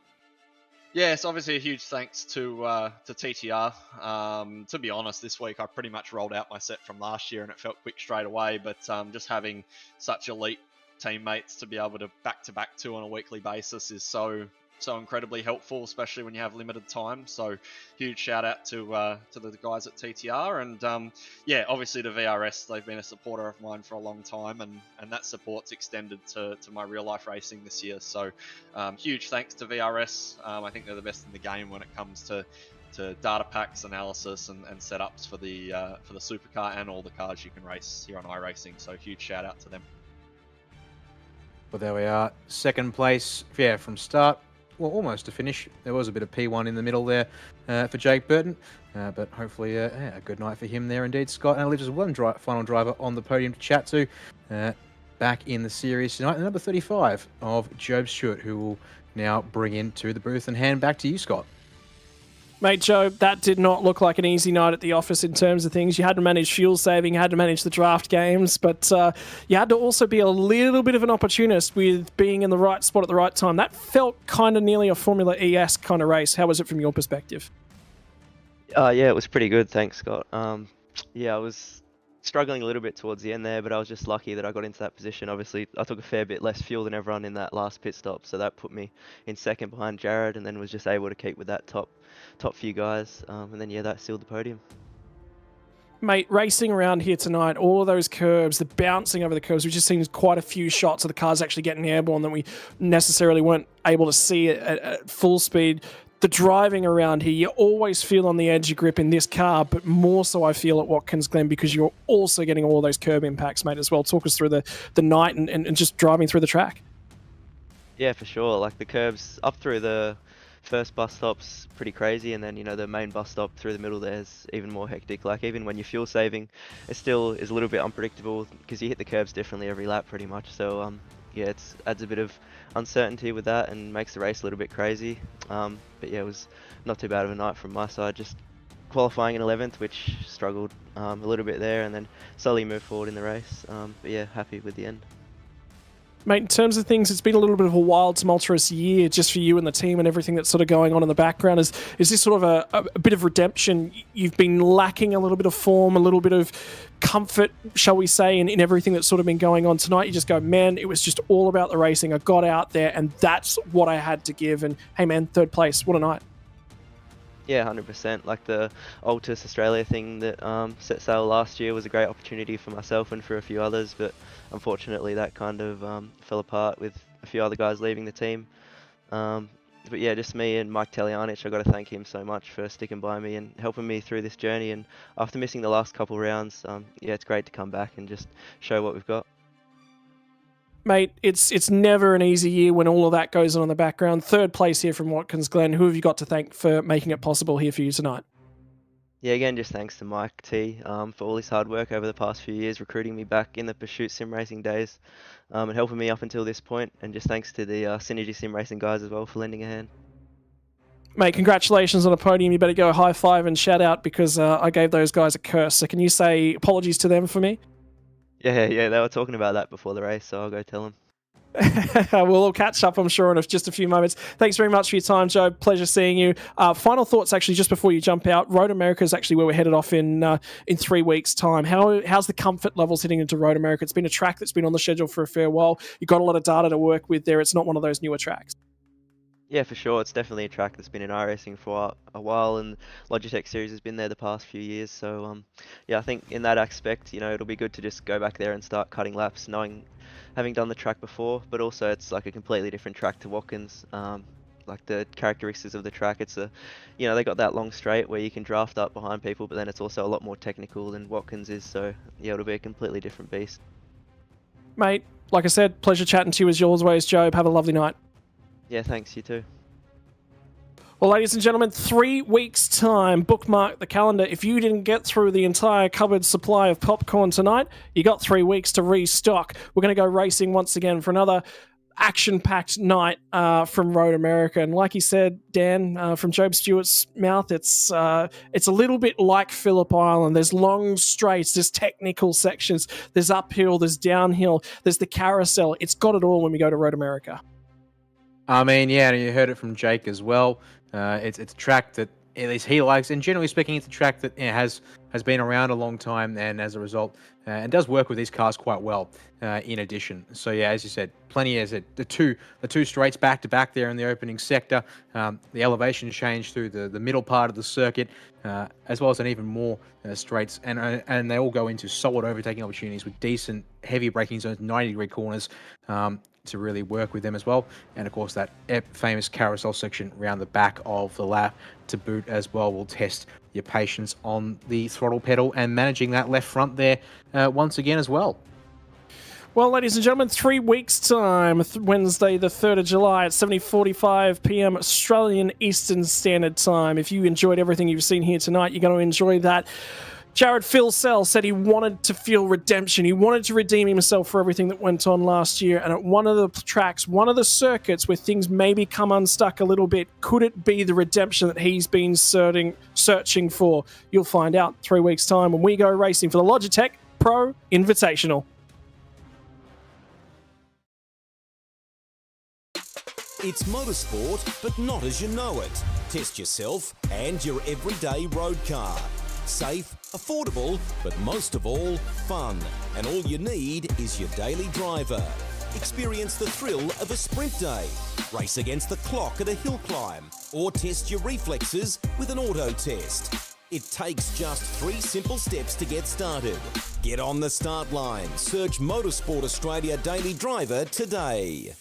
Yes, obviously a huge thanks to TTR. To be honest, this week I pretty much rolled out my set from last year and it felt quick straight away, but just having such elite teammates to be able to back to on a weekly basis is so incredibly helpful, especially when you have limited time. So huge shout out to the guys at TTR, and yeah, obviously to VRS. They've been a supporter of mine for a long time, and that support's extended to my real life racing this year. So huge thanks to VRS. I think they're the best in the game when it comes to data packs, analysis, and setups for the supercar and all the cars you can race here on iRacing. So huge shout out to them. Well, there we are, second place, from start. Well, almost to finish. There was a bit of P1 in the middle there for Jake Burton, but hopefully a good night for him there indeed, Scott. And it leaves us one final driver on the podium to chat to back in the series tonight, number 35 of Job Stewart, who will now bring into the booth and hand back to you, Scott. Mate, Joe, that did not look like an easy night at the office in terms of things. You had to manage fuel saving, you had to manage the draft games, but you had to also be a little bit of an opportunist with being in the right spot at the right time. That felt kind of nearly a Formula ES kind of race. How was it from your perspective? Yeah, it was pretty good. Thanks, Scott. Yeah, I was struggling a little bit towards the end there, but I was just lucky that I got into that position. Obviously, I took a fair bit less fuel than everyone in that last pit stop, so that put me in second behind Jared, and then was just able to keep with that top few guys, and then that sealed the podium. Mate, racing around here tonight, all of those curbs, the bouncing over the curbs, we've just seen quite a few shots of the cars actually getting airborne that we necessarily weren't able to see at full speed. the driving around here, you always feel on the edge of grip in this car, but more so I feel at Watkins Glen because you're also getting all those curb impacts, mate, as well. Talk us through the night and just driving through the track. Yeah, for sure. Like the curbs up through the first bus stop's pretty crazy, and then the main bus stop through the middle there's even more hectic. Like even when you're fuel saving, it still is a little bit unpredictable because you hit the curbs differently every lap pretty much. So yeah, it adds a bit of uncertainty with that and makes the race a little bit crazy. But yeah, it was not too bad of a night from my side. Just qualifying in 11th, which struggled a little bit there, and then slowly moved forward in the race. But yeah, happy with the end. Mate, in terms of things, it's been a little bit of a wild, tumultuous year just for you and the team and everything that's sort of going on in the background. Is this sort of a bit of redemption? You've been lacking a little bit of form, a little bit of comfort, shall we say, in everything that's sort of been going on tonight. You just go, man, it was just all about the racing. I got out there and that's what I had to give. And hey, man, 3rd place. What a night. Yeah, 100%. Like the Altus Australia thing that set sail last year was a great opportunity for myself and for a few others, but unfortunately that kind of fell apart with a few other guys leaving the team. But yeah, just me and Mike Telianich, I got to thank him so much for sticking by me and helping me through this journey. And after missing the last couple rounds, yeah, it's great to come back and just show what we've got. Mate, it's never an easy year when all of that goes on in the background. 3rd place here from Watkins Glen. Who have you got to thank for making it possible here for you tonight? Yeah, again, just thanks to Mike T for all his hard work over the past few years, recruiting me back in the Pursuit Sim Racing days and helping me up until this point. And just thanks to the Synergy Sim Racing guys as well for lending a hand. Mate, congratulations on a podium. You better go high five and shout out because I gave those guys a curse. So can you say apologies to them for me? Yeah, they were talking about that before the race, so I'll go tell them. We'll catch up, I'm sure, in just a few moments. Thanks very much for your time, Joe. Pleasure seeing you. Final thoughts, actually, just before you jump out. Road America is actually where we're headed off in 3 weeks' time. How's the comfort levels heading into Road America? It's been a track that's been on the schedule for a fair while. You've got a lot of data to work with there. It's not one of those newer tracks. Yeah, for sure. It's definitely a track that's been in iRacing for a while, and Logitech Series has been there the past few years. So, yeah, I think in that aspect, it'll be good to just go back there and start cutting laps, having done the track before. But also, it's like a completely different track to Watkins. Like the characteristics of the track, it's they got that long straight where you can draft up behind people, but then it's also a lot more technical than Watkins is. So, yeah, it'll be a completely different beast. Mate, like I said, pleasure chatting to you as always, Joe. Have a lovely night. Yeah, thanks. You too. Well, ladies and gentlemen, 3 weeks' time, bookmark the calendar. If you didn't get through the entire cupboard supply of popcorn tonight, you got 3 weeks to restock. We're going to go racing once again for another action-packed night from Road America. And like he said, Dan, from Job Stewart's mouth, it's a little bit like Phillip Island. There's long straights, there's technical sections, there's uphill, there's downhill, there's the carousel. It's got it all when we go to Road America. I mean, yeah, you heard it from Jake as well. It's a track that at least he likes, and generally speaking, it's a track that has been around a long time, and as a result, and does work with these cars quite well. In addition, so yeah, as you said, plenty as the two straights back to back there in the opening sector. The elevation change through the middle part of the circuit, as well as an even more straights, and they all go into solid overtaking opportunities with decent heavy braking zones, 90-degree corners. To really work with them as well, and of course that famous carousel section around the back of the lap to boot as well will test your patience on the throttle pedal and managing that left front there once again as well. Well, ladies and gentlemen, 3 weeks' time, Wednesday the 3rd of July at 7:45 p.m. Australian Eastern Standard Time. If you enjoyed everything you've seen here tonight, you're going to enjoy that. Jared Philsell said he wanted to feel redemption. He wanted to redeem himself for everything that went on last year. And at one of the tracks, one of the circuits where things maybe come unstuck a little bit, could it be the redemption that he's been searching for? You'll find out 3 weeks' time when we go racing for the Logitech Pro Invitational. It's motorsport, but not as you know it. Test yourself and your everyday road car. Safe, affordable, but most of all, fun. And all you need is your daily driver. Experience the thrill of a sprint day. Race against the clock at a hill climb. Or test your reflexes with an auto test. It takes just 3 simple steps to get started. Get on the start line. Search Motorsport Australia Daily Driver today.